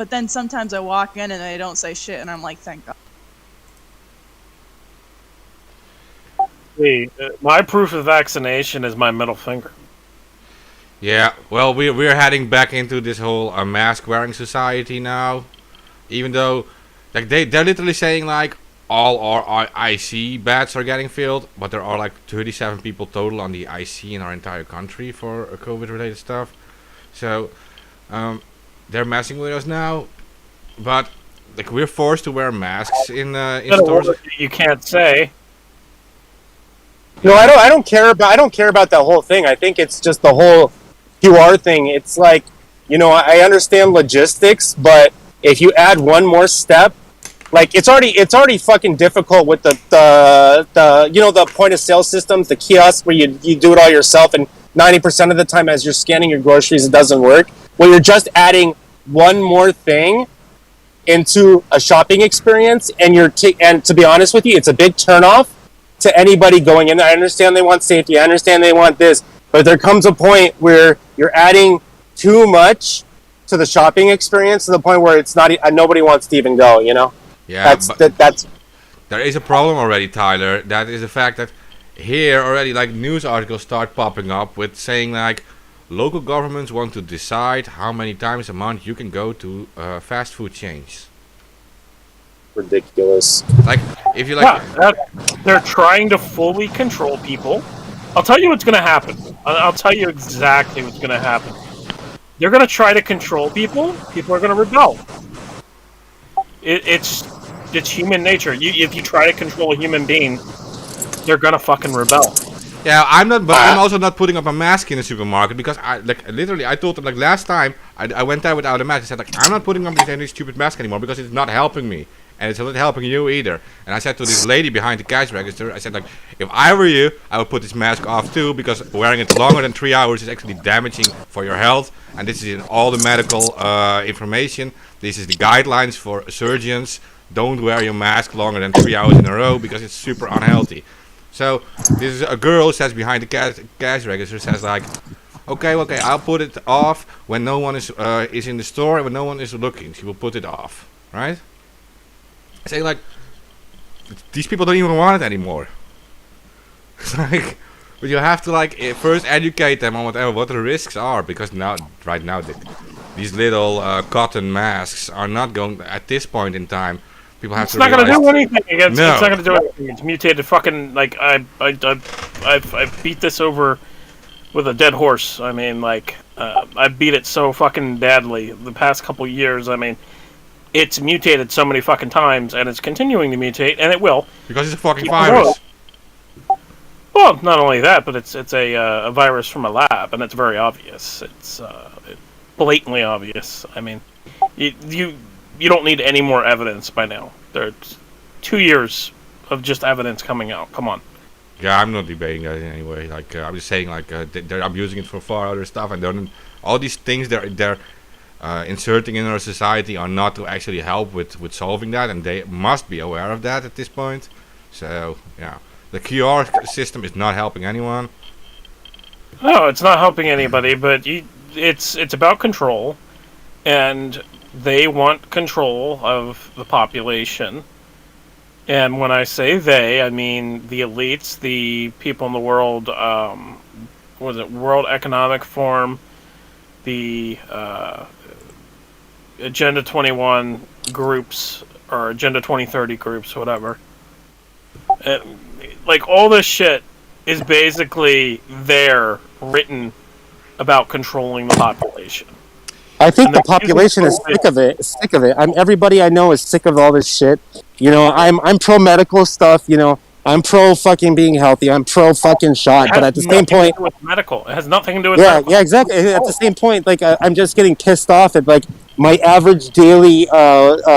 But then sometimes I walk in and they don't say shit, and I'm like, thank God. My proof of vaccination is my middle finger. Yeah, well, we're heading back into this whole mask wearing society now. Even though, like, they're literally saying like all our IC beds are getting filled, but there are like 37 people total on the IC in our entire country for COVID related stuff. So they're messing with us now, but like we're forced to wear masks in stores. You can't say. No, I don't care about that whole thing. I think it's just the whole QR thing. It's like, I understand logistics, but if you add one more step, like it's already fucking difficult with the the point of sale systems, the kiosks where you do it all yourself, and 90% of the time as you're scanning your groceries it doesn't work. Well, you're just adding one more thing into a shopping experience, and and to be honest with you, it's a big turnoff to anybody going in. I understand they want safety. I understand they want this, but there comes a point where you're adding too much to the shopping experience to the point where it's not. Nobody wants to even go. Yeah, that's. There is a problem already, Tyler. That is the fact that here already, like, news articles start popping up with saying like local governments want to decide how many times a month you can go to fast food chains. Ridiculous. Like, if you like, they're trying to fully control people. I'll tell you what's going to happen. I'll tell you exactly what's going to happen. They're going to try to control people. People are going to rebel. It's human nature. If you try to control a human being, they're going to fucking rebel. yeah, I'm not, but I'm also not putting up a mask in the supermarket because I told them like last time I went there without a mask. I said like I'm not putting up any stupid mask anymore because it's not helping me. And it's not helping you either. And I said to this lady behind the cash register, I said like, if I were you, I would put this mask off too, because wearing it longer than 3 hours is actually damaging for your health. And this is in all the medical information. This is the guidelines for surgeons. Don't wear your mask longer than 3 hours in a row because it's super unhealthy. So this is a girl who says behind the cash register, says like, okay, I'll put it off when no one is in the store and when no one is looking. She will put it off, right? Saying like, these people don't even want it anymore. It's like, but you have to like first educate them on what the risks are, because right now, these little cotton masks are not going at this point in time. People have it's to. It's not going to do anything. No. It's not going to do anything. It's mutated. Fucking like I beat this over with a dead horse. I mean, like I beat it so fucking badly the past couple years. I mean. It's mutated so many fucking times, and it's continuing to mutate, and it will. Because it's a fucking virus. Well, not only that, but it's a virus from a lab, and it's very obvious. It's blatantly obvious. I mean, you don't need any more evidence by now. There's 2 years of just evidence coming out. Come on. Yeah, I'm not debating that in any way. Like I'm just saying, like they're abusing it for far other stuff, and all these things they're inserting in our society are not to actually help with solving that, and they must be aware of that at this point. So yeah, the QR system is not helping anyone. No, it's not helping anybody, but it's about control, and they want control of the population. And when I say they, I mean the elites, the people in the world, World Economic Forum, the Agenda 21 groups, or Agenda 2030 groups, whatever. Like, all this shit is basically there, written about controlling the population. I think the population is sick of it. Everybody I know is sick of all this shit. I'm pro medical stuff. I'm pro fucking being healthy. I'm pro fucking shot. But at the same point, medical. It has nothing to do with medical. Yeah, exactly. At the same point, like I'm just getting pissed off at like my average daily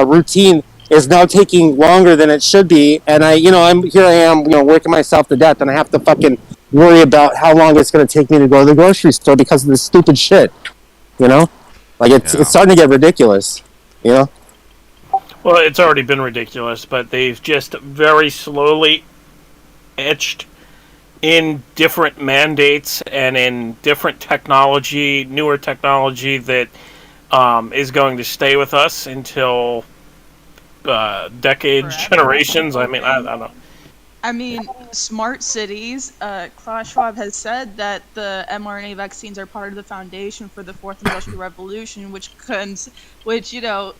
routine is now taking longer than it should be, and I am working myself to death, and I have to fucking worry about how long it's going to take me to go to the grocery store because of this stupid shit. Like it's starting to get ridiculous. Well, it's already been ridiculous, but they've just very slowly etched in different mandates and in different technology, newer technology that is going to stay with us until decades, Forever. generations. I mean, I don't know. I mean, smart cities. Klaus Schwab has said that the mRNA vaccines are part of the foundation for the fourth industrial revolution, which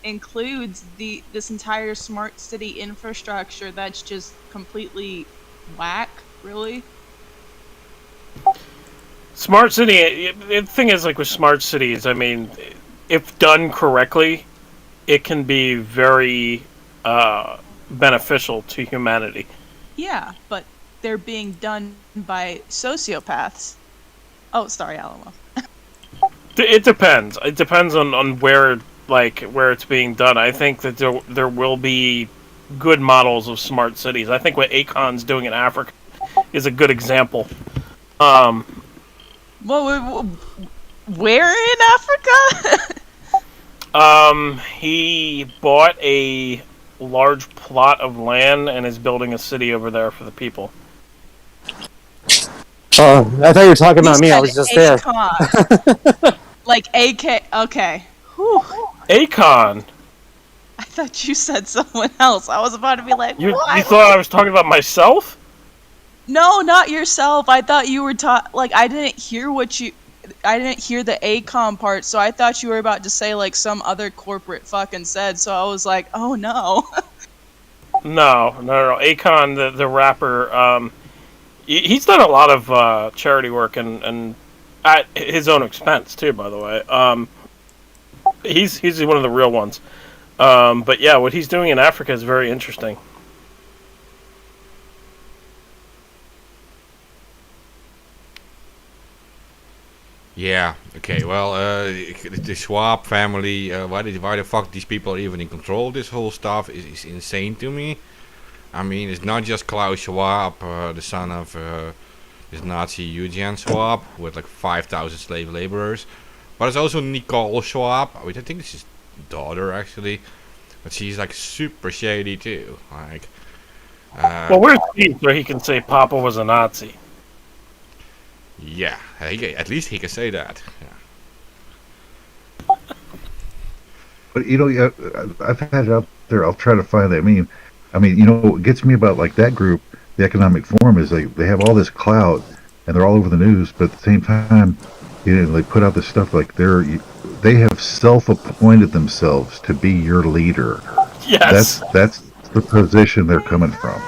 includes this entire smart city infrastructure that's just completely whack. Really. Smart city. The thing is, like with smart cities, I mean, if done correctly, it can be very beneficial to humanity. Yeah, but they're being done by sociopaths. Oh, sorry, Alamo. It depends. It depends on where it's being done. I think that there will be good models of smart cities. I think what Akon's doing in Africa is a good example. Well, where in Africa? He bought a large plot of land and is building a city over there for the people. Oh, I thought you were talking about me. I You was said just there. Akon. Like AK. Okay. Whew. Akon! I thought you said someone else. I was about to be like, You what? thought I was talking about myself? No, not yourself. I thought you were I didn't hear I didn't hear the Akon part, so I thought you were about to say like some other corporate fucking said. So I was like, oh no. No. Akon, the rapper, he's done a lot of charity work and at his own expense too. By the way, he's one of the real ones. But yeah, what he's doing in Africa is very interesting. Yeah. Okay. Well, the Schwab family. Why the fuck these people are even in control of this whole stuff is insane to me. I mean, it's not just Klaus Schwab, the son of this Nazi Eugen Schwab, with like 5,000 slave laborers, but it's also Nicole Schwab, which I think is his daughter actually, but she's like super shady too. Like, Well, where's Steve where he can say Papa was a Nazi? yeah, at least he can say that. Yeah. But yeah, I've had it out there. I'll try to find that meme. I mean, what gets me about like that group, the Economic Forum, is like they have all this clout and they're all over the news, but at the same time, they put out this stuff like they have self-appointed themselves to be your leader. Yes. That's the position they're coming from.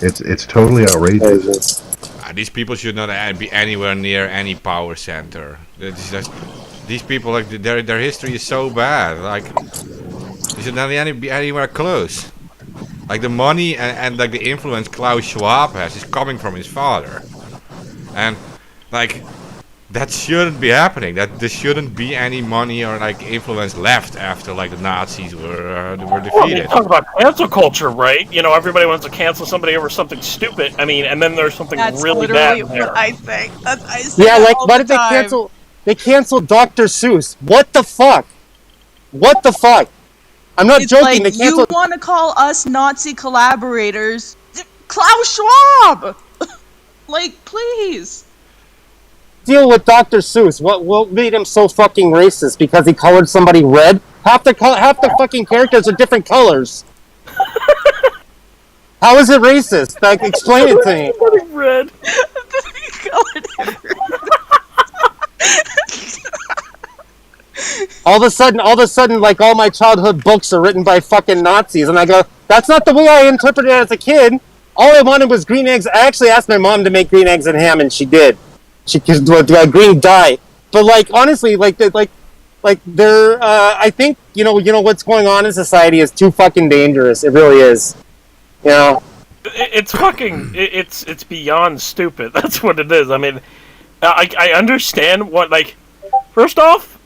It's totally outrageous. These people should not be anywhere near any power center. These people, like their history is so bad. Like they should not be anywhere close. Like the money and like the influence Klaus Schwab has is coming from his father, and like that shouldn't be happening. That there shouldn't be any money or like influence left after like the Nazis were defeated. Talk about cancel culture, right? Everybody wants to cancel somebody over something stupid. I mean, and then there's something That's really literally bad there. what I think. I say Yeah, that like all why the did they time. cancel? They canceled Dr. Seuss. What the fuck? What the fuck? I'm not It's joking. like, They you canceled. want to call us Nazi collaborators? Klaus Schwab! Like, please. Deal with Dr. Seuss. What made him so fucking racist? Because he colored somebody red? Half the fucking characters are different colors. How is it racist? Like, explain it to me. Red. All of a sudden, like all my childhood books are written by fucking Nazis, and I go, that's not the way I interpreted it as a kid. All I wanted was green eggs. I actually asked my mom to make green eggs and ham, and she did. She could do a green dye. But like honestly, like they're. I think you know what's going on in society is too fucking dangerous. It really is. It's fucking. It's beyond stupid. That's what it is. I mean, I understand what like. First off,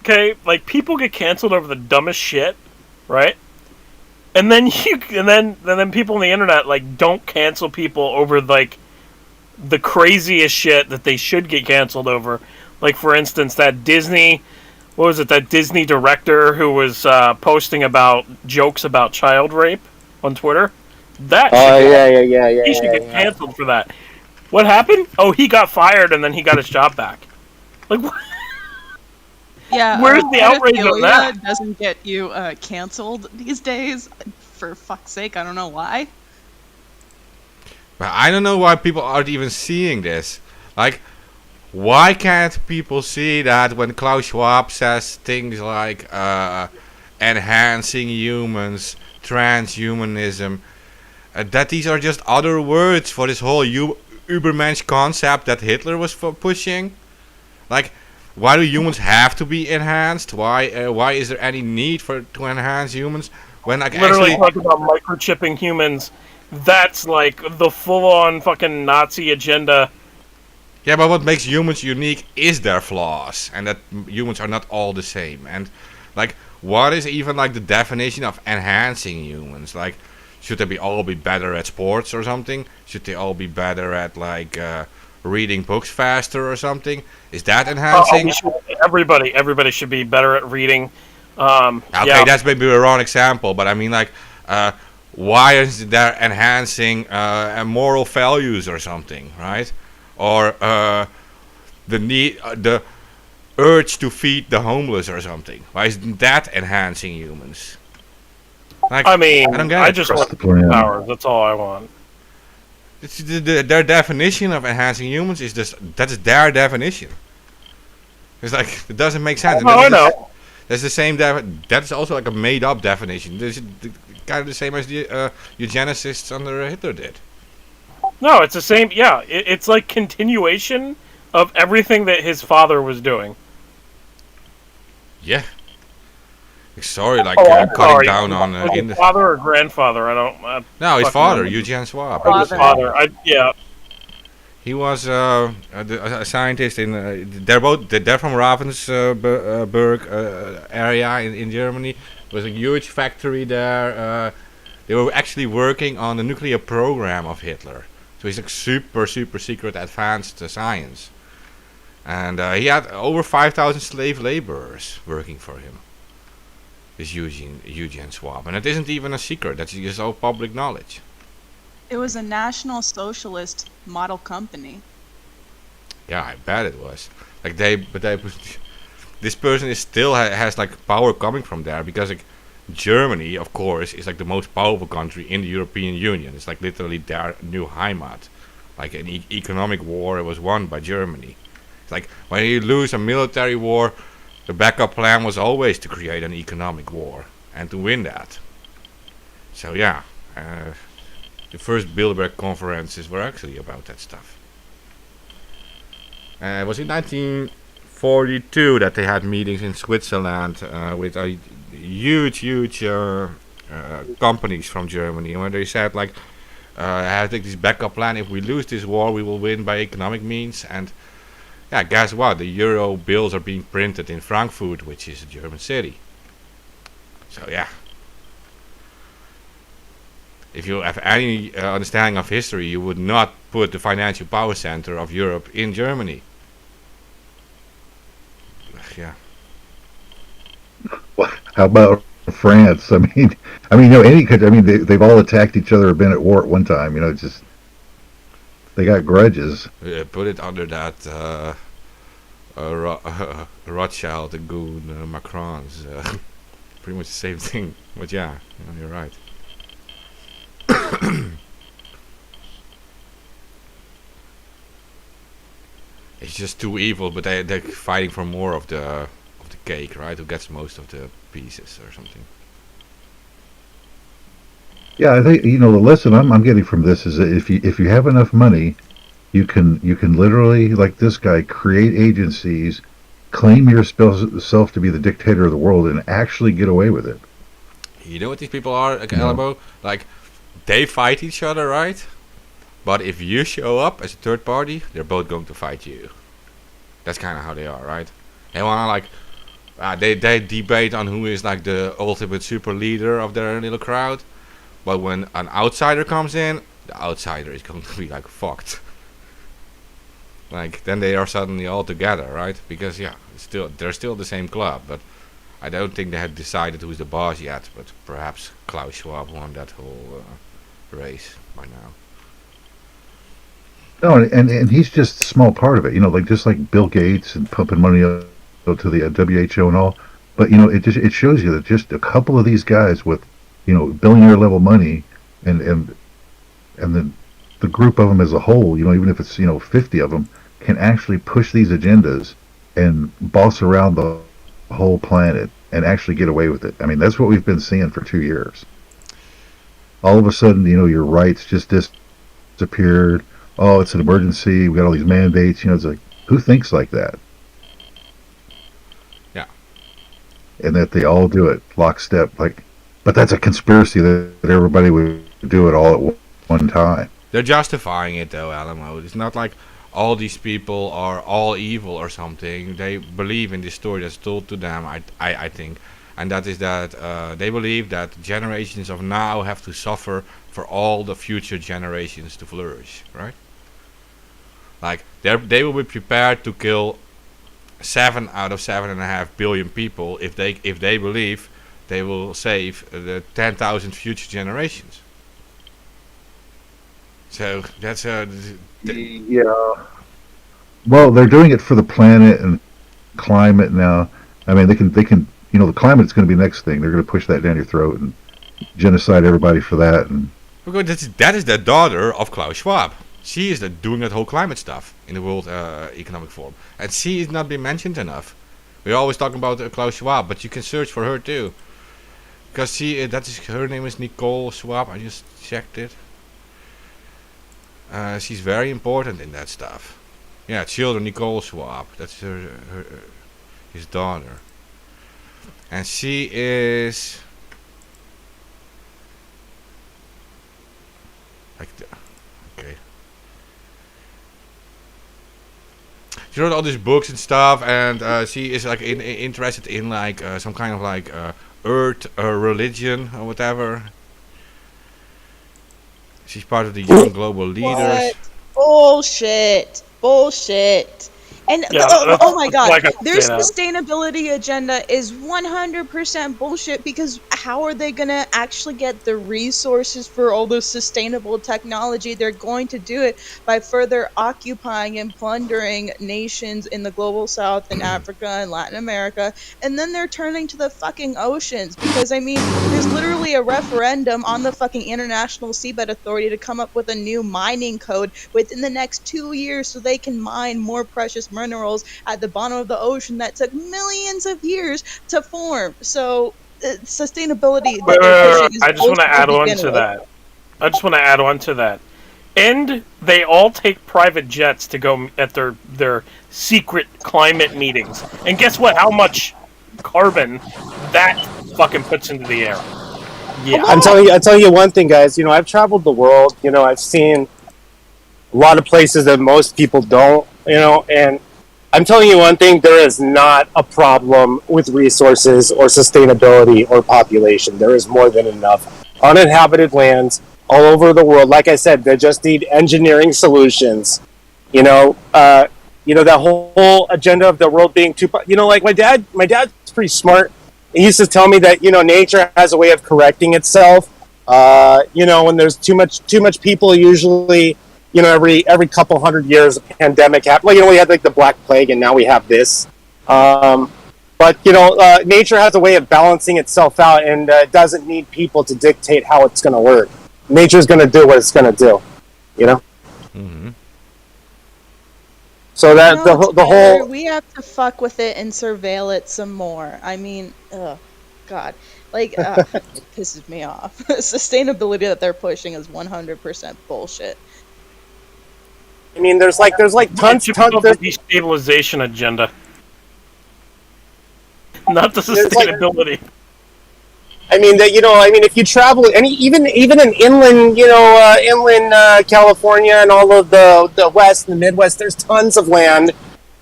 okay, like people get canceled over the dumbest shit, right? And then then people on the internet like don't cancel people over like the craziest shit that they should get canceled over. Like for instance, that Disney director who was posting about jokes about child rape on Twitter. That he should get canceled for that. What happened? Oh, he got fired and then he got his job back. Like what? Yeah, Where's the outrage on that? pedophilia doesn't get you canceled these days. For fuck's sake, I don't know why. But I don't know why people aren't even seeing this. Like, why can't people see that when Klaus Schwab says things like enhancing humans, transhumanism, that these are just other words for this whole Übermensch concept that Hitler was pushing? Like, why do humans have to be enhanced? Why is there any need to enhance humans when like Literally actually? talking about microchipping humans. That's like the full-on fucking Nazi agenda. Yeah, but what makes humans unique is their flaws, and that humans are not all the same. And like, what is even like the definition of enhancing humans? Like, should they all be better at sports or something? Should they all be better at like reading books faster or something? Is that enhancing? Everybody should be better at reading. Okay, Yeah. that's maybe a wrong example, but I mean like, why is there enhancing moral values or something, right? Or the urge to feed the homeless or something. Why isn't that enhancing humans? Like, I mean, I don't get I it. just Trust want the plan. powers. That's all I want. It's their definition of enhancing humans is just that's their definition. It's like it doesn't make sense. And Oh, I that's know. That's the same. That's also like a made-up definition. This is kind of the same as the eugenicists under Hitler did. No, it's the same. Yeah, it's like continuation of everything that his father was doing. Yeah. Sorry, like I'm cutting sorry. down on Was it in the, father or grandfather? I don't. no, his fucking father, know. Eugene Schwab. His father. Yeah. He was a scientist in. They're from Ravensburg area in Germany. There was a huge factory there. They were actually working on the nuclear program of Hitler. So he's like super secret advanced science. And he had over 5,000 slave laborers working for him. This Eugene Schwab, and it isn't even a secret. That's just all public knowledge. It was a National Socialist model company. Yeah, I bet it was. Like this person is still has like power coming from there because like Germany, of course, is like the most powerful country in the European Union. It's like literally their new Heimat. Like an economic war, it was won by Germany. It's like when you lose a military war, the backup plan was always to create an economic war and to win that. So yeah, the first Bilderberg conferences were actually about that stuff. It was in 1942 that they had meetings in Switzerland with huge companies from Germany, where they said like, I have to take this backup plan. If we lose this war, we will win by economic means. And yeah, guess what? The euro bills are being printed in Frankfurt, which is a German city. So yeah. If you have any understanding of history, you would not put the financial power center of Europe in Germany. Yeah. Well, how about France? I mean, any country. I mean, they've all attacked each other or been at war at one time. You know, it's just they got grudges. Put it under that Rothschild, the goon, Macron's. Pretty much the same thing. But yeah, you're right. It's just too evil, but they're fighting for more of the cake, right? Who gets most of the pieces or something. Yeah, I think the lesson I'm getting from this is that if you have enough money, you can literally, like this guy, create agencies, claim yourself to be the dictator of the world, and actually get away with it. You know what these people are, like No. Alamo? Like, they fight each other, right? But if you show up as a third party, they're both going to fight you. That's kind of how they are, right? They wanna like, they debate on who is like the ultimate super leader of their little crowd. But when an outsider comes in, the outsider is going to be like fucked. Like then they are suddenly all together, right? Because yeah, they're still the same club, but I don't think they have decided who's the boss yet. But perhaps Klaus Schwab won that whole race by now. No, and he's just a small part of it. Like just like Bill Gates and pumping money up to the WHO and all. But it shows you that just a couple of these guys with billionaire level money, and then the group of them as a whole, even if it's 50 of them, can actually push these agendas and boss around the whole planet and actually get away with it. I mean, that's what we've been seeing for 2 years. All of a sudden, your rights just disappeared. Oh, it's an emergency. We got all these mandates. It's like, who thinks like that? Yeah. And that they all do it lockstep. But that's a conspiracy that everybody would do it all at one time. They're justifying it though, Alamo. It's not like all these people are all evil or something. They believe in this story that's told to them, I think. And that is that they believe that generations of now have to suffer for all the future generations to flourish, right? Like, they will be prepared to kill 7 out of 7.5 billion people if they believe they will save the 10,000 future generations. So that's Yeah. Well, they're doing it for the planet and climate now. I mean, they can. The climate's going to be the next thing. They're going to push that down your throat and genocide everybody for that. And because that is the daughter of Klaus Schwab. She is doing that whole climate stuff in the World Economic Forum, and she is not being mentioned enough. We're always talking about Klaus Schwab, but you can search for her too, because her name is Nicole Schwab. I just checked it. She's very important in that stuff. Yeah, children Nicole Schwab. That's his daughter, and she is like okay. She wrote all these books and stuff, and she is like interested in like some kind of like earth religion or whatever. She's part of the Young Global Leaders. What? Bullshit. And Yeah, oh my god, like I their said, sustainability agenda is 100% bullshit, because how are they going to actually get the resources for all this sustainable technology? They're going to do it by further occupying and plundering nations in the global south and Africa and Latin America, and then they're turning to the fucking oceans, because I mean, there's literally a referendum on the fucking International Seabed Authority to come up with a new mining code within the next 2 years so they can mine more precious minerals at the bottom of the ocean that took millions of years to form. So sustainability that they're pushing is I just want to bullshit add on begin to with. that. And they all take private jets to go at their secret climate meetings. And guess what? How much carbon that fucking puts into the air. Yeah. I'll tell you one thing, guys. I've traveled the world. I've seen a lot of places that most people don't. And I'm telling you one thing: there is not a problem with resources or sustainability or population. There is more than enough uninhabited lands all over the world. Like I said, they just need engineering solutions. That whole agenda of the world being too. Like my dad's pretty smart. He used to tell me that nature has a way of correcting itself. When there's too much people, usually every couple hundred years a pandemic happens. We had like the Black Plague, and now we have this. But nature has a way of balancing itself out, and it doesn't need people to dictate how it's going to work. Nature's going to do what it's going to do. Mm-hmm. So that the whole we have to fuck with it and surveil it some more. I mean, God, it pisses me off. Sustainability that they're pushing is 100% bullshit. I mean, there's tons It's about the of destabilization agenda, not the There's like- sustainability. I mean if you travel even in inland California and all of the West and the Midwest, there's tons of land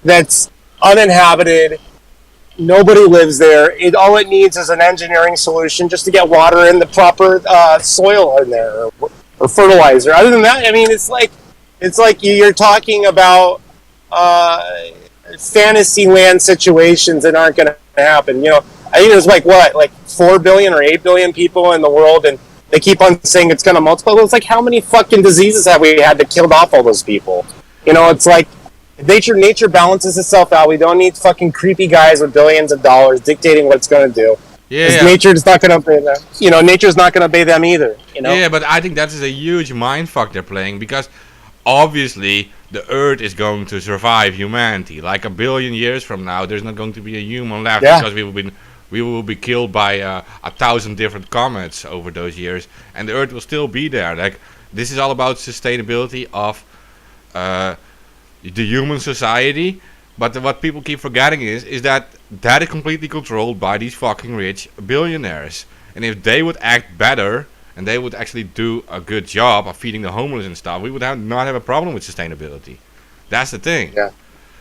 that's uninhabited. Nobody lives there. All it needs is an engineering solution just to get water in the proper soil in there, or fertilizer. Other than that, I mean, it's like you're talking about fantasy land situations that aren't going to happen. I think there's like 4 billion or 8 billion people in the world, and they keep on saying it's going to multiply. Well, it's like, how many fucking diseases have we had that killed off all those people? It's like, Nature balances itself out. We don't need fucking creepy guys with billions of dollars dictating what it's going to do. Yeah. Nature's not going to obey them. Nature's not going to obey them either. Yeah, but I think that is a huge mindfuck they're playing, because obviously the Earth is going to survive humanity. Like 1 billion years from now, there's not going to be a human left, because we will be killed by 1,000 different comets over those years, and the Earth will still be there. Like, this is all about sustainability of the human society. But what people keep forgetting is that is completely controlled by these fucking rich billionaires. And if they would act better, and they would actually do a good job of feeding the homeless and stuff, we would not have a problem with sustainability. That's the thing. Yeah.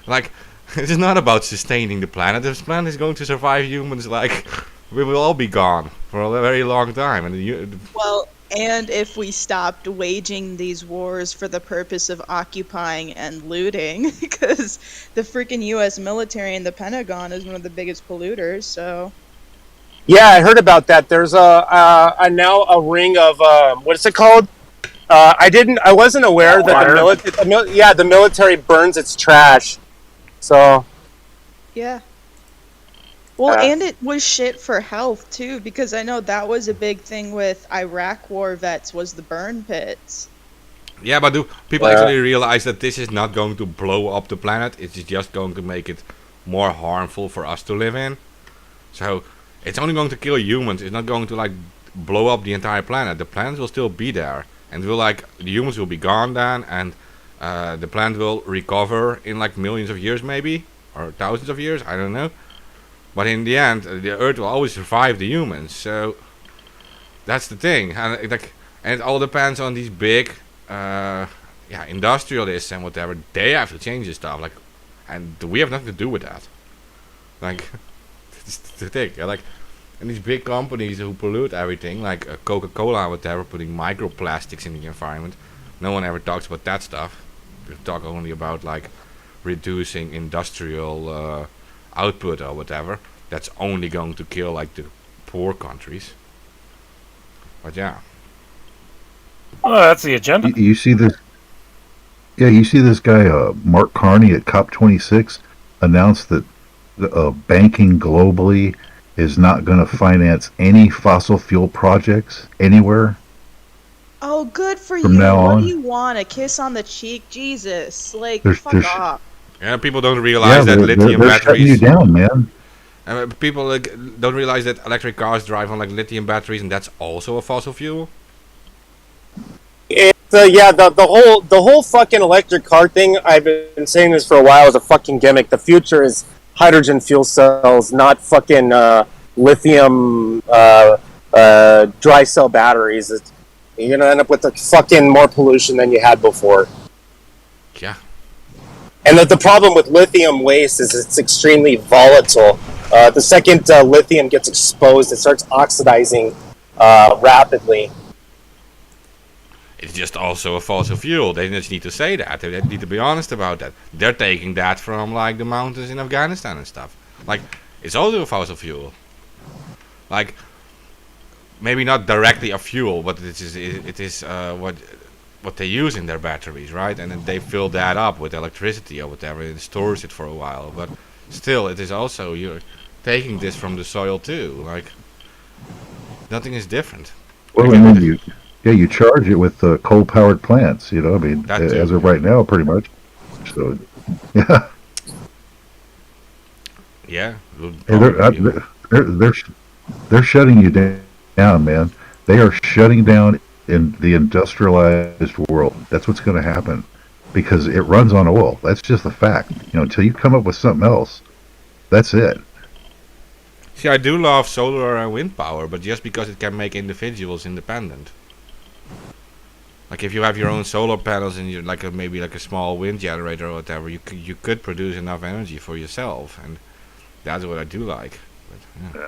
Like, it is not about sustaining the planet. This planet is going to survive humans. Like, we will all be gone for a very long time. Well, and if we stopped waging these wars for the purpose of occupying and looting, because the freaking U.S. military and the Pentagon is one of the biggest polluters, so... Yeah, I heard about that. There's now a ring of what is it called? I wasn't aware that the military burns its trash. So yeah. Well, and it was shit for health too, because I know that was a big thing with Iraq war vets, was the burn pits. Yeah, but do people actually realize that this is not going to blow up the planet? It's just going to make it more harmful for us to live in. So it's only going to kill humans. It's not going to like blow up the entire planet. The planet will still be there, and the humans will be gone then, and the planet will recover in like millions of years maybe, or thousands of years. I don't know. But in the end, the Earth will always survive the humans. So that's the thing, and it all depends on these big, industrialists and whatever. They have to change this stuff. Like, and we have nothing to do with that. Like, it's the thing. Like, and these big companies who pollute everything, like Coca-Cola, whatever, putting microplastics in the environment. No one ever talks about that stuff. We talk only about like reducing industrial output or whatever. That's only going to kill like the poor countries. But yeah. Oh, that's the agenda. You see this? Yeah, you see this guy, Mark Carney at COP26, announced that banking globally is not going to finance any fossil fuel projects anywhere. Oh, good for From you. now What on. do you want? A kiss on the cheek? Jesus. Like, There's- fuck there's- off. Yeah, people don't realize that they're lithium shutting you batteries. down, man. People don't realize that electric cars drive on like lithium batteries, and that's also a fossil fuel. it's the whole fucking electric car thing. I've been saying this for a while, is a fucking gimmick. The future is hydrogen fuel cells, not fucking lithium dry cell batteries. You're gonna end up with fucking more pollution than you had before. Yeah. And the problem with lithium waste is it's extremely volatile. The second lithium gets exposed, it starts oxidizing rapidly. It's just also a fossil fuel. They just need to say that. They need to be honest about that. They're taking that from like the mountains in Afghanistan and stuff. Like, it's also a fossil fuel. Like, maybe not directly a fuel, but it is what they use in their batteries, right? And then they fill that up with electricity or whatever and stores it for a while. But still, it is also, you're taking this from the soil too. Like, nothing is different. Well, and then you charge it with coal-powered plants. I mean, That too. as of right now, pretty much. So, yeah. Yeah. it would Hey, probably be- they're shutting you down, man. They are shutting down in the industrialized world. That's what's going to happen because it runs on oil. That's just the fact. Until you come up with something else, that's it. See, I do love solar and wind power, but just because it can make individuals independent. Like, if you have your own solar panels and you're maybe a small wind generator or whatever, you could produce enough energy for yourself, and that's what I do like. But, yeah.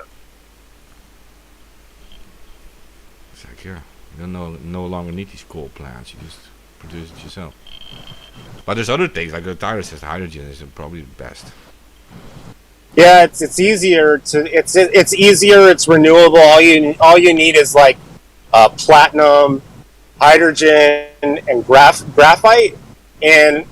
It's like, yeah, you don't no longer need these coal plants. You just produce it yourself. But there's other things, like the Tyler says, hydrogen is probably the best. Yeah, it's easier it's easier. It's renewable. All you need is like platinum, hydrogen, and graphite, and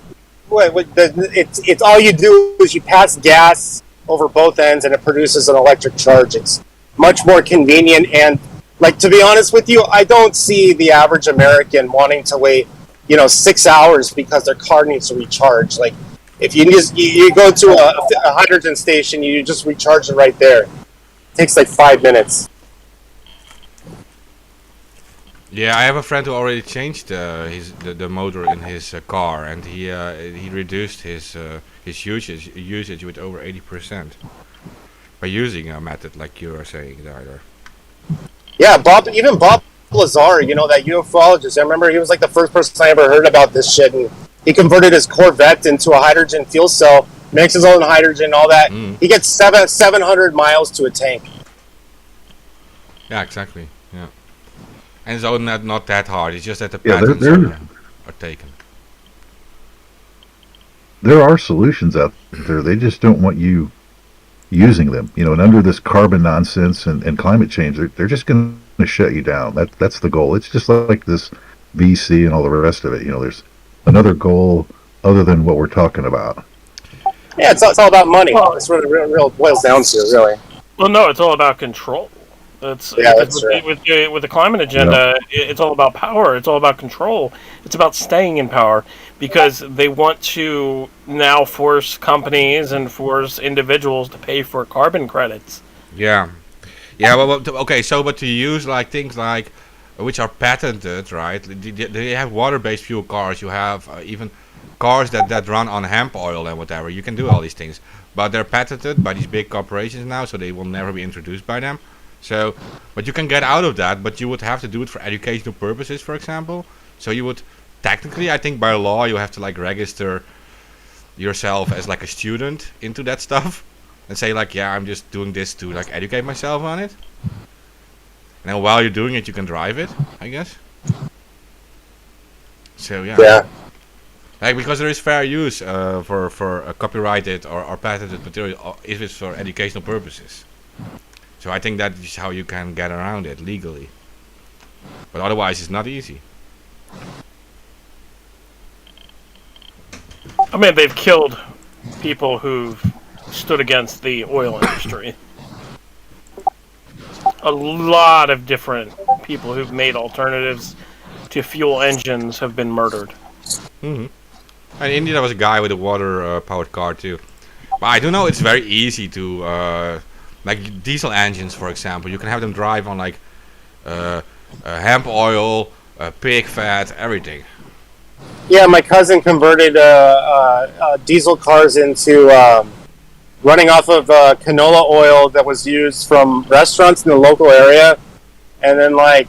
it's all you do is you pass gas over both ends and it produces an electric charge. It's much more convenient, and like, to be honest with you, I don't see the average American wanting to wait 6 hours because their car needs to recharge. Like, if you go to a hydrogen station, you just recharge it right there. It takes like 5 minutes. Yeah, I have a friend who already changed the motor in his car, and he reduced his usage with over 80% by using a method like you are saying there. Yeah, Bob Lazar, that ufologist. I remember he was like the first person I ever heard about this shit, and he converted his Corvette into a hydrogen fuel cell, makes his own hydrogen, all that. He gets 700 miles to a tank. Yeah, exactly. Yeah, and it's all not that hard. It's just that the Yeah, patents are taken. There are solutions out there. They just don't want you using them. And under this carbon nonsense and climate change, they're just going to shut you down. That's the goal. It's just like this VC and all the rest of it. There's another goal other than what we're talking about. Yeah, it's all about money. That's what it real boils down to, really. Well, no, it's all about control. That's true. With the climate agenda, it's all about power. It's all about control. It's about staying in power because they want to now force companies and force individuals to pay for carbon credits. Yeah. Well, okay. So, but to use like things like which are patented, right? They have water-based fuel cars. You have even cars that run on hemp oil and whatever. You can do all these things, but they're patented by these big corporations now, so they will never be introduced by them. So, but you can get out of that, but you would have to do it for educational purposes, for example. So you would, technically, I think by law, you have to like register yourself as like a student into that stuff and say like, yeah, I'm just doing this to like educate myself on it. And then while you're doing it, you can drive it, I guess. So yeah. Yeah. Like, because there is fair use for a copyrighted or patented material if it's for educational purposes. So I think that is how you can get around it legally. But otherwise it's not easy. I mean, they've killed people who've stood against the oil industry. A lot of different people who've made alternatives to fuel engines have been murdered. And in India there was a guy with a water powered car too. But I do know it's very easy to like diesel engines, for example. You can have them drive on like hemp oil, pig fat, everything. Yeah, my cousin converted diesel cars into running off of canola oil that was used from restaurants in the local area, and then like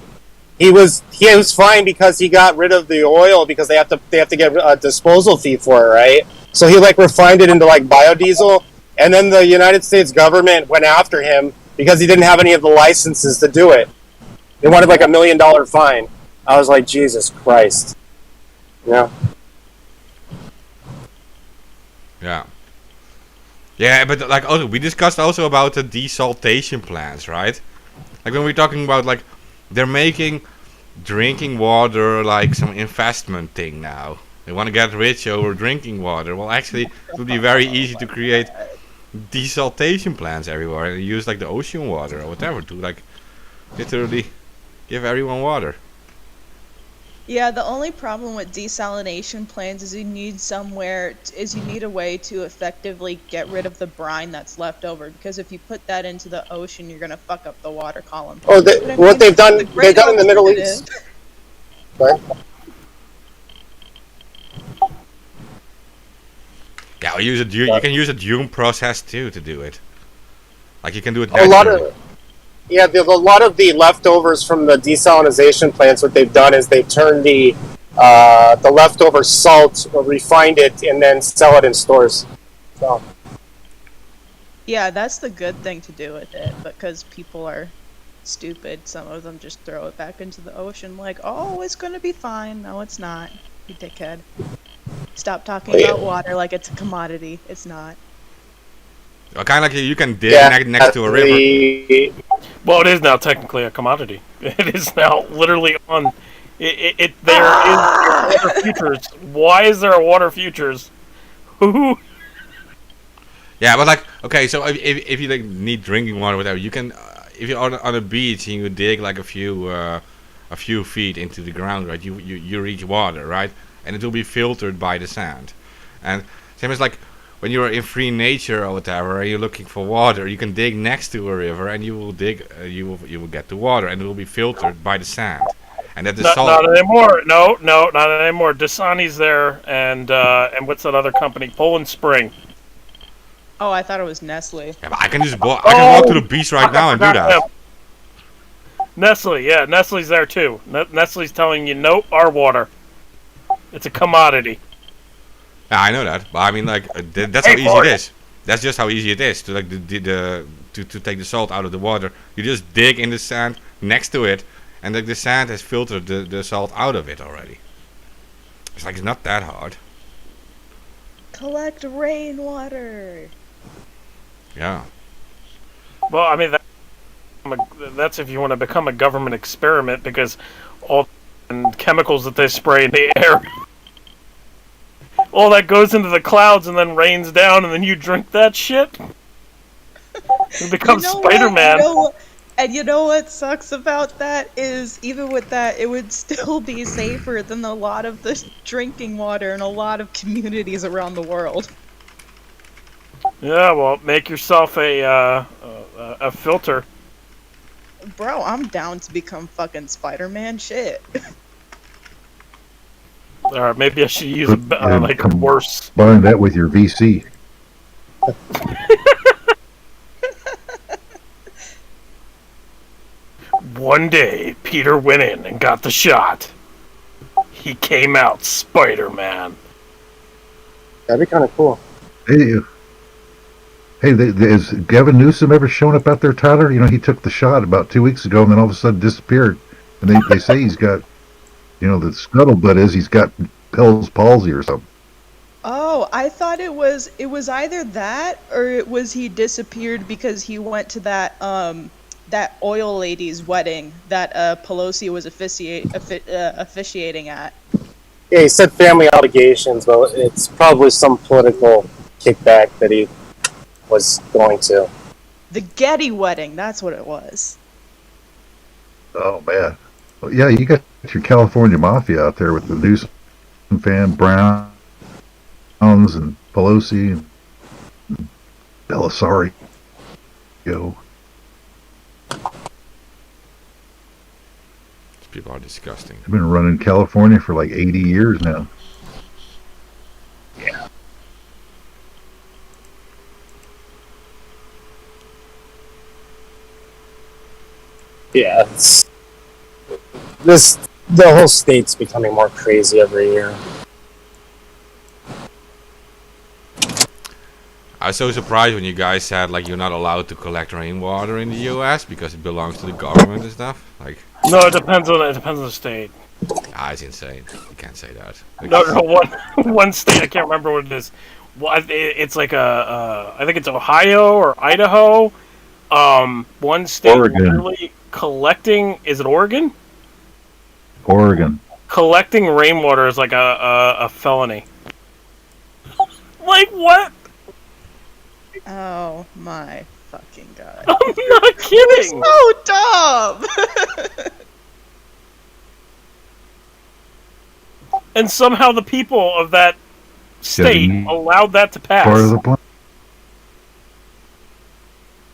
he was fine because he got rid of the oil because they have to get a disposal fee for it, right? So he like refined it into like biodiesel, and then the United States government went after him because he didn't have any of the licenses to do it. They wanted like $1 million fine. I was like, Jesus Christ. Yeah. Yeah, but like also we discussed also about the desaltation plants, right? Like when we're talking about like they're making drinking water like some investment thing now. They want to get rich over drinking water. Well, actually, it would be very easy to create desaltation plants everywhere and use like the ocean water or whatever to like literally give everyone water. Yeah, the only problem with desalination plants is you need a way to effectively get rid of the brine that's left over. Because if you put that into the ocean, you're gonna fuck up the water column. Oh, what they've done in the Middle East. Right? Yeah, you can use a Dune process too to do it. Like you can do it A lot naturally. of the leftovers from the desalination plants, what they've done is they've turned the leftover salt, or refined it, and then sell it in stores. So. Yeah, that's the good thing to do with it, because people are stupid. Some of them just throw it back into the ocean like, oh, it's gonna be fine. No, it's not. You dickhead. Stop talking about water like it's a commodity. It's not. Kind of like you can dig next to a river. Well, it is now technically a commodity. It is now literally on. There is water futures. Why is there a water futures? Yeah, but like, okay, so if you like need drinking water, or whatever, you can. If you're on a beach and you dig like a few feet into the ground, right? You reach water, right? And it will be filtered by the sand. And same as like when you're in free nature or whatever, and you're looking for water, you can dig next to a river, and you will dig. You will get the water, and it will be filtered by the sand. And that the salt. Not anymore. No, not anymore. Dasani's there, and what's that other company? Poland Spring. Oh, I thought it was Nestle. Yeah, but I can just I can walk to the beach right now and do that. Nestle, yeah, Nestle's there too. Nestle's telling you, nope, our water. It's a commodity. Yeah, I know that, but I mean, like, that's how easy it is. That's just how easy it is to like to take the salt out of the water. You just dig in the sand next to it, and like the sand has filtered the salt out of it already. It's like it's not that hard. Collect rainwater. Yeah. Well, I mean, that's if you want to become a government experiment, because all and chemicals that they spray in the air, all that goes into the clouds and then rains down, and then you drink that shit. You become Spider-Man. And you know what sucks about that is, even with that, it would still be safer than a lot of the drinking water in a lot of communities around the world. Yeah, well, make yourself a filter. Bro, I'm down to become fucking Spider-Man. Shit. Or maybe I should use a worse. Combine that with your VC. One day, Peter went in and got the shot. He came out Spider-Man. That'd be kind of cool. Hey, has Gavin Newsom ever shown up out there, Tyler? You know, he took the shot about 2 weeks ago and then all of a sudden disappeared. And they say he's got, the scuttlebutt is he's got Bell's palsy or something. Oh, I thought it was either that or it was he disappeared because he went to that that oil lady's wedding that Pelosi was officiating at. Yeah, he said family obligations, but it's probably some political kickback that he was going to. The Getty wedding, that's what it was. Oh, man. Well, yeah, you got your California mafia out there with the Newsom fan, Browns and Pelosi and Belisario. These people are disgusting. I've been running California for like 80 years now. Yeah, the whole state's becoming more crazy every year. I was so surprised when you guys said like you're not allowed to collect rainwater in the U.S. because it belongs to the government and stuff. Like, No, it depends on the state. it's insane. You can't say that. No, one state, I can't remember what it is. Well, it's like I think it's Ohio or Idaho. One state Oregon. literally collecting. Is it Oregon? Oregon. Collecting rainwater is like a felony. Like what? Oh my fucking god. I'm not kidding. So dumb! And somehow the people of that state Yeah, allowed that to pass. Part of the plan.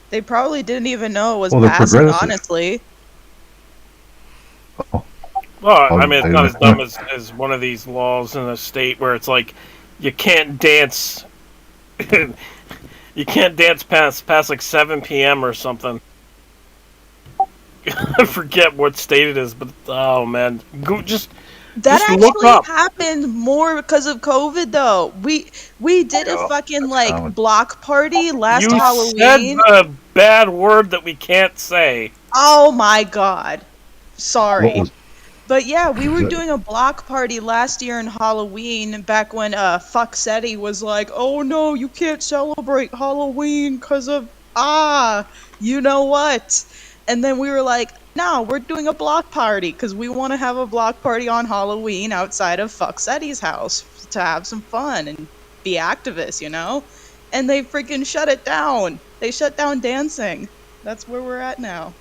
They probably didn't even know it was Well, they're passing, progressive. honestly. Oh, Well, I mean, it's not I- as dumb as one of these laws in a state where it's like you can't dance. You can't dance past like 7 p.m. or something. I forget what state it is, but oh man, just That look actually up. happened more because of COVID, though. We did a fucking common. block party last you Halloween. said the bad word that we can't say. Oh my god, sorry. what was But yeah, we were that? doing a block party last year in Halloween, back when Fucksetti was like, "Oh no, you can't celebrate Halloween because of you know what?" And then we were like, "No, we're doing a block party because we want to have a block party on Halloween outside of Fucksetti's house to have some fun." And be activists, you know? And they freaking shut it down. They shut down dancing. That's where we're at now.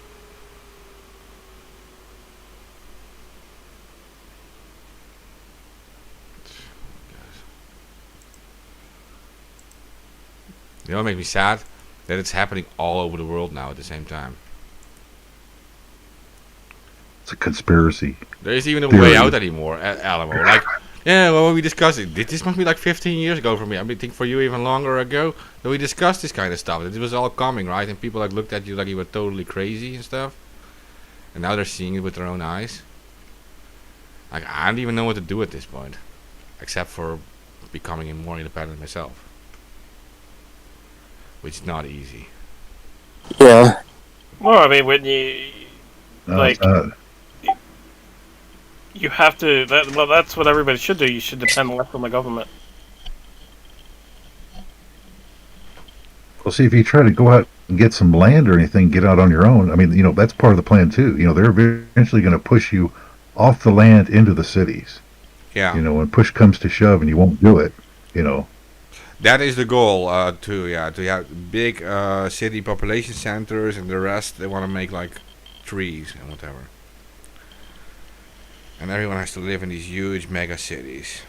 You know what makes me sad? That it's happening all over the world now at the same time. It's a conspiracy. There isn't even a Theory. way out anymore at Alamo. Like, yeah, well, we discussed it. This must be like 15 years ago for me. I think for you even longer ago that we discussed this kind of stuff. It was all coming, right? And people like looked at you like you were totally crazy and stuff. And now they're seeing it with their own eyes. Like, I don't even know what to do at this point, except for becoming more independent myself, which is not easy. Yeah. Well, I mean, when you No, like, it's not. you have to. Well, that's what everybody should do. You should depend less on the government. Well, see, if you try to go out and get some land or anything, get out on your own. I mean, that's part of the plan too. They're eventually going to push you off the land into the cities. Yeah. When push comes to shove and you won't do it, That is the goal, to have big city population centers, and the rest they want to make like trees and whatever. And everyone has to live in these huge mega cities.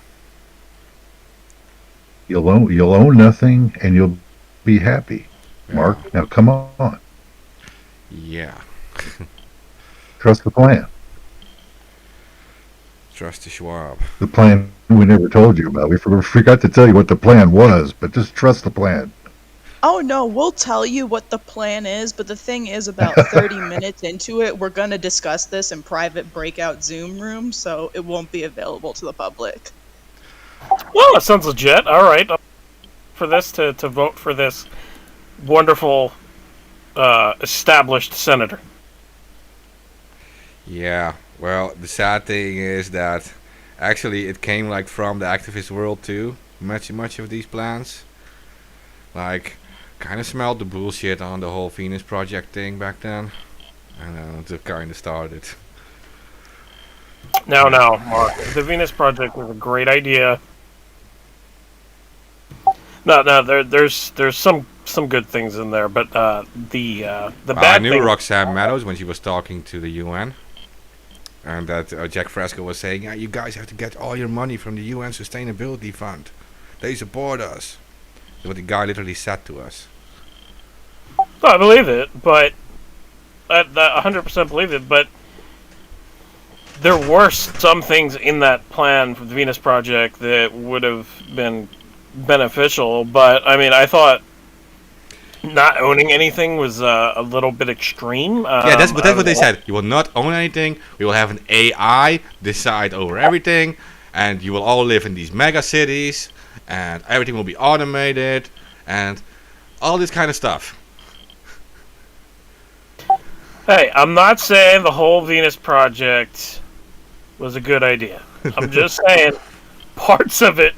you'll own nothing and you'll be happy. Mark, now come on, Yeah. trust the plan. Trust the Schwab. The plan we never told you about. We forgot to tell you what the plan was, but just trust the plan. Oh no, we'll tell you what the plan is, but the thing is, about 30 minutes into it, we're gonna discuss this in private breakout Zoom rooms, so it won't be available to the public. Well, that sounds legit. All right, for this to vote for this wonderful established senator. Yeah. Well, the sad thing is that actually it came like from the activist world too. Much of these plans. Like, kind of smelled the bullshit on the whole Venus Project thing back then, and it kind of started. No, Mark. The Venus Project was a great idea. No, there's some good things in there, but the I bad knew thing. Roxanne Meadows when she was talking to the UN, and that Jack Fresco was saying, "Yeah, you guys have to get all your money from the UN Sustainability Fund. They support us." That's what the guy literally said to us. No, I believe it, but I 100% believe it. But there were some things in that plan for the Venus Project that would have been beneficial. But I mean, I thought not owning anything was a little bit extreme. Yeah, that's what they said. You will not own anything. We will have an AI decide over everything, and you will all live in these mega cities, and everything will be automated, and all this kind of stuff. Hey, I'm not saying the whole Venus Project was a good idea. I'm just saying parts of it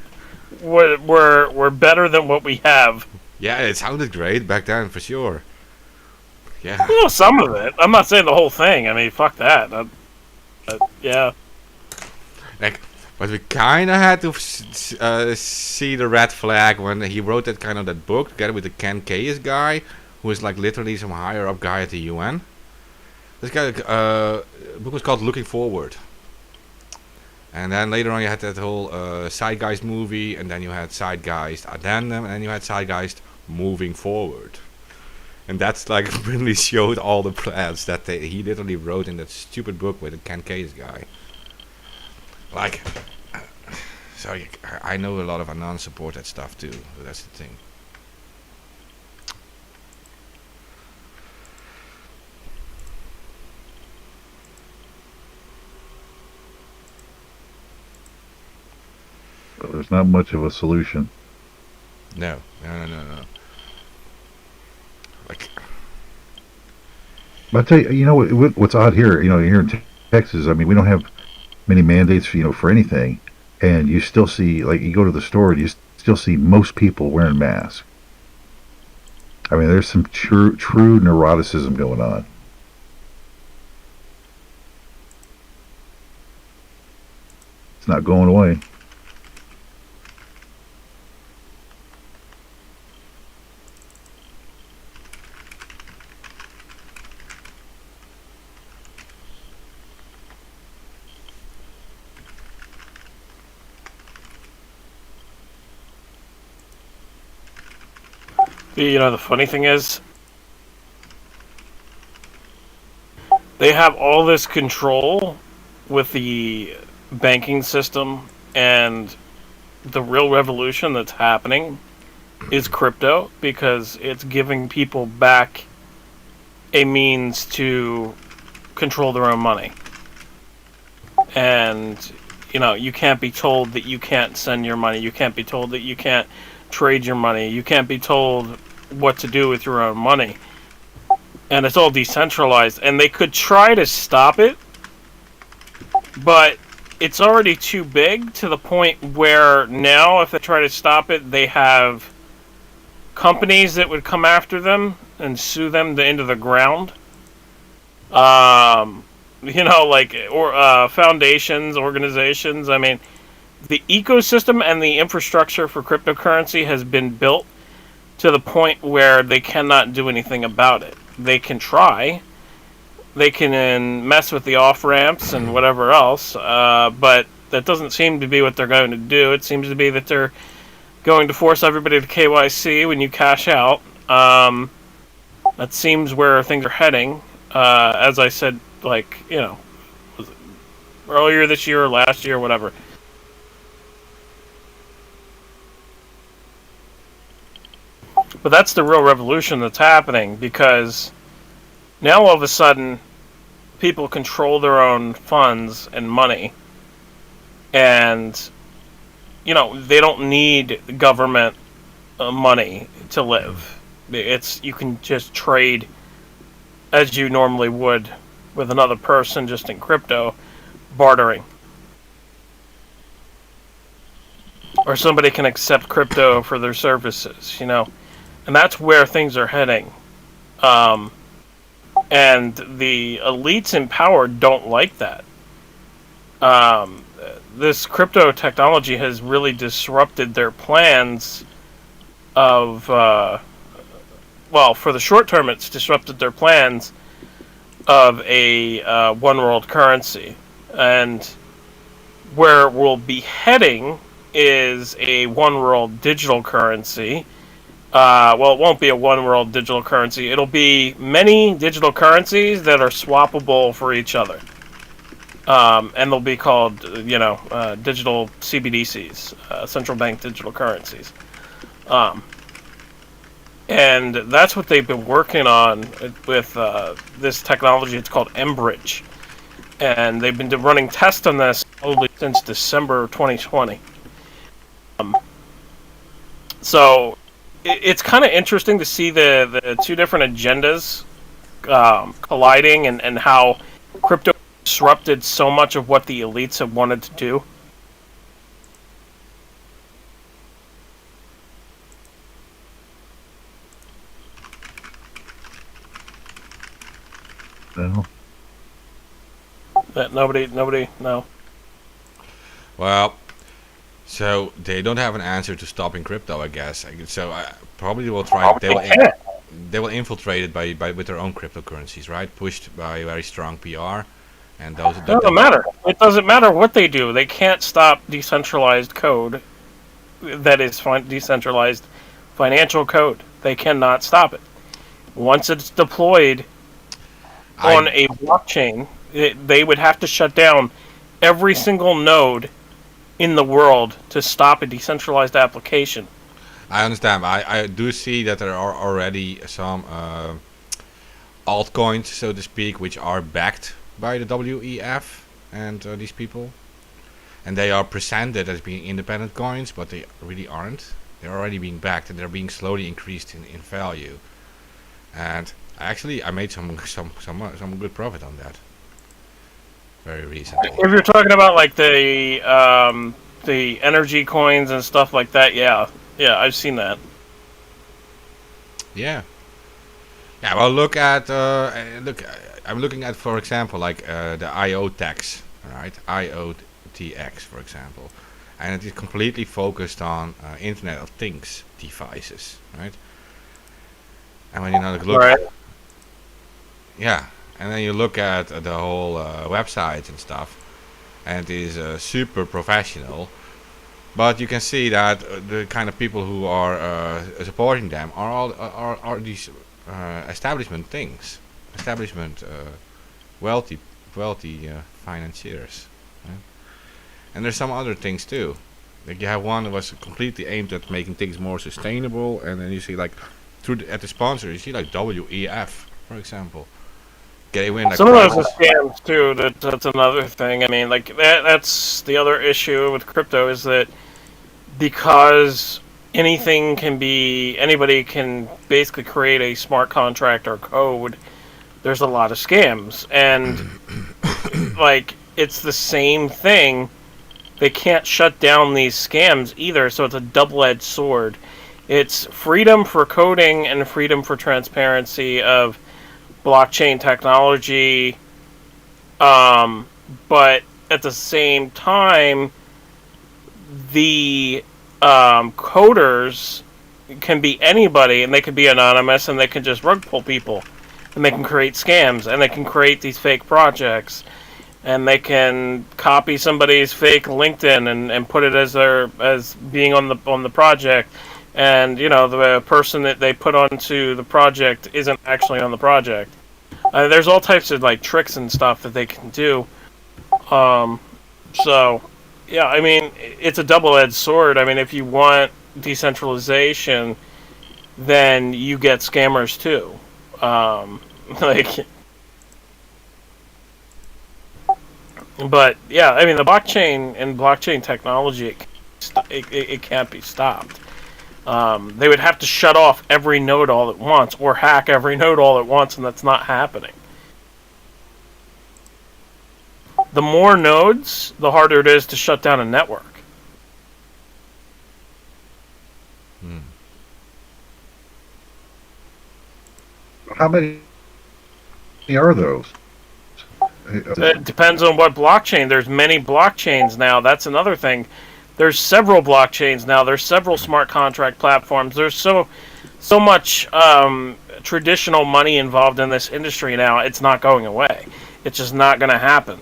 were better than what we have. Yeah, it sounded great back then for sure. Yeah. Well, some of it. I'm not saying the whole thing. I mean, fuck that. Yeah. Like, but we kind of had to see the red flag when he wrote that book together with the Ken Kayes guy, who is like literally some higher up guy at the UN. This guy, book was called Looking Forward. And then later on you had that whole Zeitgeist movie, and then you had Zeitgeist Addendum, and then you had Zeitgeist Moving Forward. And that's like really showed all the plans that he literally wrote in that stupid book with the Ken Kayes guy. Like, sorry, I know a lot of Anons support that stuff too. So that's the thing. So there's not much of a solution. No. Like, But I tell you, what's odd here, here in Texas, I mean, we don't have many mandates, for anything. And you still see, like, you go to the store and you still see most people wearing masks. I mean, there's some true neuroticism going on. It's not going away. The funny thing is, they have all this control with the banking system, and the real revolution that's happening is crypto, because it's giving people back a means to control their own money. And you can't be told that you can't send your money, you can't be told that you can't trade your money, you can't be told what to do with your own money. And it's all decentralized, and they could try to stop it, but it's already too big, to the point where now if they try to stop it, they have companies that would come after them and sue them into the ground. Foundations, organizations. I mean, the ecosystem and the infrastructure for cryptocurrency has been built to the point where they cannot do anything about it. They can try. They can mess with the off-ramps and whatever else, but that doesn't seem to be what they're going to do. It seems to be that they're going to force everybody to KYC when you cash out. That seems where things are heading. As I said, was it earlier this year or last year, whatever. But that's the real revolution that's happening, because now all of a sudden people control their own funds and money, and they don't need government money to live. You can just trade as you normally would with another person, just in crypto, bartering. Or somebody can accept crypto for their services, and that's where things are heading. And the elites in power don't like that. This crypto technology has really disrupted their plans of, for the short term, it's disrupted their plans of a one world currency. And where we'll be heading is a one world digital currency. It won't be a one world digital currency. It'll be many digital currencies that are swappable for each other. And they'll be called, digital CBDCs, central bank digital currencies. And that's what they've been working on with this technology. It's called mBridge. And they've been running tests on this probably since December 2020. So it's kind of interesting to see the two different agendas colliding, and how crypto disrupted so much of what the elites have wanted to do. No. That nobody, no. Well, so they don't have an answer to stopping crypto, I guess. So probably will try. They will infiltrate it by with their own cryptocurrencies, right? Pushed by very strong PR, and those. It doesn't matter. It doesn't matter what they do. They can't stop decentralized code. That is decentralized financial code. They cannot stop it. Once it's deployed on a blockchain, they would have to shut down every single node in the world to stop a decentralized application. I understand. I do see that there are already some altcoins, so to speak, which are backed by the WEF and these people. And they are presented as being independent coins, but they really aren't. They're already being backed, and they're being slowly increased in value. And actually, I made some good profit on that very recently. If you're talking about like the energy coins and stuff like that, yeah, I've seen that. Yeah. Well, look at I'm looking at, for example, like the IOTX, right? IOTX, for example, and it is completely focused on Internet of Things devices, right? And when you look, Right. yeah, and then you look at the whole websites and stuff, and it is super professional. But you can see that the kind of people who are supporting them are these establishment things, establishment wealthy financiers, right? And there's some other things too. Like you have one that was completely aimed at making things more sustainable, and then you see like at the sponsor you see like WEF, for example. They win like Some of those prizes. are scams too. That's another thing. I mean, like that's the other issue with crypto is that because anybody can basically create a smart contract or code. There's a lot of scams, and like it's the same thing. They can't shut down these scams either, so it's a double-edged sword. It's freedom for coding and freedom for transparency of blockchain technology, but at the same time, the coders can be anybody, and they can be anonymous, and they can just rug pull people, and they can create scams, and they can create these fake projects, and they can copy somebody's fake LinkedIn and put it as being on the project, and the person that they put onto the project isn't actually on the project. There's all types of like tricks and stuff that they can do. So yeah, I mean it's a double-edged sword. I mean if you want decentralization, then you get scammers too. But yeah, I mean the blockchain and blockchain technology, it can't be stopped. They would have to shut off every node all at once, or hack every node all at once, and that's not happening. The more nodes, the harder it is to shut down a network. How many are those? It depends on what blockchain. There's many blockchains now. That's another thing. There's several blockchains now. There's several smart contract platforms. There's so much traditional money involved in this industry now. It's not going away. It's just not going to happen.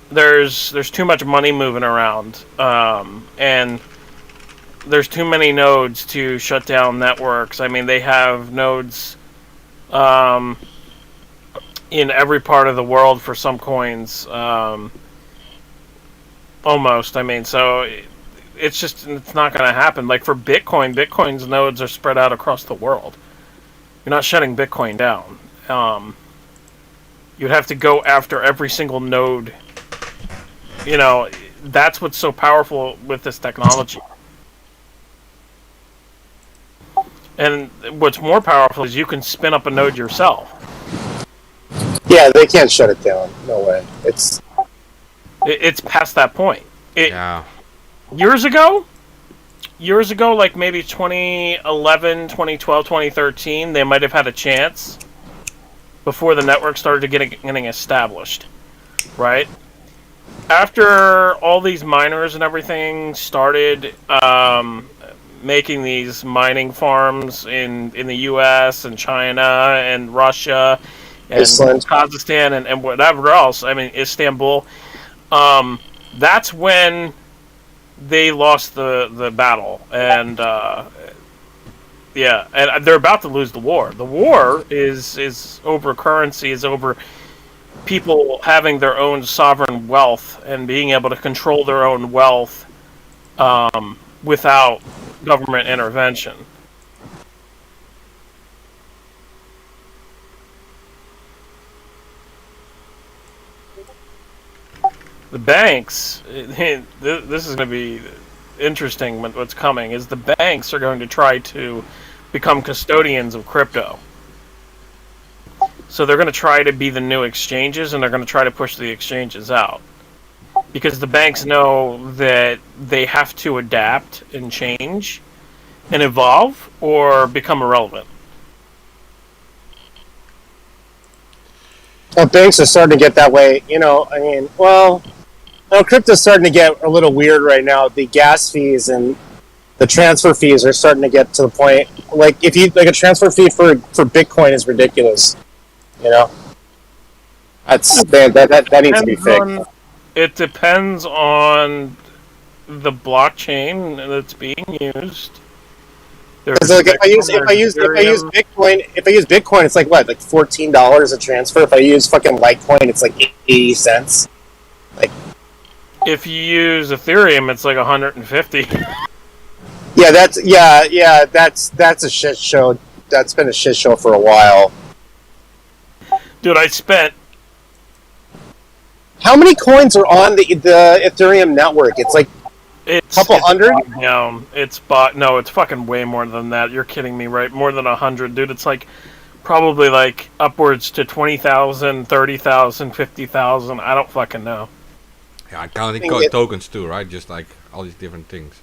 There's too much money moving around, and there's too many nodes to shut down networks. I mean, they have nodes in every part of the world for some coins. Almost. I mean, so it's not going to happen. Like for Bitcoin's nodes are spread out across the world. You're not shutting Bitcoin down. You'd have to go after every single node. That's what's so powerful with this technology. And what's more powerful is you can spin up a node yourself. Yeah, they can't shut it down. No way. It's past that point. Yeah. Years ago, like maybe 2011, 2012, 2013, they might have had a chance before the network started getting established, right? After all these miners and everything started making these mining farms in the U.S. and China and Russia and Iceland. Kazakhstan and whatever else, I mean, Istanbul, that's when they lost the battle. And, yeah, and they're about to lose the war. The war is over currency, is over people having their own sovereign wealth and being able to control their own wealth without government intervention. The banks, this is going to be interesting what's coming, is the banks are going to try to become custodians of crypto. So they're going to try to be the new exchanges, and they're going to try to push the exchanges out. Because the banks know that they have to adapt and change and evolve or become irrelevant. Well, banks are starting to get that way. Crypto's starting to get a little weird right now. The gas fees and the transfer fees are starting to get to the point. Like, a transfer fee for Bitcoin is ridiculous. That needs to be fixed. It depends on the blockchain that's being used. Because like if I use Bitcoin, it's like what, like $14 a transfer. If I use fucking Litecoin, it's like 80 cents. If you use Ethereum, it's like 150. Yeah, that's a shit show. That's been a shit show for a while. Dude, I spent. How many coins are on the Ethereum network? It's like It's Couple hundred? Down. It's no, it's fucking way more than that. You're kidding me, right? More than 100, dude. It's like probably like upwards to 20,000, 30,000, 50,000. I don't fucking know. Yeah, I counting Think it- tokens too, right? Just like all these different things.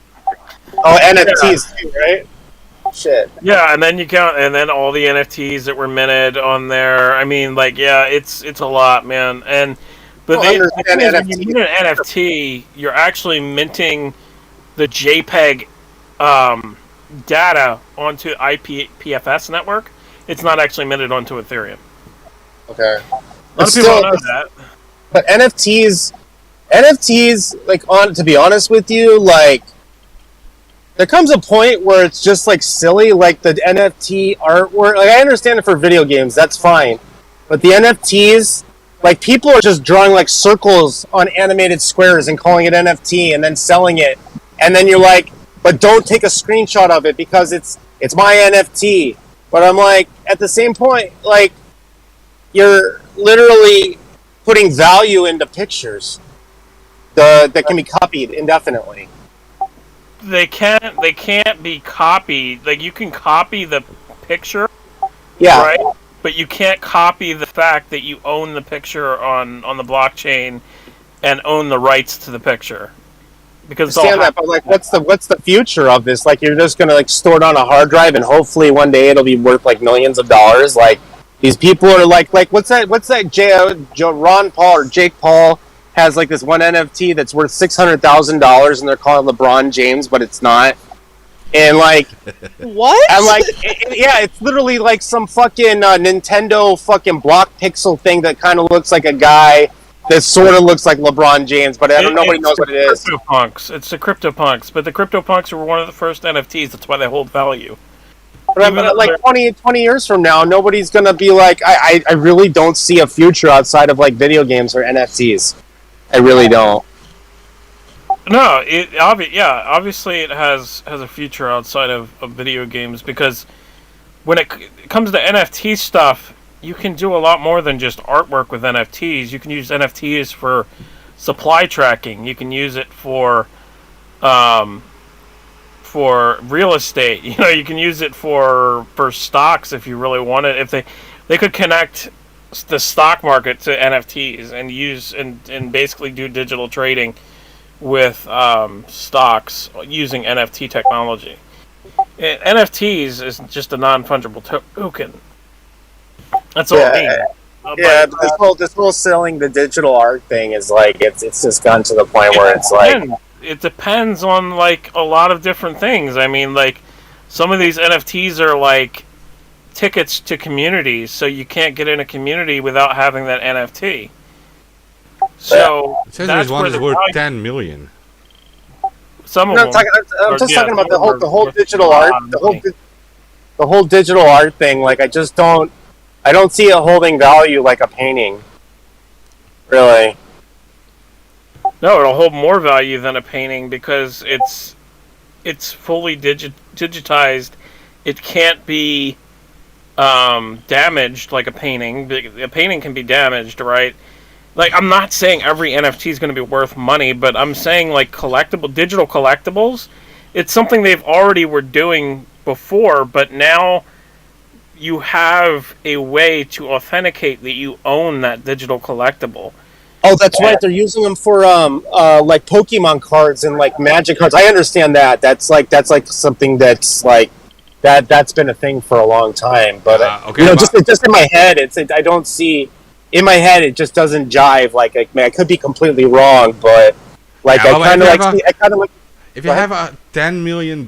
oh NFTs too, right? Shit. Yeah, and then you count, and then all the NFTs that were minted on there. I mean, like, yeah, it's a lot, man. But Well, the understand thing is, when you NFT. mint an NFT, you're actually minting the JPEG data onto IPFS network. It's not actually minted onto Ethereum. Okay. A lot of people don't know that. But NFTs, like, to be honest with you, like, there comes a point where it's just like silly, like the NFT artwork. Like, I understand it for video games, that's fine, but the NFTs, like, people are just drawing like circles on animated squares and calling it NFT and then selling it, and then you're like, but don't take a screenshot of it because it's my NFT. But I'm like, at the same point, like, you're literally putting value into pictures that can be copied indefinitely. They can't be copied. Like, you can copy the picture, Yeah. right? But you can't copy the fact that you own the picture on the blockchain and own the rights to the picture. Because it's all Understand that, but like, what's the future of this? Like, you're just gonna like store it on a hard drive, and hopefully one day it'll be worth like millions of dollars. Like, these people are like what's that? Ron Paul or Jake Paul has like this one NFT that's worth $600,000, and they're calling it LeBron James, but it's not. And like, What? and like, yeah, it's literally like some fucking Nintendo fucking block pixel thing that kind of looks like a guy that sort of looks like LeBron James, but nobody knows what it is. CryptoPunks. It's the CryptoPunks, but the CryptoPunks were one of the first NFTs. That's why they hold value. But like 20 years from now, nobody's gonna be like, I really don't see a future outside of like video games or NFTs. I really don't. No, obviously it has a future outside of video games, because when it comes to NFT stuff, you can do a lot more than just artwork with NFTs. You can use NFTs for supply tracking. You can use it for real estate. You know, you can use it for stocks if you really want it. If they could connect the stock market to NFTs and use and basically do digital trading with stocks using NFT technology. NFTs is just a non-fungible token. That's all it means. Yeah, but this whole selling the digital art thing is like, it's just gotten to the point where it's like, it depends on like a lot of different things. I mean, like, some of these NFTs are like tickets to communities, so you can't get in a community without having that NFT. So It says that's there's one where that's the worth value- 10 million. Some of I'm them. just yeah, talking about the some whole are digital worth a art, lot of the money. whole digital art thing. Like, I don't see it holding value like a painting. Really. No, it'll hold more value than a painting because it's fully digitized. It can't be damaged like a painting. A painting can be damaged, right? Like, I'm not saying every NFT is going to be worth money, but I'm saying like digital collectibles. It's something they've already were doing before, but now you have a way to authenticate that you own that digital collectible. Oh, that's right. They're using them for like Pokemon cards and like Magic cards. I understand that. That's like something that's like that's been a thing for a long time. But Okay, you know, but- just in my head, I don't see. In my head, it just doesn't jive. Like, I could be completely wrong, but like, Yeah, I well, kind of if you like. have I kind of like. If you Go ahead. have a $10 million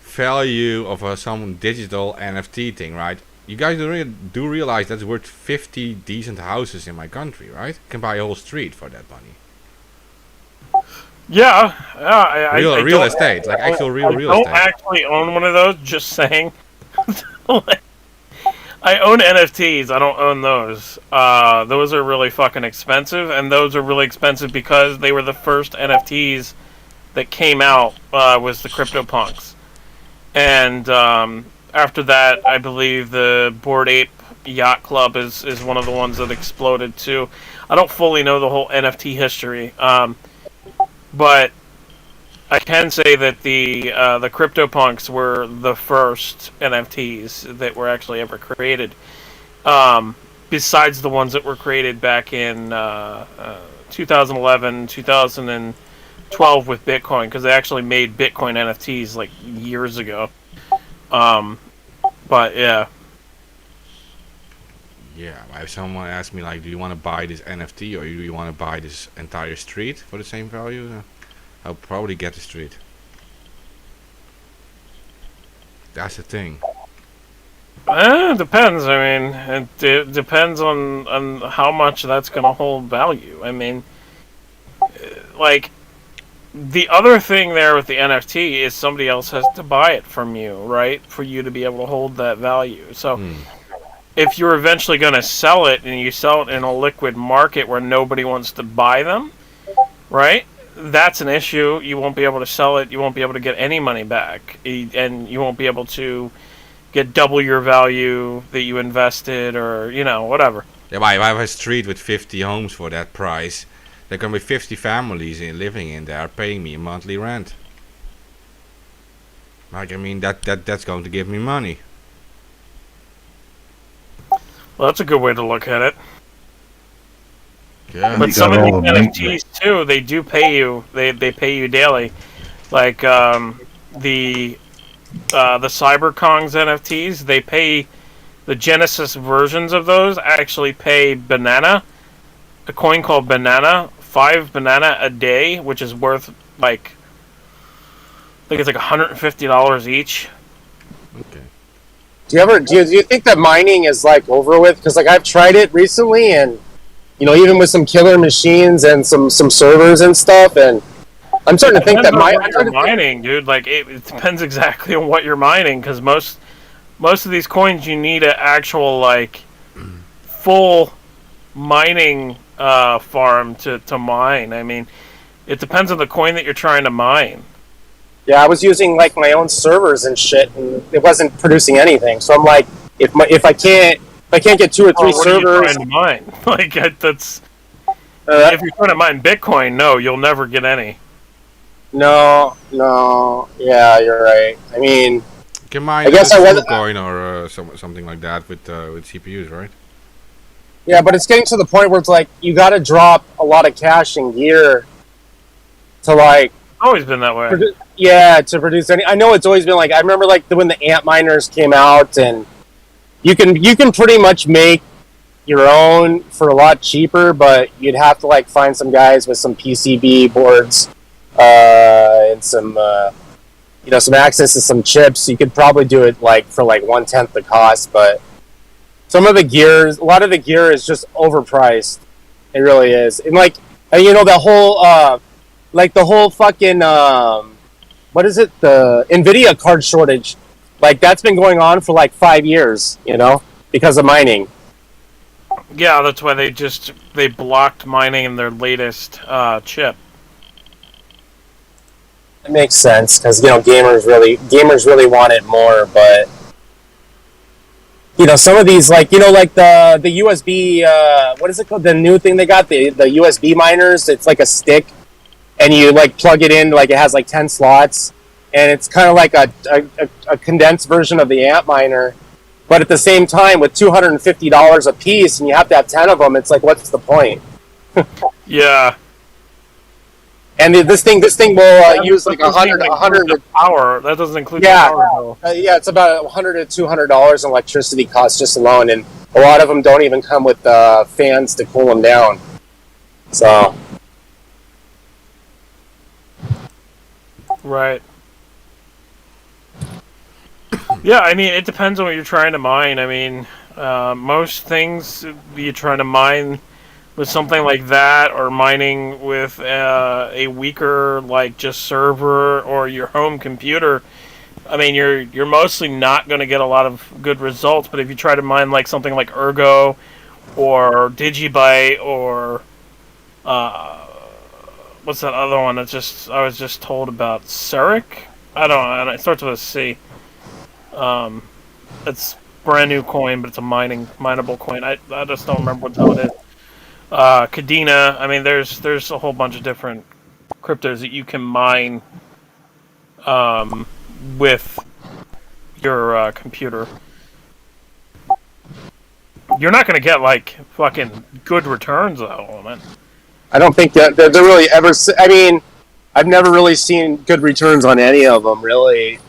value of some digital NFT thing, right? You guys do realize that's worth 50 decent houses in my country, right? You can buy a whole street for that money. Yeah, I Real don't- estate, like actual real I don't estate. actually own one of those. Just saying. I own NFTs. I don't own those. Those are really fucking expensive, and those are really expensive because they were the first NFTs that came out. Was the CryptoPunks, and after that, I believe the Bored Ape Yacht Club is one of the ones that exploded too. I don't fully know the whole NFT history, but I can say that the CryptoPunks were the first NFTs that were actually ever created. Besides the ones that were created back in 2011, 2012 with Bitcoin, because they actually made Bitcoin NFTs like years ago. But yeah. Yeah, if someone asks me like, do you want to buy this NFT or do you want to buy this entire street for the same value? I'll probably get the street. That's the thing. Depends. I mean, it depends on how much that's going to hold value. I mean, like, the other thing there with the NFT is somebody else has to buy it from you, right? For you to be able to hold that value. So, if you're eventually going to sell it and you sell it in a liquid market where nobody wants to buy them, right? That's an issue. You won't be able to sell it. You won't be able to get any money back. And you won't be able to get double your value that you invested or, you know, whatever. Yeah, but if I have a street with 50 homes for that price, there can be 50 families living in there paying me a monthly rent. Like, I mean, that's going to give me money. Well, that's a good way to look at it. Yeah. But You some got of all these the NFTs too, they do pay you. They pay you daily. Like the CyberKong's NFTs, they pay the Genesis versions of those actually pay Banana, a coin called Banana, 5 banana a day, which is worth like I think it's like $150 each. Okay. Do you think that mining is like over with? Because like I've tried it recently, and you know, even with some killer machines and some servers and stuff, and I'm starting to think that You're mining, dude. Like it depends exactly on what you're mining, because most of these coins you need an actual like full mining farm to mine. I mean, it depends on the coin that you're trying to mine. Yeah, I was using like my own servers and shit, and it wasn't producing anything. So I'm like, if I can't get 2 or 3 What are you servers, trying to mine? Like that's uh, if you're trying to mine Bitcoin, no, you'll never get any. no, yeah, you're right. I mean, You can mine I guess I wasn't- coin or something like that with CPUs, right? yeah, but it's getting to the point where it's like you got to drop a lot of cash and gear to like. Always been that way. Yeah, to produce any. I know it's always been like I remember like when the ant miners came out, and you can pretty much make your own for a lot cheaper, but you'd have to like find some guys with some PCB boards and some some access to some chips. You could probably do it like for like 1/10 the cost, but a lot of the gear is just overpriced. It really is, and like the whole. Like the whole fucking what is it? The Nvidia card shortage. Like that's been going on for like 5 years, because of mining. Yeah, that's why they blocked mining in their latest chip. It makes sense because gamers really want it more, but some of these like like the USB what is it called? The new thing they got, the USB miners, it's like a stick. And you like plug it in, like it has like 10 slots, and it's kind of like a condensed version of the Antminer, but at the same time with $250 a piece, and you have to have 10 of them. It's like, what's the point? Yeah. And this thing will use like 100 power. That doesn't include Yeah. the power bill. yeah, it's about $100 to $200 in electricity costs just alone, and a lot of them don't even come with fans to cool them down. So. Right. Yeah, I mean, it depends on what you're trying to mine. I mean, most things you're trying to mine, with something like that, or mining with a weaker like just server or your home computer, I mean, you're mostly not going to get a lot of good results. But if you try to mine like something like Ergo or Digibyte or what's that other one? I was just told about Ceric. I don't know. It starts with a C. It's brand new coin, but it's a mineable coin. I just don't remember what the hell it is. Kadena. I mean, there's a whole bunch of different cryptos that you can mine with your computer. You're not gonna get like fucking good returns though on it. I don't think that they're really ever. I mean, I've never really seen good returns on any of them. Really,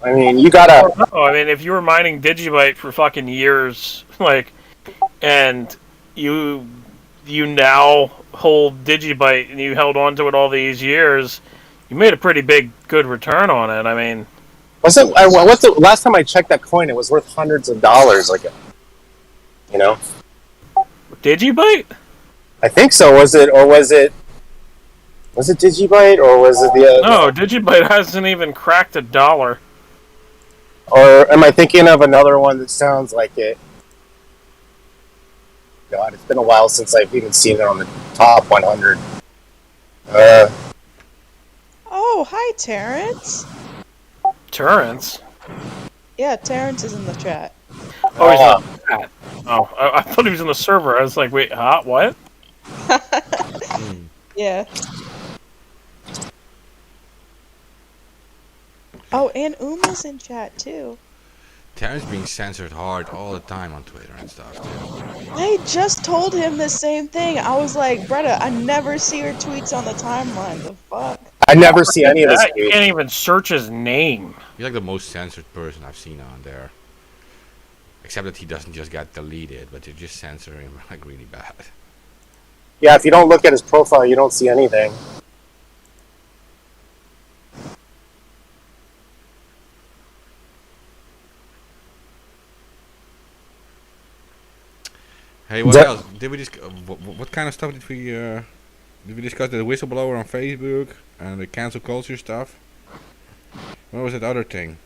I mean, you gotta. Oh, I mean, if you were mining Digibyte for fucking years, like, and you now hold Digibyte and you held on to it all these years, you made a pretty big good return on it. I mean, What's the last time I checked that coin? It was worth hundreds of dollars. Like, you know, Digibyte? I think so. Was it Digibyte or was it the? No, Digibyte hasn't even cracked $1. Or am I thinking of another one that sounds like it? God, it's been a while since I've even seen it on the top 100. Oh, hi, Terrence. Terrence? Yeah, Terrence is in the chat. Oh, he's not in the chat. Oh, I thought he was in the server. I was like, wait, huh? What? Yeah. Oh, and Uma's in chat too. Terrence being censored hard all the time on Twitter and stuff too. I just told him the same thing. I was like, Bretta, I never see her tweets on the timeline. The fuck? I never see any of this. You can't even search his name. He's like the most censored person I've seen on there. Except that he doesn't just get deleted, but they just censor him like really bad. Yeah, if you don't look at his profile, you don't see anything. Hey, what That- else? Did we what kind of stuff did we discuss? The whistleblower on Facebook and the cancel culture stuff. What was that other thing?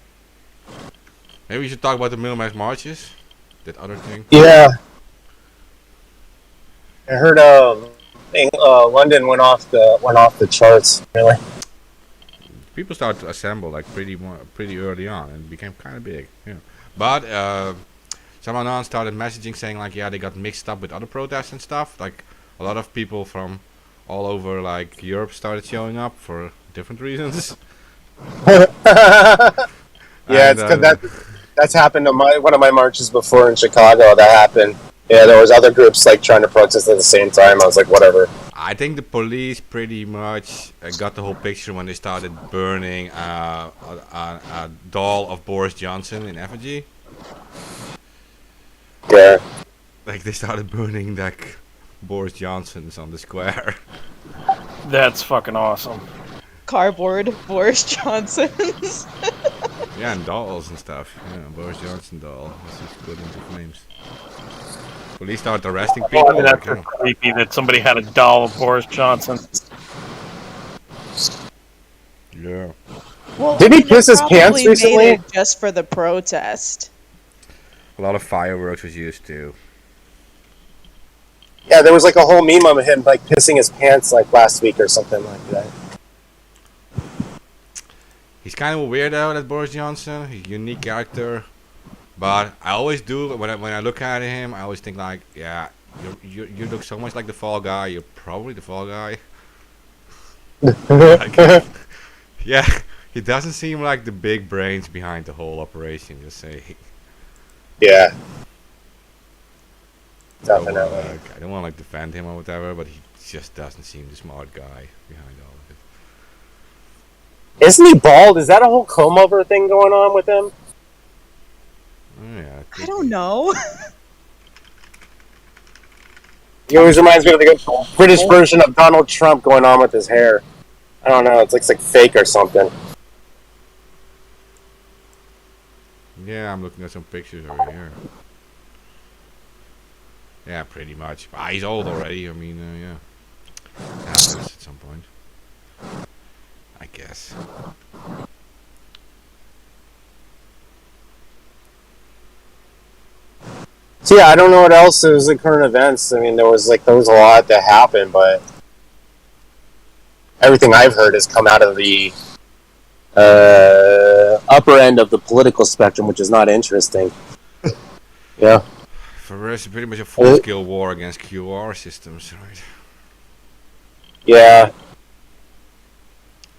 Maybe we should talk about the Middlemax marches. That other thing. Yeah. I heard London went off the charts. Really. People started to assemble like pretty early on and became kind of big. Yeah. But someone else started messaging saying like, yeah, they got mixed up with other protests and stuff. Like a lot of people from all over like Europe started showing up for different reasons. Yeah, And, it's because that's happened to one of my marches before in Chicago. That happened. Yeah, there was other groups like trying to protest at the same time. I was like, whatever. I think the police pretty much got the whole picture when they started burning a doll of Boris Johnson in effigy. Yeah. Like they started burning like Boris Johnsons on the square. That's fucking awesome. Cardboard Boris Johnson's. Yeah, and dolls and stuff. Yeah, Boris Johnson doll. That's just put into flames. Police started arresting people. I mean, that's like, creepy that somebody had a doll of Boris Johnson. yeah. Well, Did he they piss his probably pants made recently? it just for the protest. A lot of fireworks was used too. Yeah, there was like a whole meme of him like pissing his pants like last week or something like that. He's kind of a weirdo, that Boris Johnson. He's a unique character. But I always do, when I look at him, I always think like, yeah, you look so much like the Fall Guy. You're probably the Fall Guy. Like, yeah, he doesn't seem like the big brains behind the whole operation, just say. Yeah. So, Definitely. I don't want to like defend him or whatever, but he just doesn't seem the smart guy behind all of it. Isn't he bald? Is that a whole comb over thing going on with him? Oh, yeah, it I could don't be. know. He always reminds me of the British version of Donald Trump going on with his hair. I don't know. It looks like fake or something. Yeah, I'm looking at some pictures over here. Yeah, pretty much. Ah, he's old already. I mean, yeah. It happens at some point. I guess. So yeah, I don't know what else is in current events. I mean, there was a lot that happened, but everything I've heard has come out of the upper end of the political spectrum, which is not interesting. Yeah. For us, it's pretty much a full-scale war against QR systems, right? Yeah.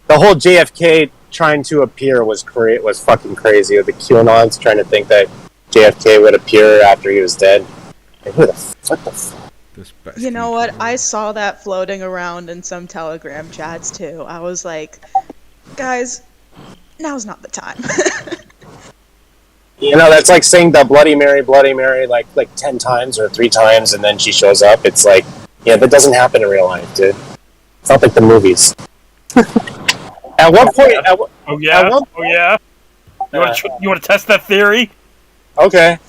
The whole JFK trying to appear was fucking crazy. The QAnons trying to think that JFK would appear after he was dead. Like, what the fuck? You know what? I saw that floating around in some Telegram chats too. I was like, guys, now's not the time. You know, that's like saying the Bloody Mary, like 10 times or 3 times, and then she shows up. It's like, yeah, that doesn't happen in real life, dude. It's not like the movies. At one point... Oh yeah? You want to test that theory? Okay.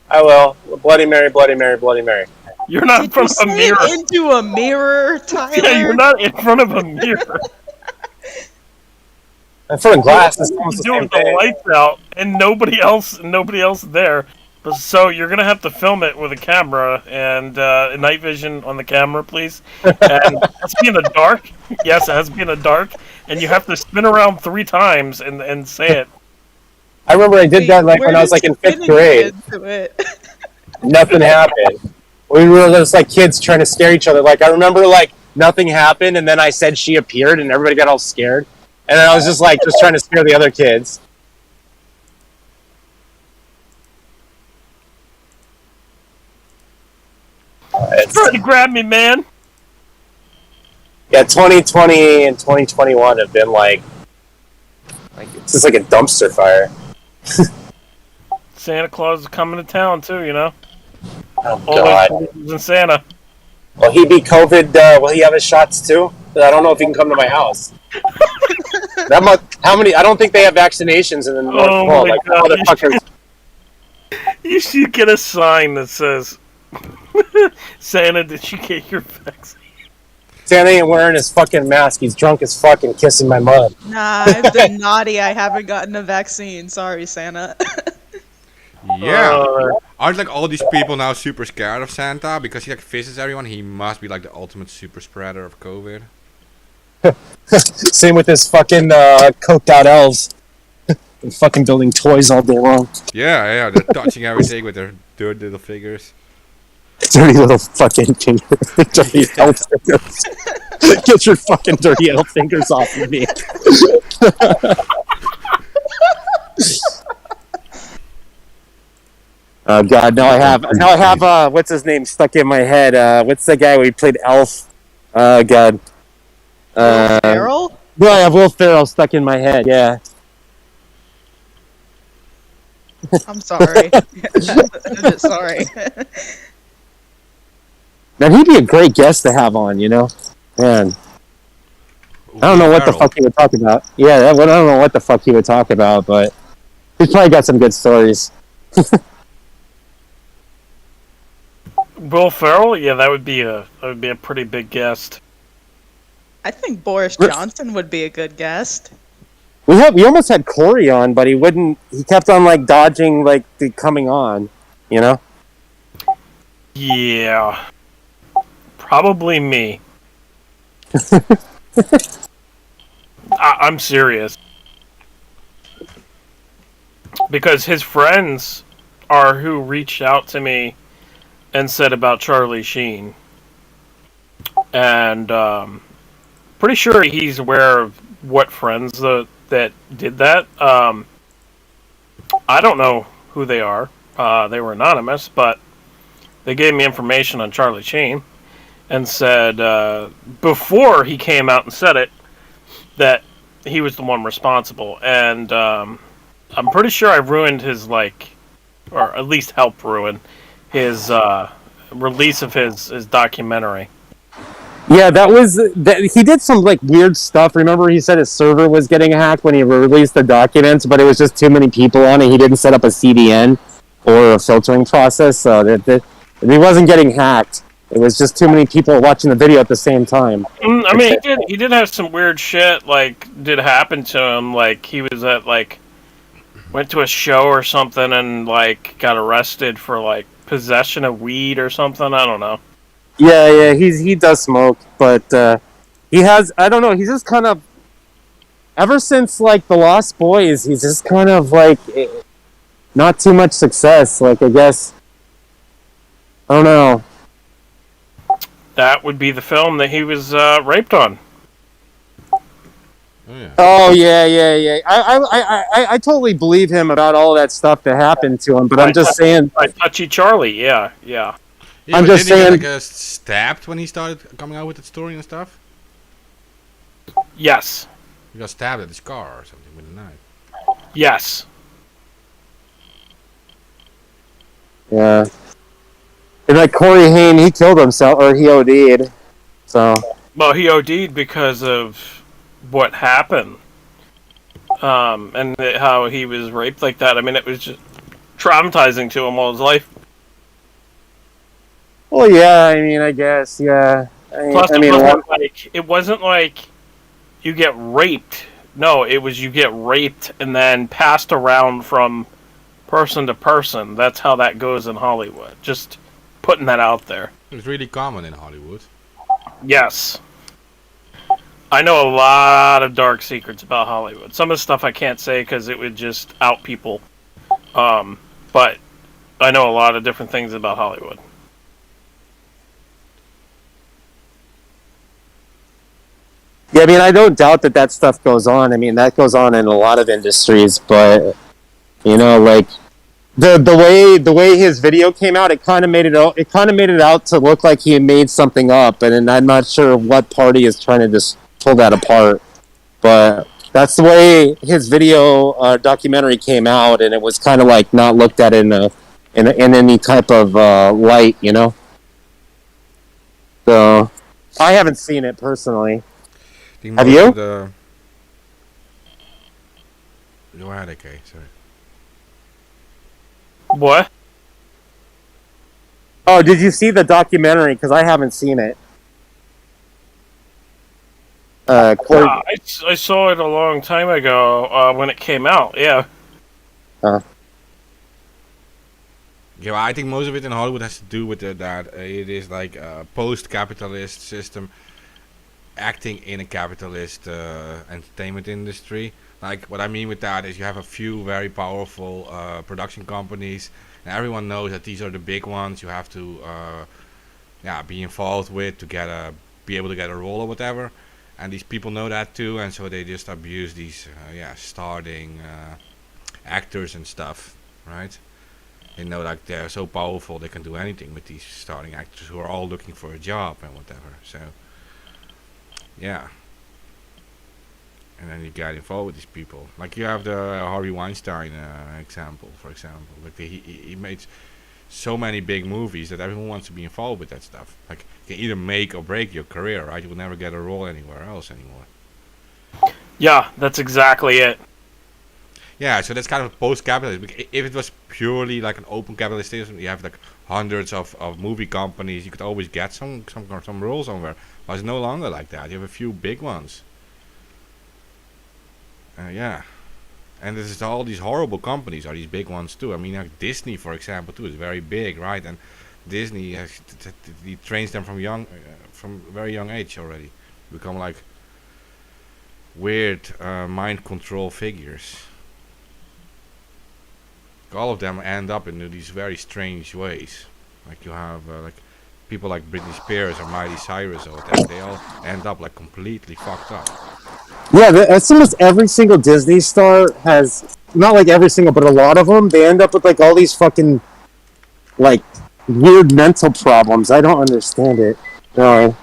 I will. Bloody Mary, Bloody Mary, Bloody Mary. You're not in front of a mirror. Into a mirror, Tyler? Yeah, you're not in front of a mirror. In front of glass, it's You're almost the doing same the thing. lights out, and nobody else there. But so you're gonna have to film it with a camera and night vision on the camera, please. And it has to be in the dark. Yes, it has to be in the dark, and you have to spin around 3 times and say it. I remember I did that when I was in 5th grade. Nothing happened. We were just kids trying to scare each other. I remember nothing happened, and then I said she appeared, and everybody got all scared. And then I was just trying to scare the other kids. Trying to grab me, man. Yeah, 2020 and 2021 have been it's just like a dumpster fire. Santa Claus is coming to town too, you know. Oh All God! those believers in Santa. Will he be COVID? Will he have his shots too? I don't know if he can come to my house. How many? I don't think they have vaccinations in the North Pole. My God. Motherfuckers. You should get a sign that says, "Santa, did you get your vaccine?" Santa ain't wearing his fucking mask. He's drunk as fuck and kissing my mud. Nah, I've been naughty. I haven't gotten a vaccine. Sorry, Santa. Yeah. Aren't all these people now super scared of Santa because he visits everyone? He must be the ultimate super spreader of COVID. Same with this fucking coked out elves. They're fucking building toys all day long. Yeah, they're touching everything with their dirty little figures. Dirty little fucking fingers. Dirty elf fingers. Get your fucking dirty elf fingers off of me. Oh God! Now I have what's his name stuck in my head? What's the guy we played Elf? God. Ferrell? No, I have Will Ferrell stuck in my head. Yeah. I'm sorry. I'm just sorry. Now he'd be a great guest to have on. You know, man. I don't know what the fuck he would talk about. Yeah, I don't know what the fuck he would talk about, but he's probably got some good stories. Will Ferrell? Yeah, that would be a pretty big guest. I think Boris Johnson would be a good guest. We almost had Corey on, but he wouldn't. He kept on dodging the coming on. You know. Yeah. Probably me. I'm serious. Because his friends are who reached out to me and said about Charlie Sheen. And pretty sure he's aware of what friends that did that. I don't know who they are. They were anonymous, but they gave me information on Charlie Sheen and said before he came out and said it that he was the one responsible. And I'm pretty sure I ruined his or at least helped ruin his release of his documentary. Yeah, he did some weird stuff. Remember, he said his server was getting hacked when he released the documents, but it was just too many people on it. He didn't set up a CDN or a filtering process, so it He wasn't getting hacked. It was just too many people watching the video at the same time. I mean, he did have some weird shit, like, did happen to him. Like, he was at, like, went to a show or something and, like, got arrested for, like, possession of weed or something. I don't know. Yeah, he does smoke, but he has, I don't know, he's just kind of, ever since, like, The Lost Boys, he's just kind of, like, not too much success. Like, I guess, I don't know. That would be the film that he was raped on. Oh yeah. Oh yeah. I totally believe him about all that stuff that happened to him, but I'm just saying. By Touchy Charlie, yeah. Yeah, I'm but just didn't he saying- get, like, stabbed when he started coming out with that story and stuff? Yes. He got stabbed at his car or something with a knife. Yes. Yeah. And like Corey Haim, he killed himself, or he OD'd. So. Well, he OD'd because of what happened. And how he was raped like that. I mean, it was just traumatizing to him all his life. Well, yeah. I mean, I guess, yeah. Plus, it wasn't like you get raped. No, it was you get raped and then passed around from person to person. That's how that goes in Hollywood. Just putting that out there. It's really common in Hollywood. Yes. I know a lot of dark secrets about Hollywood. Some of the stuff I can't say because it would just out people. But I know a lot of different things about Hollywood. Yeah, I mean, I don't doubt that stuff goes on. I mean, that goes on in a lot of industries, but you know, like the way his video came out, it kind of made it out to look like he made something up, and I'm not sure what party is trying to just pull that apart. But that's the way his video documentary came out, and it was kind of like not looked at in any type of light, you know. So I haven't seen it personally. Have you? Go ahead, okay, sorry. What? Oh, did you see the documentary? Because I haven't seen it. Corey, I saw it a long time ago when it came out, yeah. Yeah, well, I think most of it in Hollywood has to do with that it is like a post-capitalist system acting in a capitalist entertainment industry. Like, what I mean with that is you have a few very powerful production companies, and everyone knows that these are the big ones you have to be involved with to be able to get a role or whatever. And these people know that too, and so they just abuse these starting actors and stuff, right? They know, like, they're so powerful they can do anything with these starting actors who are all looking for a job and whatever. So yeah, and then you get involved with these people. Like, you have the Harvey Weinstein example, for example. Like, he made so many big movies that everyone wants to be involved with that stuff. Like, you can either make or break your career, right? You will never get a role anywhere else anymore. Yeah, that's exactly it. Yeah, so that's kind of post-capitalist. If it was purely like an open capitalist system, you have like hundreds of movie companies, you could always get some role somewhere. But it's no longer like that. You have a few big ones. Yeah. And this is all these horrible companies are these big ones too. I mean, like Disney, for example, too, is very big, right? And Disney he trains them from very young age already, become like weird mind control figures. All of them end up in these very strange ways. Like, you have like people like Britney Spears or Miley Cyrus or whatever. They all end up like completely fucked up. yeah, that's almost every single Disney star has, not like every single, but a lot of them, they end up with like all these fucking like weird mental problems. I don't understand it. No.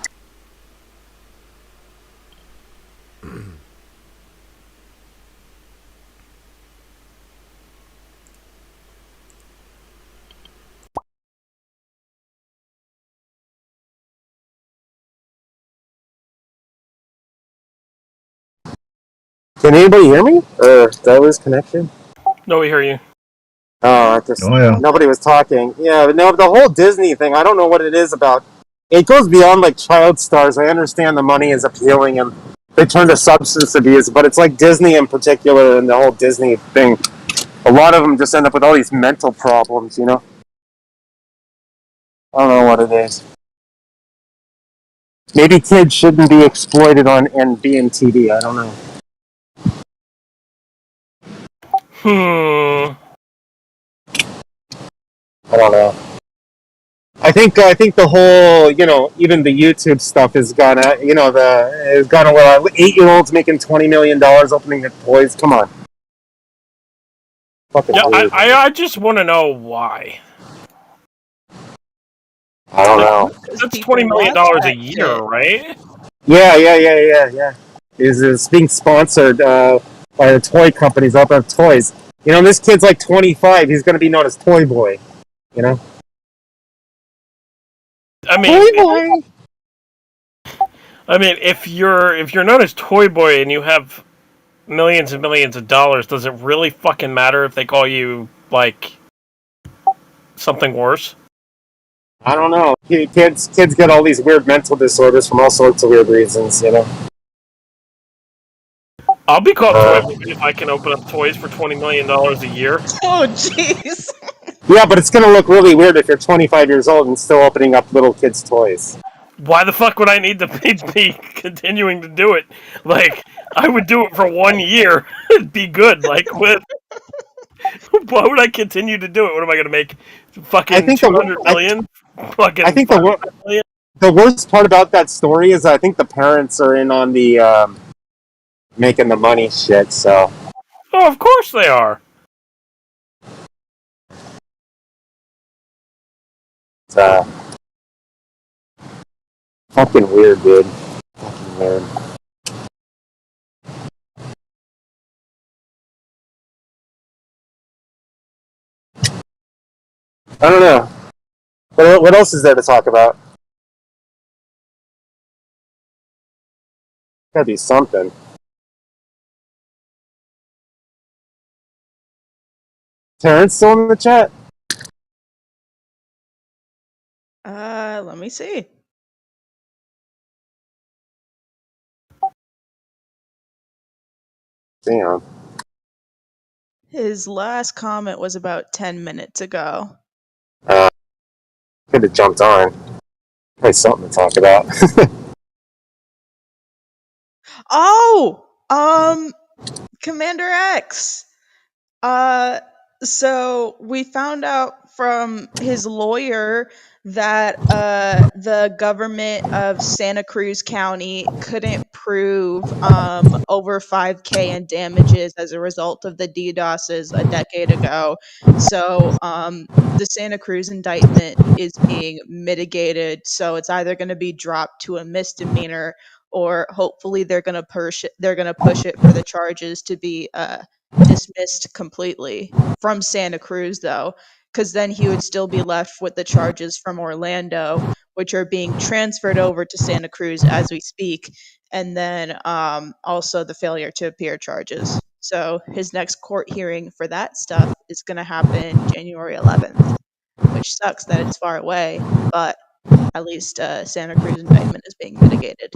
Can anybody hear me? Or did I lose connection? No, we hear you. Oh, I just Oh yeah. nobody was talking. Yeah, but no, the whole Disney thing. I don't know what it is about. It goes beyond like child stars. I understand the money is appealing and they turn to substance abuse, but it's like Disney in particular and the whole Disney thing. A lot of them just end up with all these mental problems. You know. I don't know what it is. Maybe kids shouldn't be exploited on and be in TV. I don't know. I don't know. I think the whole even the YouTube stuff is gonna is gonna where 8-year-olds making $20 million opening their toys. Come on. Fucking Yeah, weird. I just want to know why. I don't Like, know. Because that's people $20 million watch a that year, shit. right? Yeah. Is being sponsored by the toy companies out there toys. This kid's like 25. He's gonna be known as Toy Boy. You know. I mean, Toy Boy. if you're known as Toy Boy and you have millions and millions of dollars, does it really fucking matter if they call you like something worse? I don't know. Kids get all these weird mental disorders from all sorts of weird reasons. I'll be called Toy Uh, Boy if I can open up toys for $20 million a year. Oh, jeez. yeah, but it's gonna look really weird if you're 25 years old and still opening up little kids' toys. Why the fuck would I need to be continuing to do it? Like, I would do it for 1 year. It'd be good. Like, why would I continue to do it? What am I going to make? I Fucking think 200 million? I Fucking think 500 million? the worst part about that story is I think the parents are in on the making the money shit. So Oh, of course they are. it's fucking weird, dude. Fucking weird. I don't know. What else is there to talk about? Gotta be something. Terrence still in the chat? Let me see. Damn. His last comment was about 10 minutes ago. Could have jumped on. Probably something to talk about. Oh! Commander X! So we found out from his lawyer that the government of Santa Cruz County couldn't prove over 5K in damages as a result of the DDoSes a decade ago. So the Santa Cruz indictment is being mitigated. So it's either going to be dropped to a misdemeanor, or hopefully they're going to push it for the charges to be dismissed completely from Santa Cruz, though, because then he would still be left with the charges from Orlando, which are being transferred over to Santa Cruz as we speak, and then also the failure to appear charges. So his next court hearing for that stuff is going to happen January 11th, which sucks that it's far away, but at least Santa Cruz indictment is being mitigated.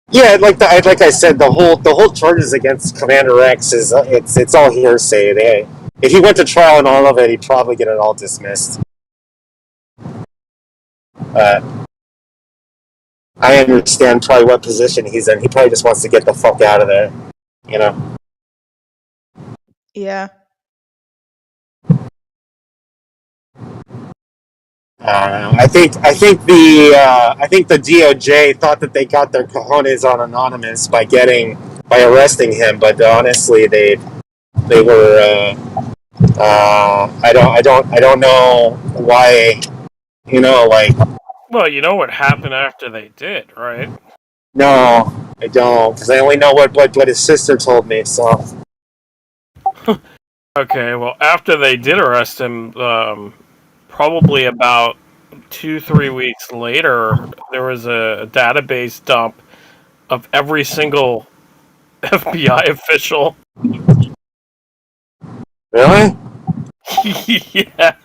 Yeah, like I said, the whole charges against Commander X is it's all hearsay. If he went to trial and all of it, he'd probably get it all dismissed. I understand probably what position he's in. He probably just wants to get the fuck out of there. You know. Yeah. I think the DOJ thought that they got their cojones on Anonymous by arresting him, but honestly, they were. I don't know why. Like. Well, you know what happened after they did, right? No, I don't, because I only know what his sister told me. So. Okay, well, after they did arrest him, probably about 2-3 weeks later, there was a database dump of every single FBI official. Really? Yeah.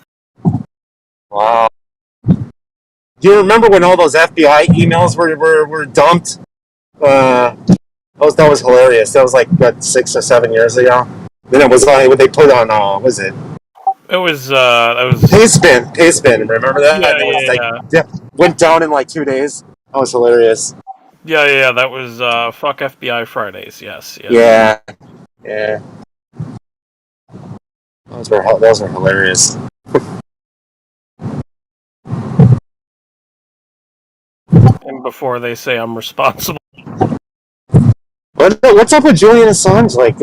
Wow. Do you remember when all those FBI emails were dumped? That was hilarious. That was like what, 6 or 7 years ago. Then it was on. They put on. What was it? It was that was Payspin. Remember that? yeah, And it was yeah, like yeah. went down in like 2 days. That was hilarious. Yeah, that was fuck FBI Fridays. Yes. Yeah. Yeah. Those were hilarious. And before they say I'm responsible. What's up with Julian Assange? Like,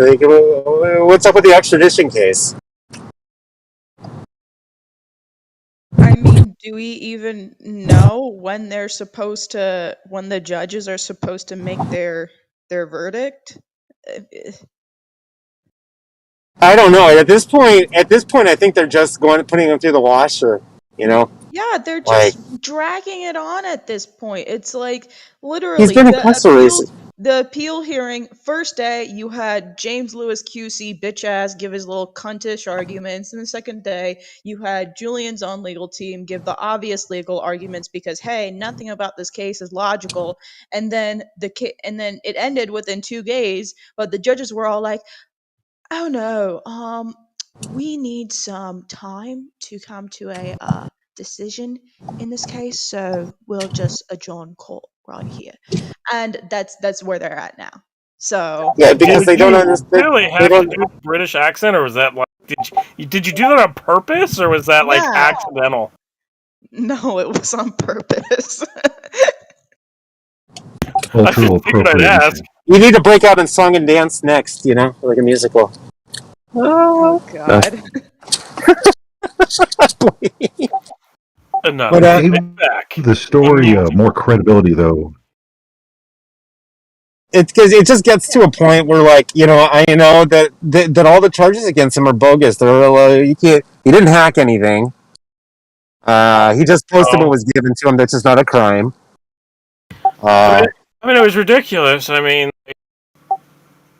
what's up with the extradition case? I mean, do we even know when they're supposed to, when the judges are supposed to make their verdict? I don't know. At this point, I think they're just putting him through the washer. You know, Yeah, they're like just dragging it on at this point. It's like he's literally been incarcerated. the appeal hearing, first day you had James Lewis QC bitch ass give his little cuntish arguments, and the second day you had Julian's own legal team give the obvious legal arguments because hey, nothing about this case is logical, and then it ended within 2 days, but the judges were all like, "Oh no, we need some time to come to a decision in this case, so we'll just adjourn court right here." And that's where they're at now. So Yeah, because they don't You understand. really They have to don't. do a British accent, or was that like did you do that on purpose, or was that like no, accidental? no, it was on purpose. I Cultural just figured I'd ask. appropriation. You need to break out in song and dance next. You know, like a musical. Oh God. No, But, take Gave it back. the story more credibility, though. Because it just gets to a point where, like, I know that all the charges against him are bogus. They're he didn't hack anything. He just posted what Oh. was given to him. That's just not a crime. I mean, it was ridiculous. I mean,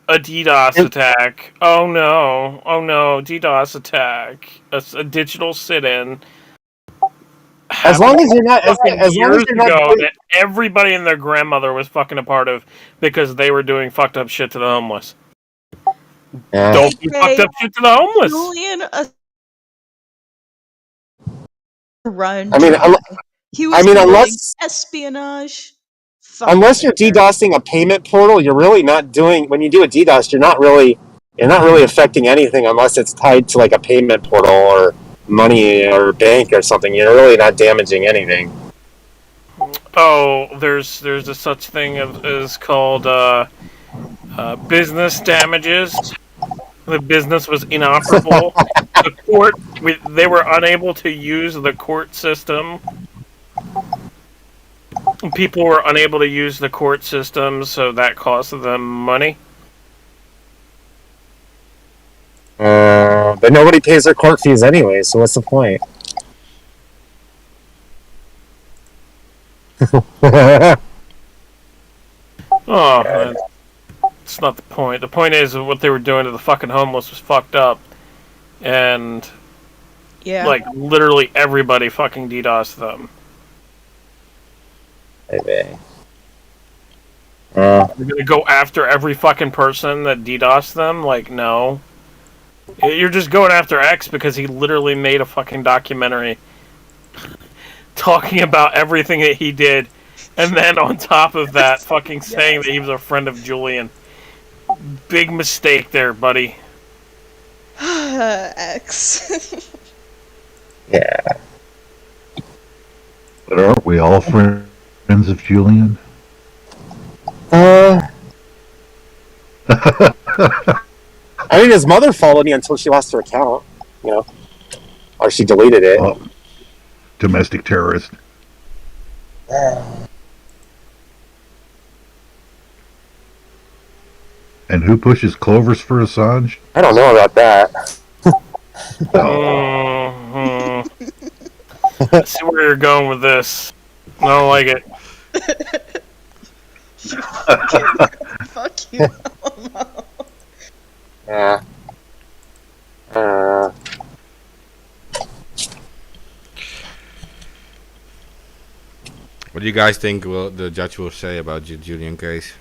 a DDoS attack. Oh no, DDoS attack. A digital sit-in. As long as you're not, as long as years you're not, ago that everybody and their grandmother was fucking a part of because they were doing fucked up shit to the homeless. Yeah. Don't do fucked up shit to the homeless. Julian run. I mean, He was doing espionage. unless you're DDoSing a payment portal, you're really not doing. When you do a DDoS, you're not really affecting anything unless it's tied to like a payment portal or money or bank or something. You're really not damaging anything. Oh, there's a such thing as called business damages. The business was inoperable. The court, they were unable to use the court system. People were unable to use the court system, so that cost them money. But nobody pays their court fees anyway, so what's the point? Oh, that's not the point. The point is what they were doing to the fucking homeless was fucked up. And, Yeah. like, literally everybody fucking DDoSed them. Maybe. You're gonna go after every fucking person that DDoSed them? Like, no. You're just going after X because he literally made a fucking documentary talking about everything that he did, and then on top of that, fucking saying that he was a friend of Julian. Big mistake there, buddy. X. Yeah. But aren't we all friends of Julian? I mean, his mother followed me until she lost her account, or she deleted it. Oh, domestic terrorist. And who pushes Clovers for Assange? I don't know about that. Mm-hmm. I see where you're going with this. I don't like it. Fuck you. Yeah. do you guys think the judge will say about Julian case?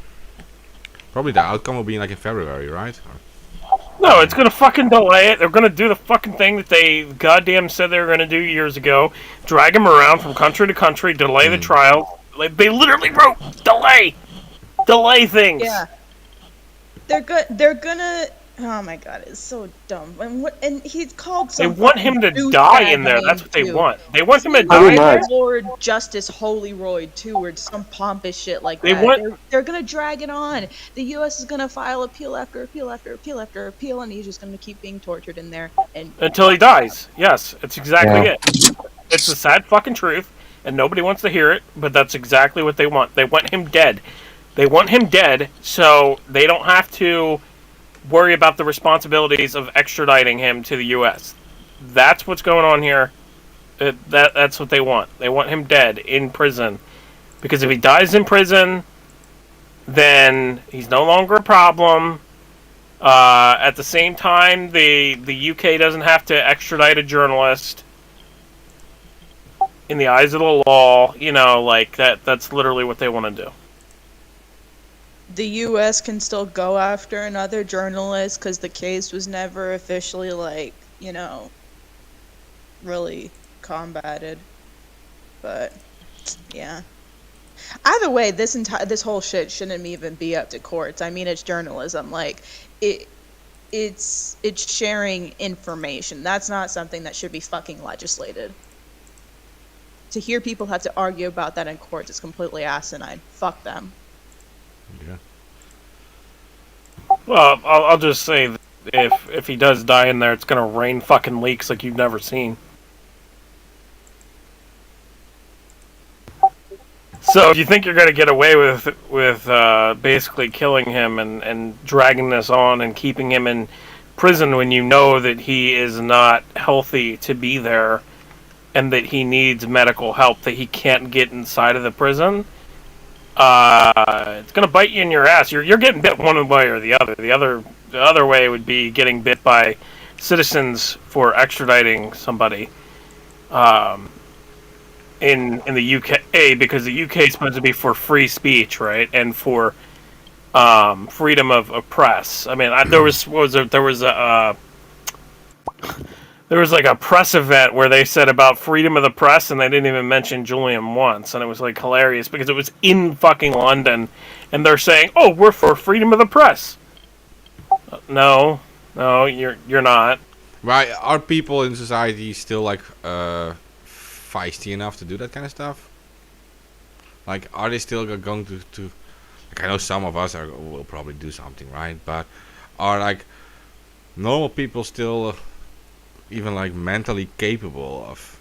Probably the outcome will be like in February, right? No, it's gonna fucking delay it. They're gonna do the fucking thing that they goddamn said they were gonna do years ago. Drag him around from country to country, delay the trial. Like, they literally wrote delay things. Yeah. They're gonna. Oh my god, it's so dumb. And he's called They some. want him to die in there. That's what they want. They want him to Pretty die. much. Lord Justice Holyroyd too, or some pompous shit like They that. want- They're gonna drag it on. The U.S. is gonna file appeal after appeal after appeal after appeal, and he's just gonna keep being tortured in there. And Until he dies. Yes, it's exactly Yeah. it. It's the sad fucking truth, and nobody wants to hear it, but that's exactly what they want. They want him dead. They want him dead so they don't have to worry about the responsibilities of extraditing him to the U.S. That's what's going on here. That's what they want. They want him dead in prison. Because if he dies in prison, then he's no longer a problem. At the same time, the UK doesn't have to extradite a journalist. In the eyes of the law, you know, like that's literally what they want to do. the U.S. can still go after another journalist because the case was never officially, like, really combated. But yeah. Either way, this whole shit shouldn't even be up to courts. I mean, it's journalism. Like, it's sharing information. That's not something that should be fucking legislated. To hear people have to argue about that in courts is completely asinine. Fuck them. Yeah. Well, I'll just say that if he does die in there, it's gonna rain fucking leaks like you've never seen. So if you think you're gonna get away with basically killing him and dragging this on and keeping him in prison when you know that he is not healthy to be there and that he needs medical help, that he can't get inside of the prison, it's gonna bite you in your ass. You're getting bit one way or the other. The other way would be getting bit by citizens for extraditing somebody in the UK, because the UK is supposed to be for free speech, right, and for freedom of press. I mean, there was like a press event where they said about freedom of the press, and they didn't even mention Julian once, and it was like hilarious because it was in fucking London, and they're saying, "Oh, we're for freedom of the press." No, you're not. Right? Are people in society still like feisty enough to do that kind of stuff? Like, are they still going to like, I know some of us will probably do something, right? But are like normal people still even like mentally capable of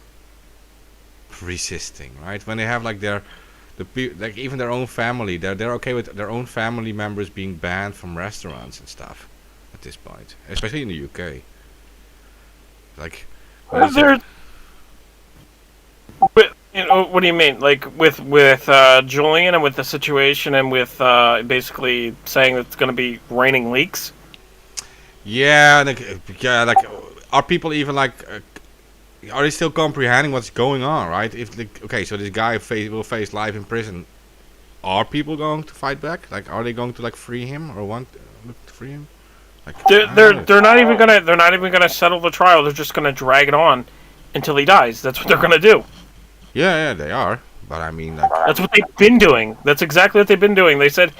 resisting, right? When they have like like even their own family, they're okay with their own family members being banned from restaurants and stuff at this point, especially in the UK. Like, What do you mean? Like with Julian and with the situation and with basically saying that it's going to be raining leaks? yeah, like are people even like are they still comprehending what's going on, right? If okay, so this guy will face life in prison. Are people going to fight back? Like, are they going to like free him or want to free him? Like, They're not even gonna settle the trial. They're just gonna drag it on until he dies. That's what they're gonna do. yeah, they are. But I mean, like, That's what they've been doing. That's exactly what they've been doing. They said,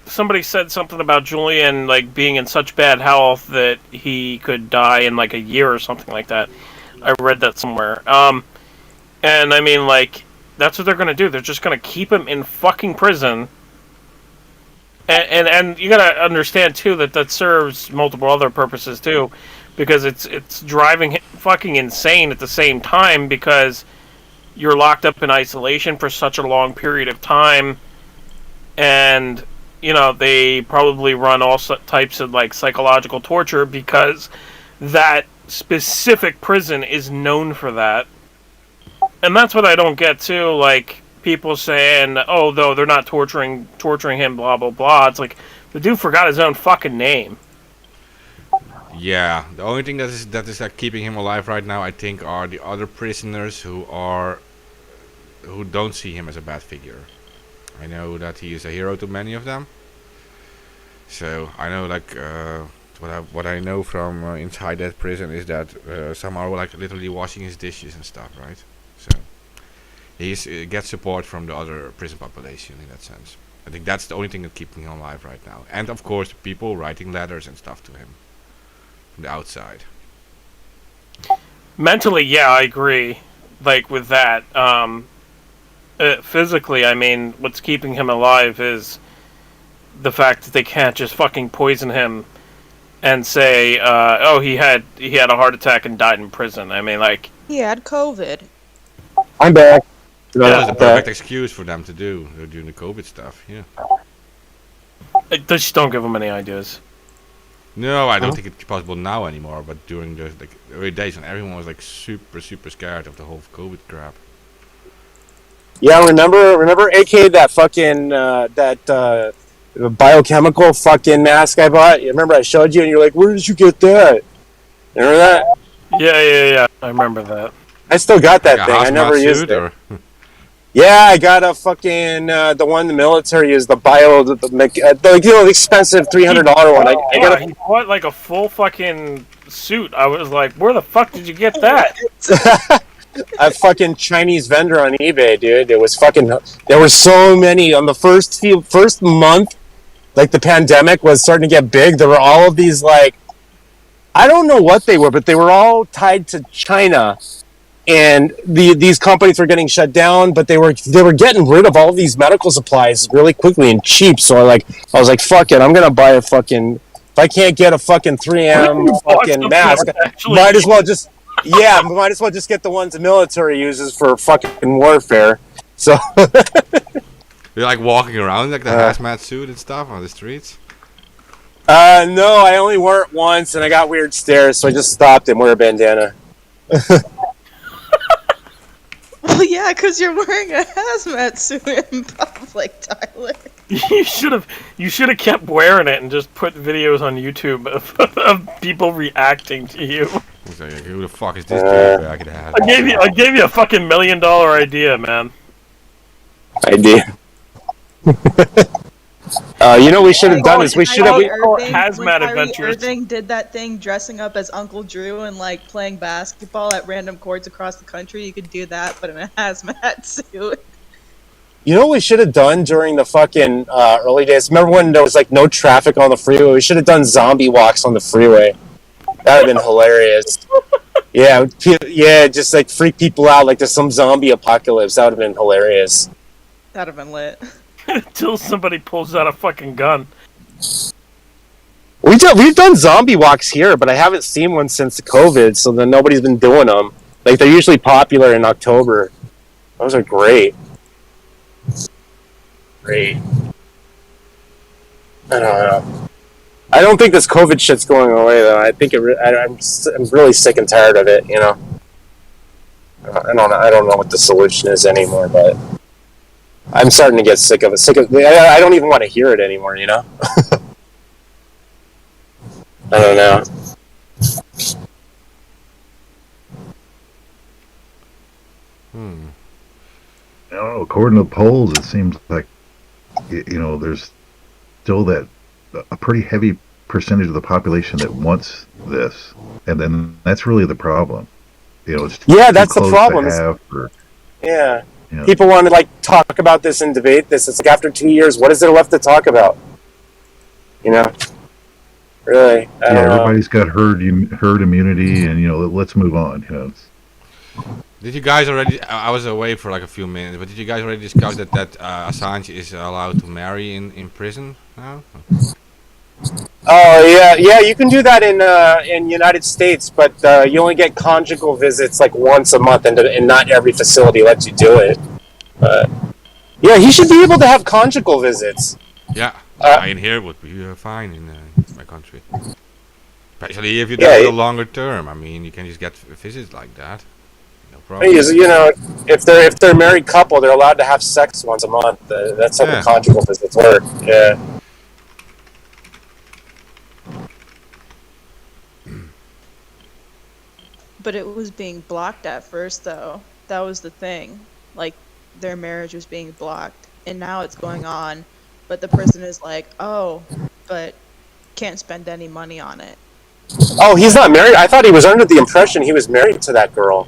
somebody said something about Julian like being in such bad health that he could die in like a year or something like that. I read that somewhere. And I mean, like, that's what they're gonna do. They're just gonna keep him in fucking prison. And you gotta understand too that serves multiple other purposes too, because it's driving him fucking insane at the same time, because you're locked up in isolation for such a long period of time, and they probably run all types of like psychological torture because that specific prison is known for that. And that's what I don't get too, like people saying, "Oh, though they're not torturing him," blah blah blah. It's like the dude forgot his own fucking name. yeah, the only thing that is like keeping him alive right now, I think, are the other prisoners who are who don't see him as a bad figure. I know that he is a hero to many of them. So I know, like, what I know from inside that prison is that some are like literally washing his dishes and stuff, right? So he gets support from the other prison population in that sense. I think that's the only thing that's keeping him alive right now. And of course, people writing letters and stuff to him from the outside. Mentally, yeah, I agree. Like with that, physically, I mean, what's keeping him alive is the fact that they can't just fucking poison him and say, "Oh, he had a heart attack and died in prison." I mean, like, He had COVID. I'm back. That was the perfect excuse for them to do during the COVID stuff. Yeah. they just don't give him any ideas. No, I don't think it's possible now anymore. But during the early days when everyone was like super scared of the whole COVID crap. Yeah, remember, AK, that fucking biochemical fucking mask I bought. You remember I showed you, and you're like, "Where did you get that?" Remember that? Yeah. I remember that. I still got that Like thing. I never used it. Or Yeah, I got a fucking the one the military used, the the expensive $300 one. I got He bought like a full fucking suit. I was like, where the fuck did you get that? a fucking Chinese vendor on eBay, dude. It was fucking. There were so many on the first month, like the pandemic was starting to get big. There were all of these, like, I don't know what they were, but they were all tied to China. And these companies were getting shut down, but they were getting rid of all of these medical supplies really quickly and cheap. So I was like, fuck it, I'm gonna buy a fucking. If I can't get a fucking 3M fucking mask, might as well just get the ones the military uses for fucking warfare. So you're like walking around like the hazmat suit and stuff on the streets. no, I only wore it once, and I got weird stares, so I just stopped and wore a bandana. Well, yeah, because you're wearing a hazmat suit in public, Tyler. You should have kept wearing it and just put videos on YouTube of people reacting to you. It's like, who the fuck is this dude back in the hazmat? I gave you a fucking $1 million idea, man. Idea. You know what we should have done is we should have. Hazmat Kyrie Adventures. Irving did that thing dressing up as Uncle Drew and like playing basketball at random courts across the country. You could do that, but in a hazmat suit. You know what we should have done during the fucking early days? Remember when there was like no traffic on the freeway? We should have done zombie walks on the freeway. That would have been hilarious. Yeah, just like freak people out like there's some zombie apocalypse. That would have been hilarious. That'd have been lit. Until somebody pulls out a fucking gun. We've done zombie walks here, but I haven't seen one since COVID, so then nobody's been doing them. Like, they're usually popular in October. Those are great. Great. I don't know. I don't think this COVID shit's going away, though. I think I'm really sick and tired of it, you know? I don't know what the solution is anymore, but I'm starting to get sick of it. I don't even want to hear it anymore, you know? I don't know. I don't know. According to polls, it seems like there's still a pretty heavy percentage of the population that wants this, and then that's really the problem. It's that's the problem. Yeah. People want to like talk about this and debate this. It's like after 2 years, what is there left to talk about? Really? I don't know. Everybody's got herd immunity, and let's move on. Did you guys already? I was away for like a few minutes, but did you guys already discuss that Assange is allowed to marry in prison now? Oh yeah. You can do that in United States, but you only get conjugal visits like once a month, and not every facility lets you do it. Yeah, he should be able to have conjugal visits. Yeah, in here would be fine in my country, especially if you do it a longer term. I mean, you can just get visits like that. No problem. If they're a married couple, they're allowed to have sex once a month. That's how the conjugal visits work. Yeah. But it was being blocked at first, though. That was the thing. Like, their marriage was being blocked, and now it's going on, but the person is like, oh, but can't spend any money on it. Oh, he's not married. I thought he was under the impression he was married to that girl.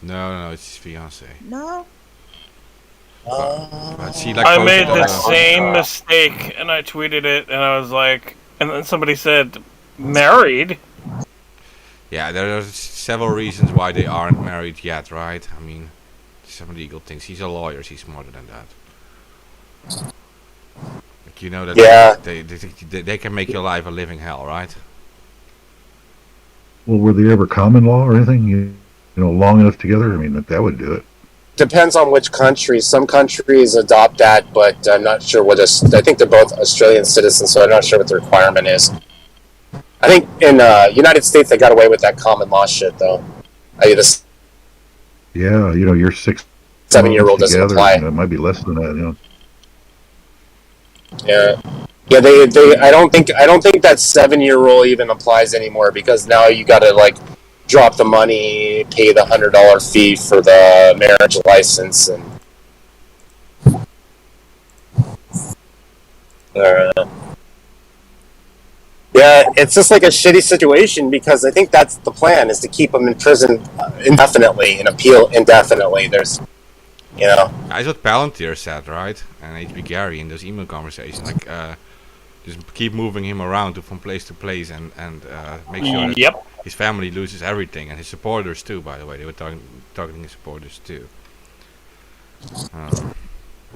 No, it's his fiance. No. But she like I posted made on the a- same mistake, and I tweeted it, and I was like, and then somebody said, married? Yeah, there are several reasons why they aren't married yet, right? I mean, some legal things. He's a lawyer. He's smarter than that. Like, you know that Yeah. they can make your life a living hell, right? Well, were they ever common law or anything? You know, long enough together? I mean, that would do it. Depends on which country. Some countries adopt that, but I'm not sure what. I think they're both Australian citizens, so I'm not sure what the requirement is. I think in United States they got away with that common law shit, though. The Yeah, you know, you're 7-year-old doesn't together, apply. you know, it might be less than that. You know. Yeah. They. I don't think that 7-year rule even applies anymore because now you got to like drop the money, pay the $100 fee for the marriage license, and. Yeah, it's just like a shitty situation because I think that's the plan is to keep them in prison indefinitely and appeal indefinitely. There's, you know. That's what Palantir said, right? And HB Gary in those email conversations, like, just keep moving him around from place to place and make sure that Yep. his family loses everything, and his supporters too. By the way, they were targeting his supporters too.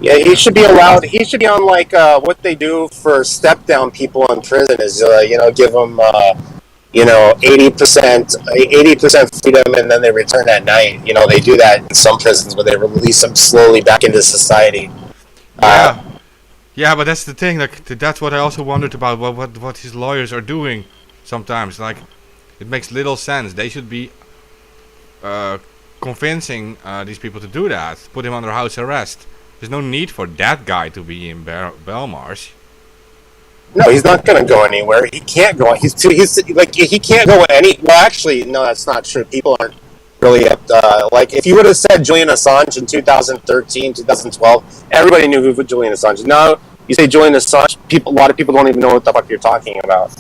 Yeah, he should be allowed. He should be on like what they do for step down people in prison is give them 80% freedom and then they return at night. You know, they do that in some prisons where they release them slowly back into society. Yeah, but that's the thing. Like, that's what I also wondered about. What his lawyers are doing sometimes. Like, it makes little sense. They should be convincing these people to do that. Put him under house arrest. There's no need for that guy to be in Belmarsh. No, he's not going to go anywhere. He can't go. He can't go any. Well, actually, no, that's not true. People aren't really like if you would have said Julian Assange in 2013, 2012, everybody knew who Julian Assange is. Now you say Julian Assange, a lot of people don't even know what the fuck you're talking about.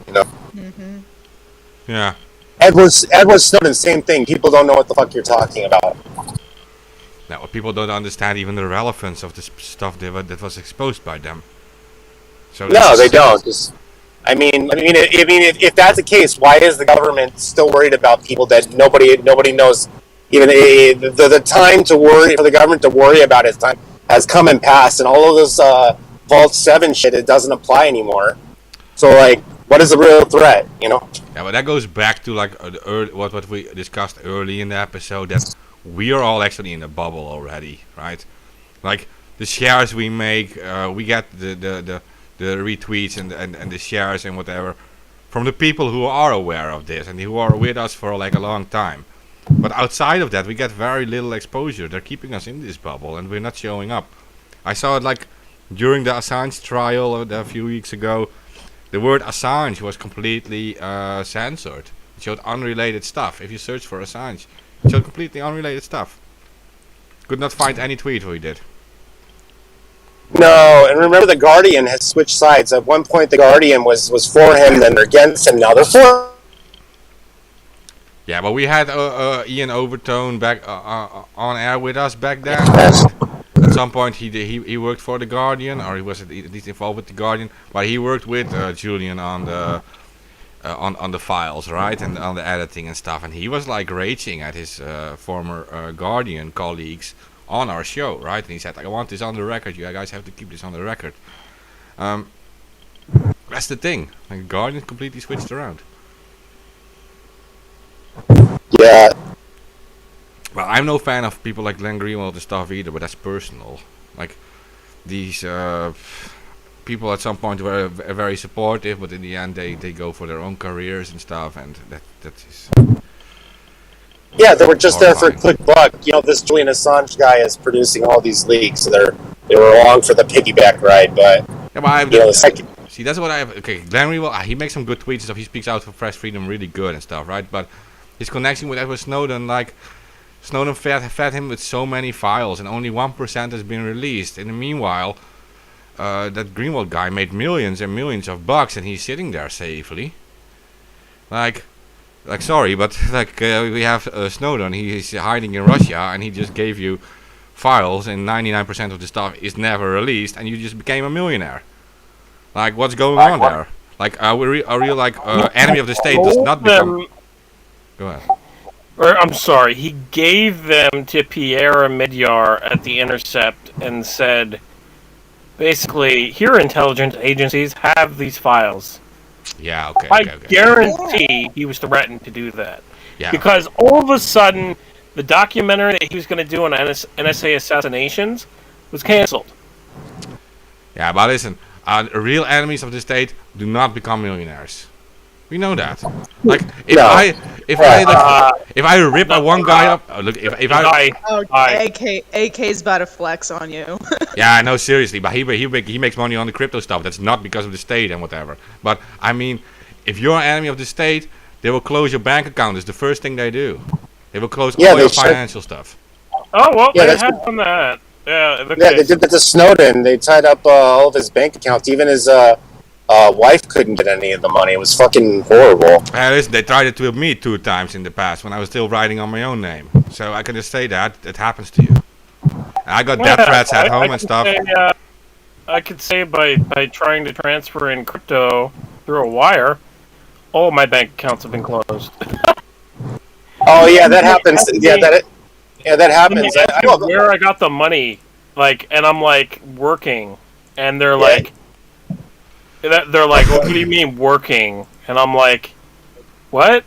You know. Mm-hmm. Yeah. Edward Snowden, same thing. People don't know what the fuck you're talking about. Now, people don't understand even the relevance of the stuff that was exposed by them. So No, they don't. If that's the case, why is the government still worried about people that nobody knows? Even the time to worry for the government to worry about it has come and passed, and all of this Vault 7 shit, it doesn't apply anymore. So, like, what is the real threat? You know? Yeah, but that goes back to like what we discussed early in the episode, that we are all actually in a bubble already, right? Like the shares we make, we get the retweets and the shares and whatever from the people who are aware of this and who are with us for like a long time. But outside of that, we get very little exposure. They're keeping us in this bubble, and we're not showing up. I saw it like during the Assange trial a few weeks ago. The word Assange was completely censored. It showed unrelated stuff. If you search for Assange, it showed completely unrelated stuff. Could not find any tweet we did. No, and remember the Guardian has switched sides. At one point, the Guardian was for him, then they're against him. Now they're for. Yeah, but we had Ian Overtone back on air with us back then. At some point, he worked for the Guardian, or he was at least involved with the Guardian. But he worked with Julian on the files, right, and on the editing and stuff. And he was like raging at his former Guardian colleagues on our show, right? And he said, "I want this on the record. You guys have to keep this on the record." That's the thing. Like, Guardian completely switched around. Yeah. Well, I'm no fan of people like Glenn Greenwald and stuff either, but that's personal. Like, these people at some point were very supportive, but in the end they go for their own careers and stuff, and that is... Yeah, they were just there for a horrifying. quick buck. You know, this Julian Assange guy is producing all these leaks, so they were along for the piggyback ride, but... Yeah, but the second... See, that's what I have... Okay, Glenn Greenwald, he makes some good tweets and stuff, he speaks out for press freedom really good and stuff, right? But his connection with Edward Snowden, like... Snowden fed him with so many files, and only 1% has been released. In the meanwhile, that Greenwald guy made millions and millions of bucks, and he's sitting there safely. Like sorry, but we have Snowden. He's hiding in Russia, and he just gave you files, and 99% of the stuff is never released, and you just became a millionaire. Like, what's going on there? Like, are we like enemy of the state does not become? Go ahead. Or I'm sorry, he gave them to Pierre Midyar at the Intercept and said, basically, here intelligence agencies have these files. Yeah, okay. I guarantee he was threatened to do that. Yeah. Because all of a sudden, the documentary that he was going to do on NSA assassinations was canceled. Yeah, but listen, real enemies of the state do not become millionaires. We know that. Like, if I rip one guy up, look, if I Oh, AK's about to flex on you. yeah, no, seriously, but he makes money on the crypto stuff. That's not because of the state and whatever. But I mean, if you're an enemy of the state, they will close your bank account. It's the first thing they do. They will close all your financial stuff. Oh well, Yeah, they have done that. Yeah, they did that to Snowden. They tied up all of his bank accounts. Even his wife couldn't get any of the money. It was fucking horrible. Listen, they tried it to me 2 times in the past when I was still writing on my own name. So I can just say that it happens to you. I got death threats at home and stuff. I could say by trying to transfer in crypto through a wire, all my bank accounts have been closed. Oh yeah, that happens. Yeah, that happens. I know where I got the money, like, and I'm like working, and they're like, well, what do you mean working? And I'm like, what?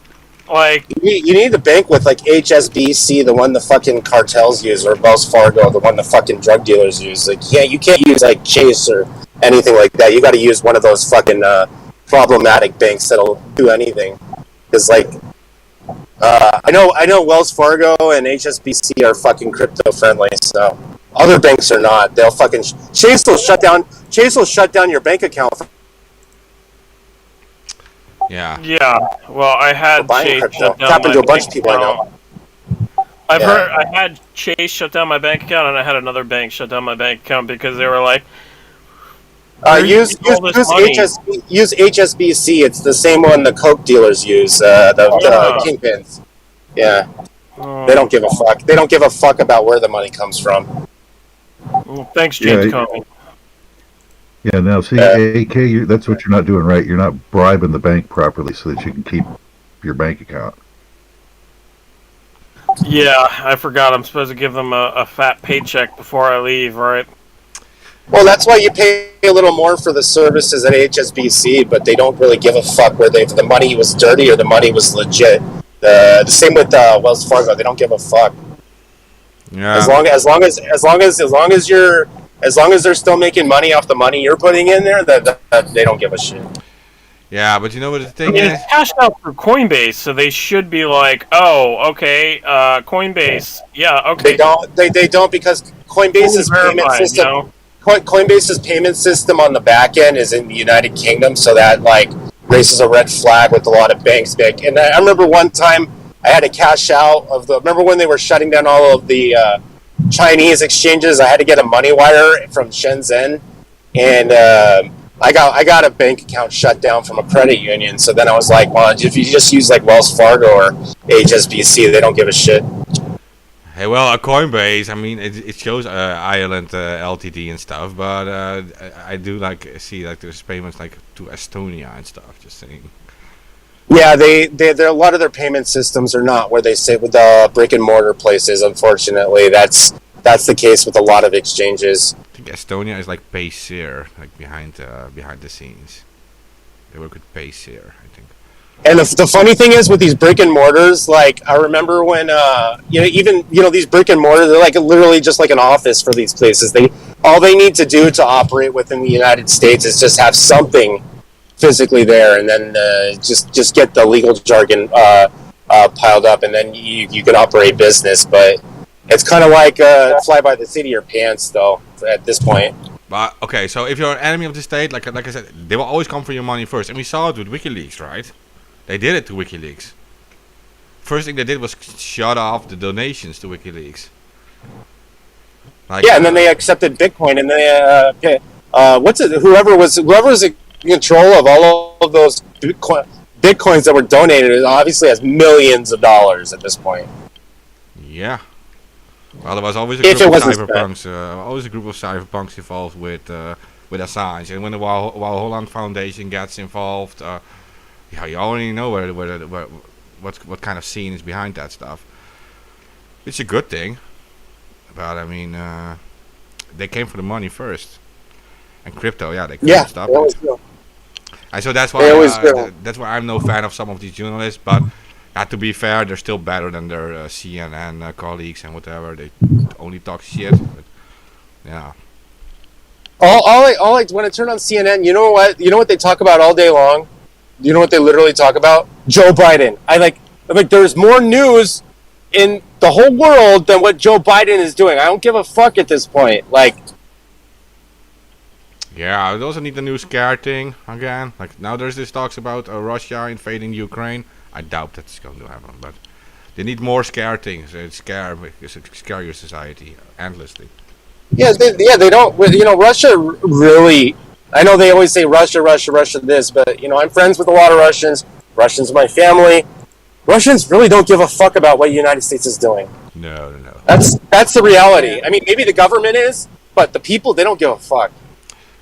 Like, you need to bank with like HSBC, the one the fucking cartels use, or Wells Fargo, the one the fucking drug dealers use. Like, yeah, you can't use like Chase or anything like that. You got to use one of those fucking problematic banks that'll do anything. Because like, I know Wells Fargo and HSBC are fucking crypto friendly, so other banks are not. They'll fucking Chase will shut down your bank account. Yeah. Yeah. Well, I had Chase shut down happened to a my bunch of bank people account. I know. Heard I had Chase shut down my bank account, and I had another bank shut down my bank account because they were like, use HSBC. It's the same one the coke dealers use. The kingpins. Yeah. They don't give a fuck. They don't give a fuck about where the money comes from. Well, thanks, James Comey. Yeah, now see, AK, that's what you're not doing right. You're not bribing the bank properly so that you can keep your bank account. Yeah, I forgot. I'm supposed to give them a fat paycheck before I leave, right? Well, that's why you pay a little more for the services at HSBC, but they don't really give a fuck whether the money was dirty or the money was legit. The same with Wells Fargo. They don't give a fuck. Yeah. As long as they're still making money off the money you're putting in there, that they don't give a shit. Yeah, but you know what the thing I mean, is? it's cashed out through Coinbase, so they should be like, oh, okay, Coinbase, yeah, okay. They don't because Coinbase's payment system. You know? Coinbase's payment system on the back end is in the United Kingdom, so that like raises a red flag with a lot of banks. And I remember one time I had to cash out of the. Remember when they were shutting down all of the Chinese exchanges? I had to get a money wire from Shenzhen, and I got a bank account shut down from a credit union. So then I was like, well, if you just use like Wells Fargo or HSBC, they don't give a shit. Hey, well, Coinbase, I mean, it shows Ireland LTD and stuff, but I do like see like there's payments like to Estonia and stuff. Just saying. Yeah, they're a lot of their payment systems are not where they say with the brick and mortar places. Unfortunately, that's the case with a lot of exchanges. I think Estonia is like Paysir, like behind the scenes. They work with Paysir, I think. And the funny thing is with these brick and mortars, like I remember when these brick and mortars, they're like literally just like an office for these places. All they need to do to operate within the United States is just have something physically there, and then just get the legal jargon piled up, and then you can operate business. But it's kind of like fly by the seat of your pants, though. At this point. But okay, so if you're an enemy of the state, like I said, they will always come for your money first, and we saw it with WikiLeaks, right? They did it to WikiLeaks. first thing they did was shut off the donations to WikiLeaks. Like, Yeah, and then they accepted Bitcoin, and they whoever was in control of all of those Bitcoins that were donated, it obviously has millions of dollars at this point. Yeah. Well, there was always a If group it of wasn't cypherpunks involved with Assange, and when the Wal Holland Foundation gets involved, yeah, you already know what kind of scene is behind that stuff. It's a good thing, but I mean, they came for the money first, and crypto, yeah, they couldn't stop they always it. do. And so that's They always do. why that's why I'm no fan of some of these journalists. But to be fair, they're still better than their CNN colleagues and whatever. They only talk shit. But, yeah. All I when I turn on CNN, you know what they talk about all day long? You know what they literally talk about? Joe Biden. I'm like there's more news in the whole world than what Joe Biden is doing. I don't give a fuck at this point. Like, Yeah, we also need the new scare thing again. Like now, there's this talks about Russia invading Ukraine. I doubt that's going to happen, but they need more scare things. Scare your society endlessly. they don't. Russia really. I know they always say Russia this, but I'm friends with a lot of Russians. Russians are my family. Russians really don't give a fuck about what the United States is doing. No. That's the reality. I mean, maybe the government is, but the people, they don't give a fuck.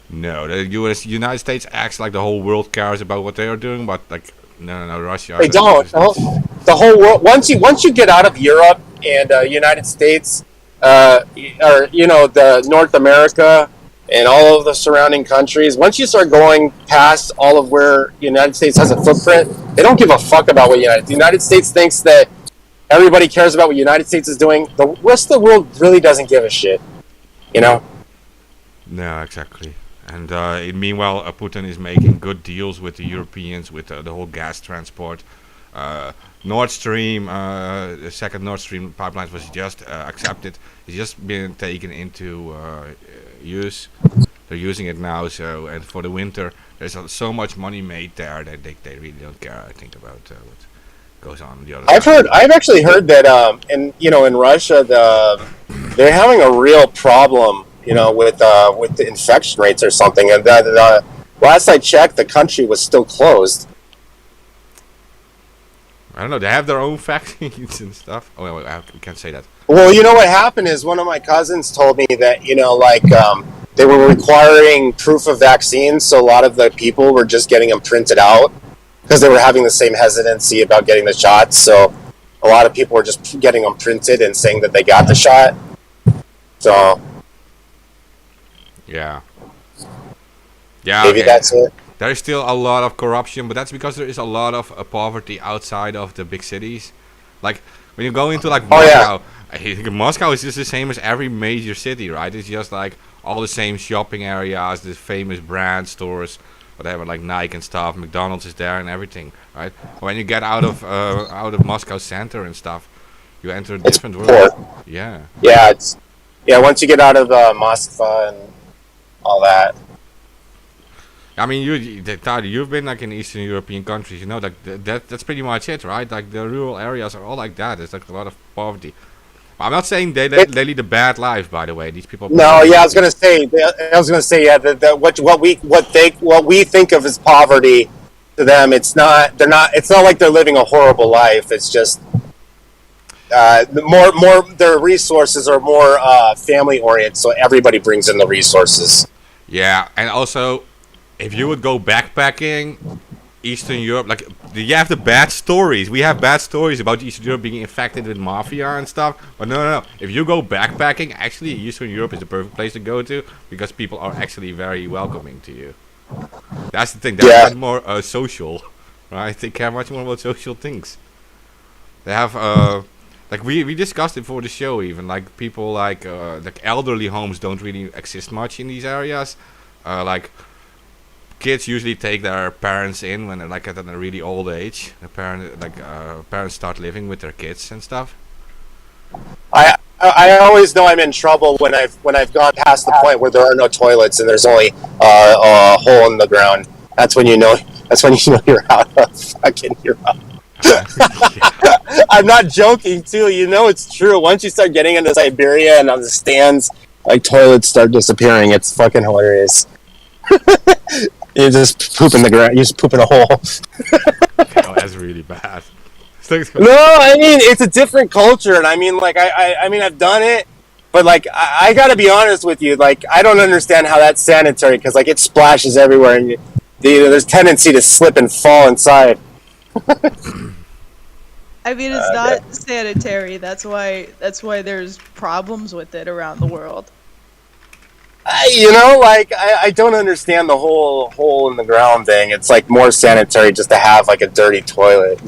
No, the United States acts like the whole world cares about what they are doing, but like no, Russia. They don't. The whole world. Once you get out of Europe and United States, or the North America and all of the surrounding countries, once you start going past all of where the United States has a footprint, they don't give a fuck about what the United States thinks that everybody cares about what the United States is doing. The rest of the world really doesn't give a shit. No, exactly. And meanwhile, Putin is making good deals with the Europeans with the whole gas transport. Nord Stream, the second Nord Stream pipeline was just accepted. It's just been taken into use. They're using it now. So, and for the winter, there's so much money made there that they really don't care, I think, about what goes on the other side. I've actually heard that in Russia they're having a real problem with the infection rates or something, and last I checked, the country was still closed. I don't know. They have their own vaccines and stuff. Oh, wait, we can't say that. Well, what happened is one of my cousins told me that they were requiring proof of vaccines, so a lot of the people were just getting them printed out because they were having the same hesitancy about getting the shots. So a lot of people were just getting them printed and saying that they got the shot. So. Yeah, maybe okay. that's it. There is still a lot of corruption, but that's because there is a lot of poverty outside of the big cities. Like when you go into like Moscow, I think Moscow is just the same as every major city, right? It's just like all the same shopping areas, the famous brand stores, whatever, like Nike and stuff. McDonald's is there and everything, right? When you get out of Moscow center and stuff, you enter a different world. Yeah. Once you get out of Moscow and all that. I mean, you've been like in Eastern European countries, that's pretty much it, right? Like the rural areas are all like that. There's like a lot of poverty. I'm not saying they lead a bad life, by the way. These people. No, I was gonna say, what we think of as poverty to them, it's not like they're living a horrible life. It's just more their resources are more family oriented, so everybody brings in the resources. Yeah, and also, if you would go backpacking, Eastern Europe, like you have the bad stories. We have bad stories about Eastern Europe being infected with mafia and stuff. But no. If you go backpacking, actually, Eastern Europe is the perfect place to go to because people are actually very welcoming to you. That's the thing. They're much more social, right? They care much more about social things. They have like we discussed it before the show. Even like people like elderly homes don't really exist much in these areas. Like kids usually take their parents in when they're like at a really old age. The parents start living with their kids and stuff. I always know I'm in trouble when I've gone past the point where there are no toilets and there's only a hole in the ground. That's when you know you're out of fucking Europe. I'm not joking, too. You know it's true. Once you start getting into Siberia and on the stands, like, toilets start disappearing. It's fucking hilarious. You just poop in the ground. You just poop in a hole. Oh, that's really bad. No, I mean, it's a different culture. And I mean, like, I mean, I've done it. But, like, I gotta be honest with you. Like, I don't understand how that's sanitary. Because, like, it splashes everywhere. And there's tendency to slip and fall inside. I mean, it's not sanitary. That's why there's problems with it around the world. I don't understand the whole hole in the ground thing. It's like more sanitary just to have like a dirty toilet.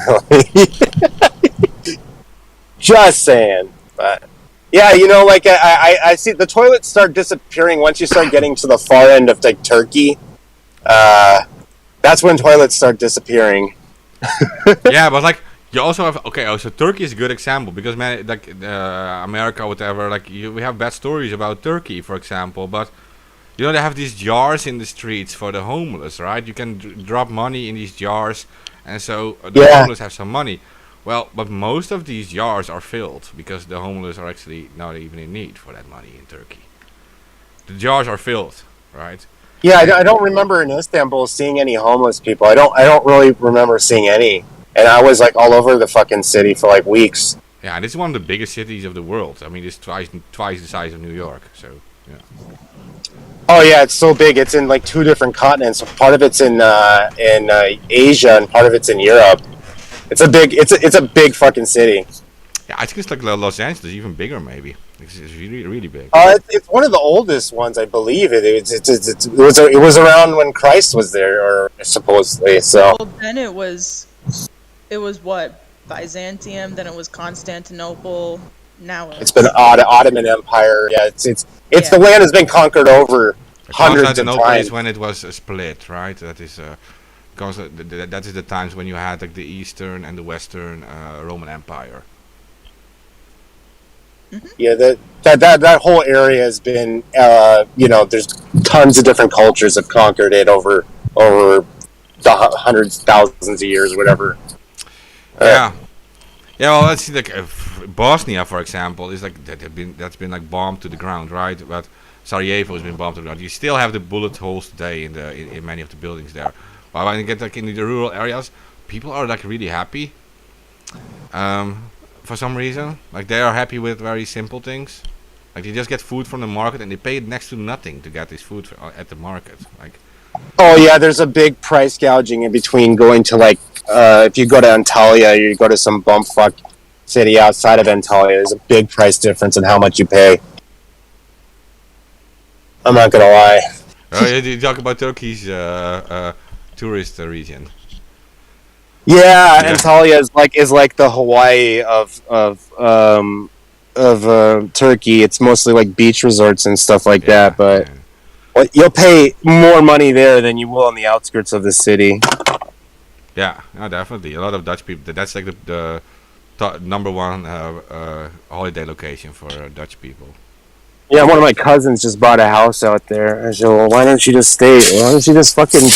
Just saying. But yeah, like I see the toilets start disappearing once you start getting to the far end of like Turkey. That's when toilets start disappearing. Yeah, but like you also have so Turkey is a good example because man, like America, whatever, like we have bad stories about Turkey, for example. But they have these jars in the streets for the homeless, right? You can drop money in these jars, and so the homeless have some money. Well, but most of these jars are filled because the homeless are actually not even in need for that money in Turkey. The jars are filled, right? Yeah, I don't remember in Istanbul seeing any homeless people. I don't really remember seeing any. And I was like all over the fucking city for like weeks. Yeah, and this is one of the biggest cities of the world. I mean, it's twice the size of New York. So yeah. Oh yeah, it's so big. It's in like 2 different continents. Part of it's in Asia, and part of it's in Europe. It's a big fucking city. Yeah, I think it's like Los Angeles, even bigger maybe. It's really really big. It's one of the oldest ones, I believe. It was around when Christ was there, or supposedly. So. Well, then it was what? Byzantium, then it was Constantinople. Now it's been Ottoman Empire. Yeah, it's the land has been conquered over hundreds of Constantinople times. is when it was split, right? That is because that is the times when you had like the Eastern and the Western Roman Empire. Yeah, that whole area has been, there's tons of different cultures have conquered it over the hundreds, thousands of years, whatever. Yeah. Yeah, well, let's see, like Bosnia, for example, is like that's been like bombed to the ground, right? But Sarajevo has been bombed to the ground. You still have the bullet holes today in many of the buildings there. But when you get like into the rural areas, people are like really happy. For some reason, like they are happy with very simple things. Like they just get food from the market and they pay next to nothing to get this food at the market. Like. Oh yeah, there's a big price gouging in between going to like if you go to Antalya, you go to some bumfuck city outside of Antalya. There's a big price difference in how much you pay. I'm not gonna lie. Oh, you talk about Turkey's tourist region. Yeah, Antalya is like the Hawaii of Turkey. It's mostly like beach resorts and stuff like that, but. Well, you'll pay more money there than you will on the outskirts of the city. Yeah, no, definitely. A lot of Dutch people. That's like the number one holiday location for Dutch people. Yeah, one of my cousins just bought a house out there. I said, well, why don't you just stay? Why don't you just fucking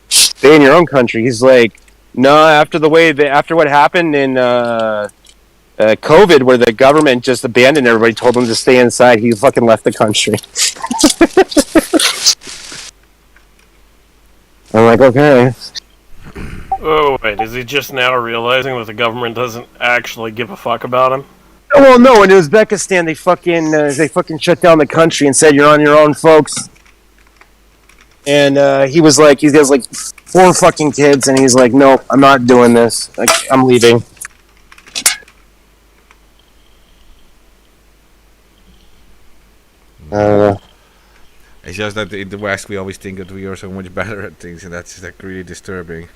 stay in your own country? He's like, no, after what happened in COVID, where the government just abandoned everybody, told them to stay inside, he fucking left the country. I'm like, okay. Oh, wait, is he just now realizing that the government doesn't actually give a fuck about him? Well, no, in Uzbekistan, they fucking shut down the country and said, you're on your own, folks. And he has like 4 fucking kids, and he's like, nope, I'm not doing this. Like, I'm leaving. It's just that in the West we always think that we are so much better at things, and that's like really disturbing.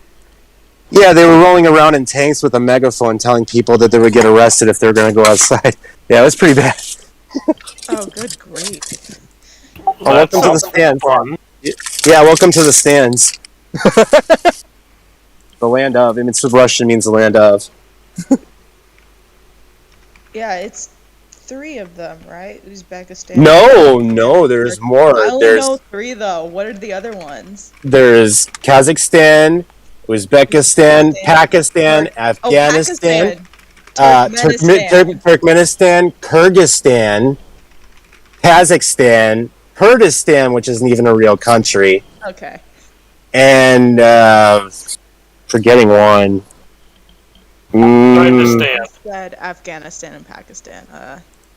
Yeah, they were rolling around in tanks with a megaphone telling people that they would get arrested if they were going to go outside. Yeah, it was pretty bad. Oh, good grief. Welcome to the stands. Yeah, welcome to the stands. The land of. I mean, it's Russian means the land of. Yeah, it's 3 of them, right? Uzbekistan. No, there's more. I only know 3 though. What are the other ones? There's Kazakhstan, Uzbekistan, Pakistan. Pakistan, Oh, Afghanistan, Pakistan. Turkmenistan, Kyrgyzstan, Kazakhstan, Kurdistan, which isn't even a real country, Okay. and forgetting one. I understand. Said Afghanistan and Pakistan.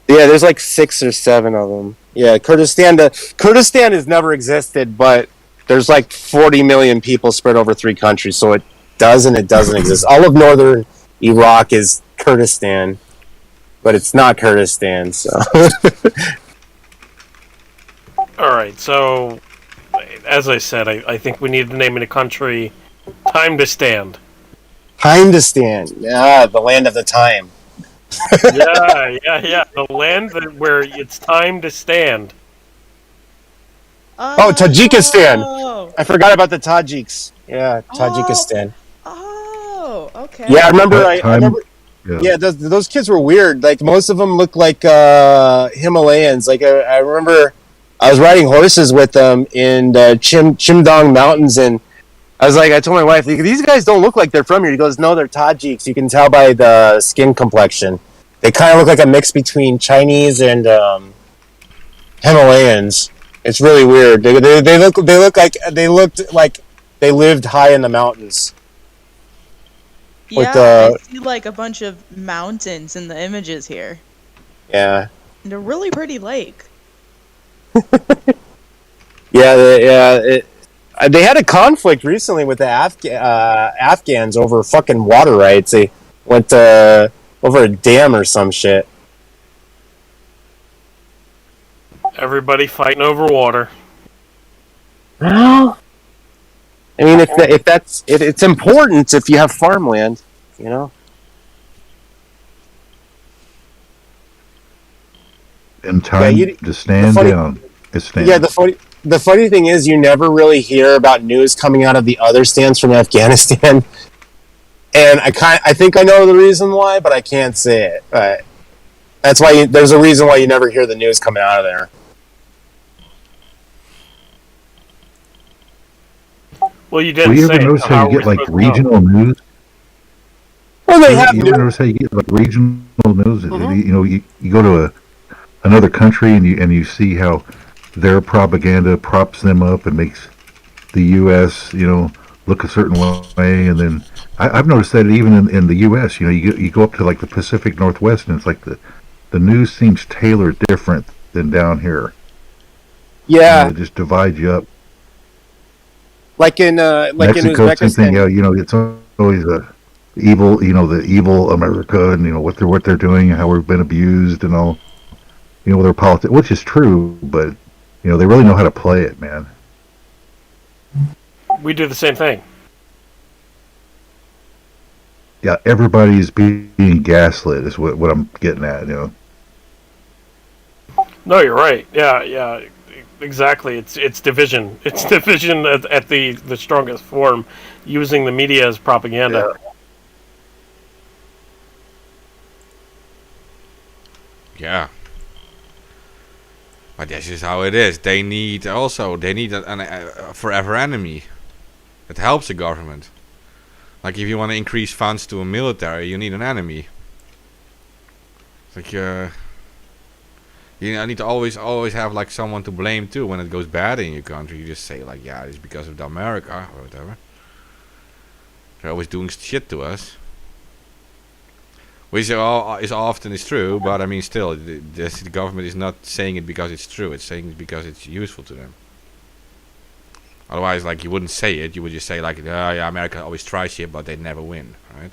Yeah, there's like 6 or 7 of them. Yeah, Kurdistan has never existed, but there's like 40 million people spread over 3 countries, so it doesn't exist. All of northern Iraq is Kurdistan, but it's not Kurdistan, so. Alright, so, as I said, I think we need to name it a country. Time to stand. Time to stand. Ah, the land of the time. Yeah. The land where it's time to stand. Oh, Tajikistan. Oh. I forgot about the Tajiks. Yeah, Tajikistan. Oh. Okay. Yeah, I remember. I Time- remember. Yeah. Yeah, those kids were weird. Like most of them looked like Himalayans. Like I remember, I was riding horses with them in Chimdong Mountains, and I told my wife, these guys don't look like they're from here. He goes, no, they're Tajiks. You can tell by the skin complexion. They kind of look like a mix between Chinese and Himalayans. It's really weird. They looked like they lived high in the mountains. Yeah, with, I see like a bunch of mountains in the images here. Yeah. And a really pretty lake. They had a conflict recently with the Afghans over fucking water rights. They went over a dam or some shit. Everybody fighting over water. Well, I mean, it's important if you have farmland, you know. And time to stand down. Is stand. Yeah, the funny thing is, you never really hear about news coming out of the other stands from Afghanistan, and I think I know the reason why, but I can't say it. But that's why there's a reason why you never hear the news coming out of there. Well, you didn't Well, you say ever it, notice so how how you are get we like supposed to know? regional news? Well, they have You news. ever notice how you get like regional news? Mhm. You know, you go to another country and you see how their propaganda props them up and makes the U.S. Look a certain way, and then I've noticed that even in the U.S. You go up to like the Pacific Northwest and it's like the news seems tailored different than down here. Yeah, It just divides you up. like in Mexico, same thing. Uzbekistan. It's always the evil America, and what they're doing, how we've been abused, and all. With their politics, which is true, but they really know how to play it, man. We do the same thing. Yeah, everybody's being gaslit is what I'm getting at. No, you're right. Yeah, exactly. It's division. It's division at the strongest form, using the media as propaganda. Yeah. But this is how it is. They need a forever enemy that helps the government. Like if you want to increase funds to a military, you need an enemy. It's like you need to always have like someone to blame too when it goes bad in your country. You just say like, yeah, it's because of the America or whatever. They're always doing shit to us. Which is often true, but I mean still, the government is not saying it because it's true. It's saying it because it's useful to them. Otherwise, like you wouldn't say it. You would just say like, yeah, America always tries shit, but they never win, right?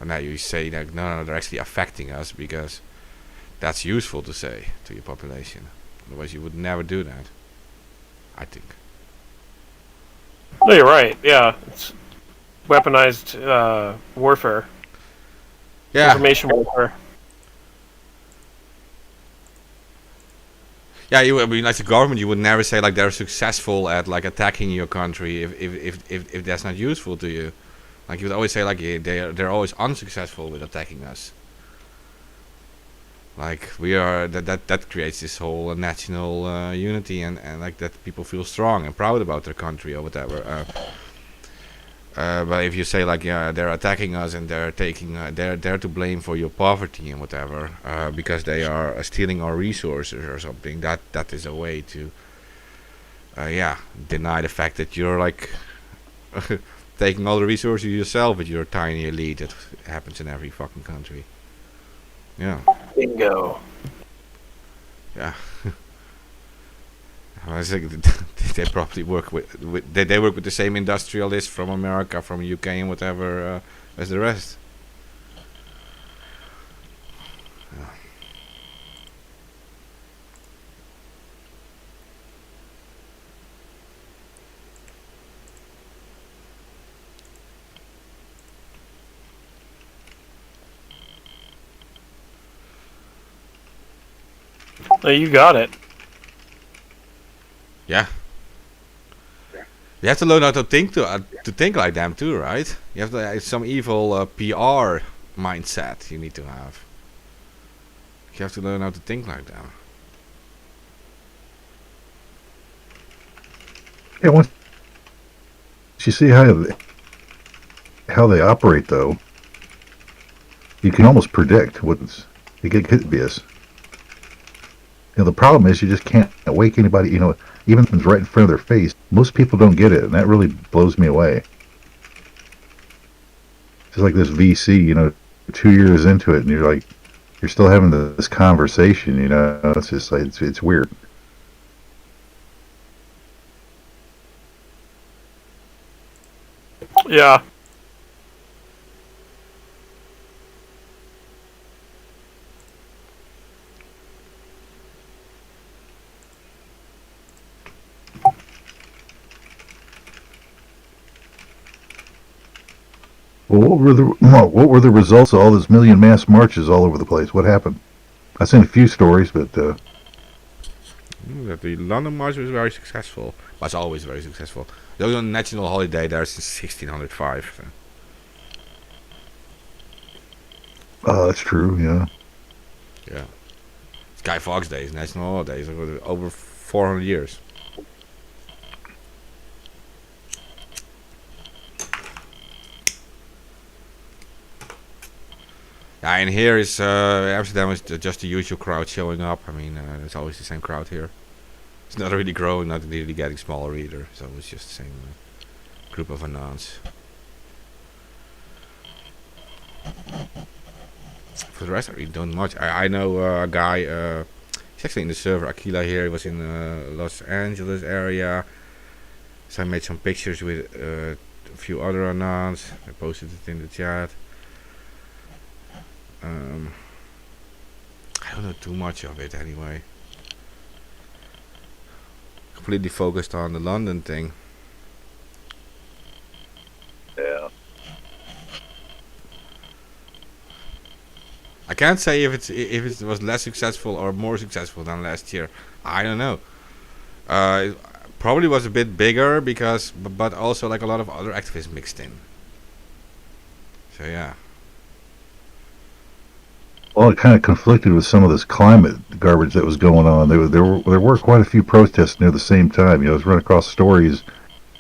And now you say that no, they're actually affecting us because that's useful to say to your population. Otherwise, you would never do that. I think. No, you're right. Yeah, it's weaponized warfare. Yeah. Information warfare. Yeah, I mean, like the government, you would never say like they're successful at like attacking your country if that's not useful to you. Like you would always say like they're always unsuccessful with attacking us. Like we are that creates this whole national unity and like that people feel strong and proud about their country or whatever. But if you say like yeah they're attacking us and they're taking they're to blame for your poverty and whatever because they are stealing our resources or something, that is a way to deny the fact that you're like taking all the resources yourself with your tiny elite. That happens in every fucking country. Yeah. Bingo. Yeah. I think they probably work with they work with the same industrialists from America, from UK and whatever as the rest. Yeah. You got it. Yeah. You have to learn how to think like them too, right? You have to it's some evil PR mindset you need to have. You have to learn how to think like them. Yeah, once you see how they operate, though, you can almost predict what's it could be. The problem is you just can't wake anybody. Even if it's right in front of their face, most people don't get it, and that really blows me away. Just like this VC, 2 years into it, and you're still having this conversation. It's just like it's weird. Yeah. Well, what were the results of all those million mass marches all over the place? What happened? I've seen a few stories, but That the London March was very successful. Was always very successful. There was a national holiday there since 1605. that's true. Yeah. Yeah. It's Guy Fawkes Day is national holiday. Over 400 years. Yeah, and here is Amsterdam is just the usual crowd showing up. I mean, it's always the same crowd here. It's not really growing, not really getting smaller either. So it's just the same group of anons. For the rest, I really don't much. I know a guy. He's actually in the server. Aquila here. He was in Los Angeles area. So I made some pictures with a few other anons. I posted it in the chat. I don't know too much of it anyway. Completely focused on the London thing. Yeah. I can't say if it was less successful or more successful than last year. I don't know. It probably was a bit bigger but also like a lot of other activists mixed in. So yeah. Well, it kind of conflicted with some of this climate garbage that was going on. There were quite a few protests near the same time. I was running across stories,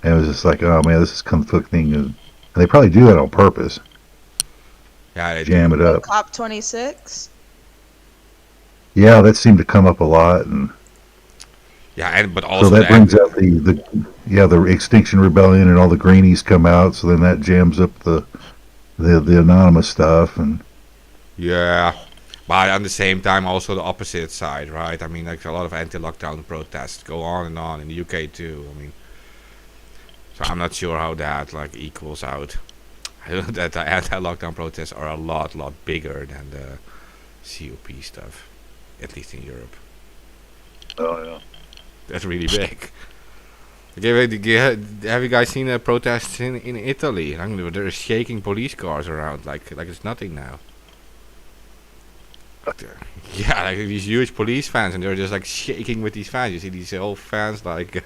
and it was just like, oh man, this is conflicting, and they probably do that on purpose. Yeah, they Jam it up. COP26. Yeah, that seemed to come up a lot, and yeah, but also so that brings out the Extinction Rebellion, and all the greenies come out. So then that jams up the anonymous stuff, and yeah, but at the same time also the opposite side, right? I mean, like a lot of anti-lockdown protests go on and on in the UK too. I mean, so I'm not sure how that like equals out. I know that the anti-lockdown protests are a lot bigger than the COP stuff, at least in Europe. Oh yeah. That's really big. Okay, have you guys seen the protests in Italy? I mean, they're shaking police cars around like it's nothing now. Yeah, like these huge police fans, and they're just like shaking with these fans. You see these old fans like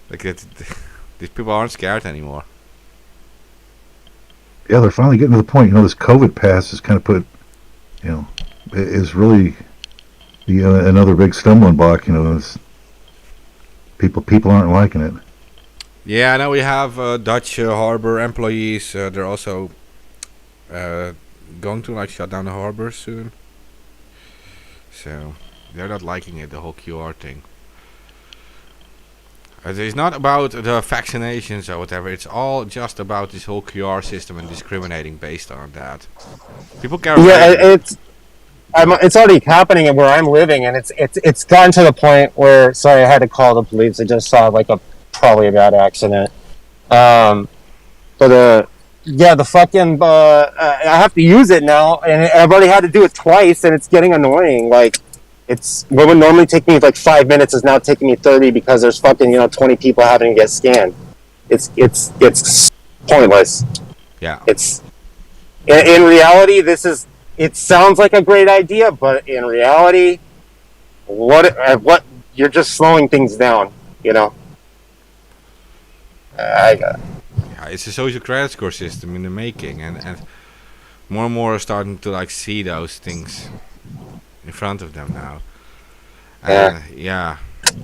these people aren't scared anymore. yeah, they're finally getting to the point. This COVID pass has kind of put, is really another big stumbling block. Is people aren't liking it. Yeah, now we have Dutch harbor employees. They're also going to shut down the harbor soon. So they're not liking it, the whole QR thing. It's not about the vaccinations or whatever. It's all just about this whole QR system and discriminating based on that. People care. Yeah, it's already happening where I'm living, and it's gotten to the point where. Sorry, I had to call the police. I just saw probably a bad accident. Yeah, the fucking I have to use it now, and I've already had to do it twice, and it's getting annoying. Like, it's what would normally take me 5 minutes is now taking me 30 because there's fucking 20 people having to get scanned. It's pointless. Yeah. It's in reality, it sounds like a great idea, but in reality, what you're just slowing things down. Yeah, it's a social credit score system in the making, and more and more are starting to see those things in front of them now. Yeah,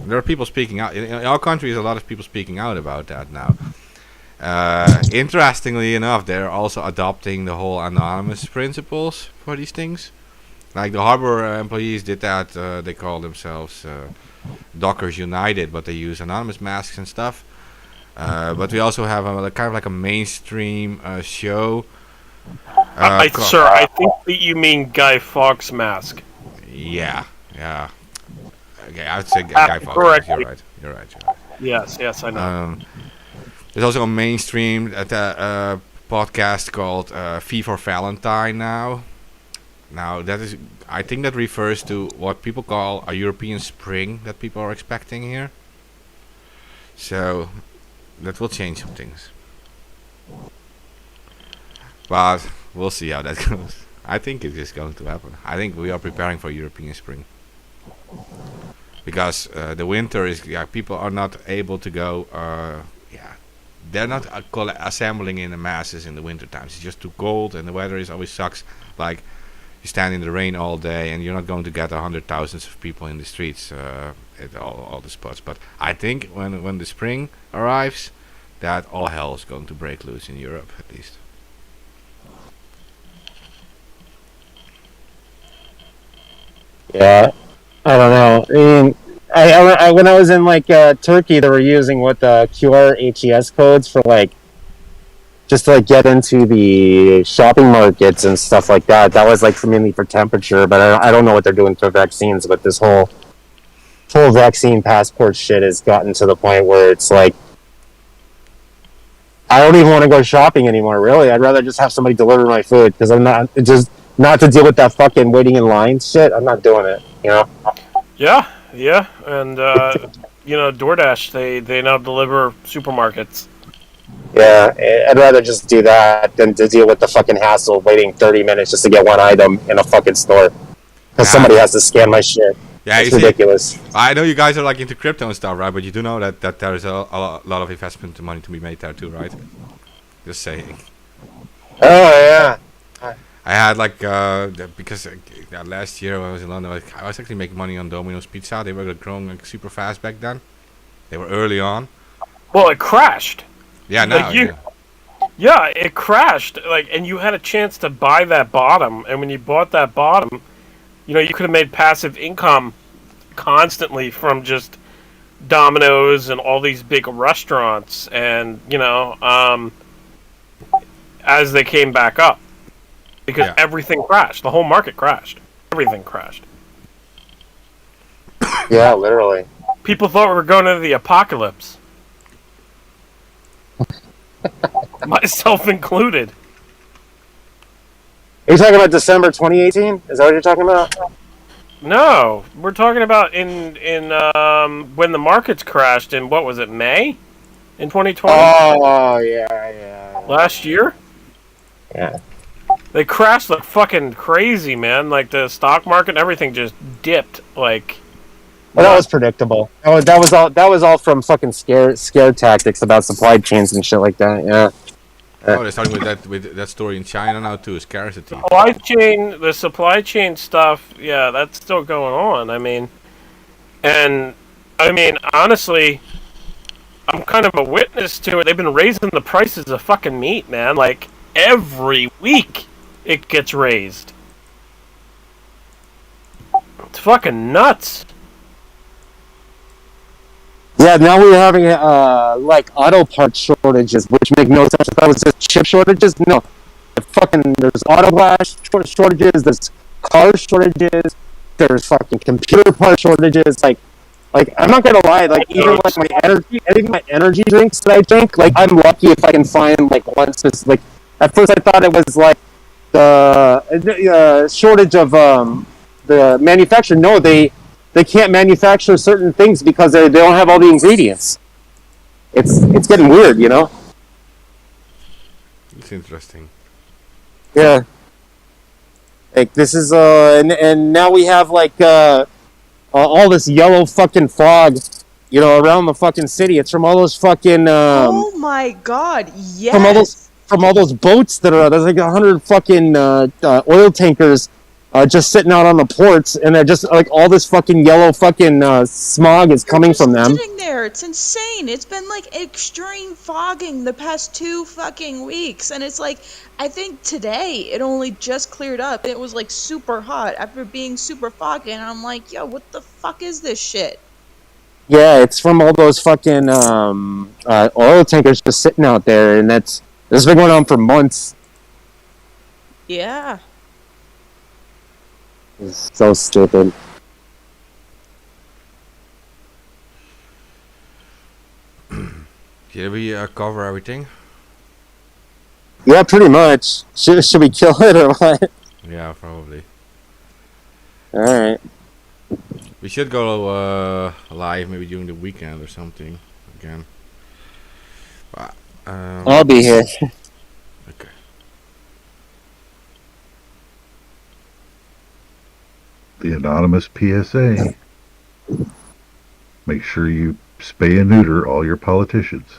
there are people speaking out. In our country, there's a lot of people speaking out about that now. Interestingly enough, they're also adopting the whole anonymous principles for these things. Like the harbor employees did that. They call themselves Dockers United, but they use anonymous masks and stuff. But we also have a mainstream show. Sir, I think that you mean Guy Fawkes mask. Yeah. Okay, I would say Guy Fawkes. Correct. You're right. Yes, I know. There's also a mainstream podcast called Fee for Valentine now. Now I think that refers to what people call a European spring that people are expecting here. So that will change some things. But we'll see how that goes. I think it is going to happen. I think we are preparing for European spring. Because the winter is, people are not able to go, they're not assembling in the masses in the winter times. It's just too cold and the weather always sucks. Like, you stand in the rain all day and you're not going to get 100,000s of people in the streets at all the spots. But I think when the spring arrives, that all hell is going to break loose in Europe, at least. Yeah, I don't know. I mean, I when I was in Turkey, they were using the QR HES codes for just to get into the shopping markets and stuff like that. That was mainly for temperature, but I don't know what they're doing for vaccines. But this whole vaccine passport shit has gotten to the point where it's I don't even want to go shopping anymore. Really, I'd rather just have somebody deliver my food because I'm not to deal with that fucking waiting in line shit. I'm not doing it. Yeah, and DoorDash they now deliver supermarkets. Yeah, I'd rather just do that than to deal with the fucking hassle of waiting 30 minutes just to get one item in a fucking store. Because somebody has to scan my shit. Yeah, it's ridiculous. I know you guys are into crypto and stuff, right? But you do know that there is a lot of investment money to be made there too, right? Just saying. Oh, yeah. I had because last year when I was in London, I was actually making money on Domino's Pizza. They were growing super fast back then. They were early on. Well, it crashed. Yeah, now. Yeah, it crashed. And you had a chance to buy that bottom, and when you bought that bottom, you could have made passive income constantly from just Domino's and all these big restaurants, and as they came back up. Because everything crashed. The whole market crashed. Everything crashed. Yeah, literally. People thought we were going into the apocalypse. Myself included. Are you talking about December 2018? Is that what you're talking about? No, we're talking about in when the markets crashed in, what was it, May? In 2020? Oh, yeah. Last year? Yeah. They crashed like fucking crazy, man. The stock market and everything just dipped. Well, that was predictable. That was all from fucking scare tactics about supply chains and shit like that. Yeah. Oh, they're starting with that story in China now too, scarcity. The supply chain stuff, yeah, that's still going on. I mean, honestly, I'm kind of a witness to it. They've been raising the prices of fucking meat, man. Like every week, it gets raised. It's fucking nuts. Yeah, now we're having like auto part shortages, which make no sense. I thought it was just chip shortages. No, there's auto glass shortages. There's car shortages. There's fucking computer part shortages. Like I'm not gonna lie. Like even my energy drinks that I drink, like I'm lucky if I can find like one specific. Like at first I thought it was like the shortage of the manufacturer. No, they can't manufacture certain things because they don't have all the ingredients. It's getting weird, you know? It's interesting. Yeah. Like this is and now we have like all this yellow fucking fog, you know, around the fucking city. It's from all those fucking oh my god, yes. from all those boats that are there's like 100 fucking oil tankers just sitting out on the ports, and they're just like all this fucking yellow fucking smog is coming from them. Sitting there, it's insane. It's been like extreme fogging the past 2 fucking weeks, and it's like I think today it only just cleared up. It was like super hot after being super foggy, and I'm like, yo, what the fuck is this shit? Yeah, it's from all those fucking oil tankers just sitting out there, and this has been going on for months. Yeah. It's so stupid. Did we cover everything? Yeah, pretty much. Should we kill it or what? Yeah, probably. All right. We should go live maybe during the weekend or something again. But, I'll be here. Okay. The anonymous PSA. Make sure you spay and neuter all your politicians.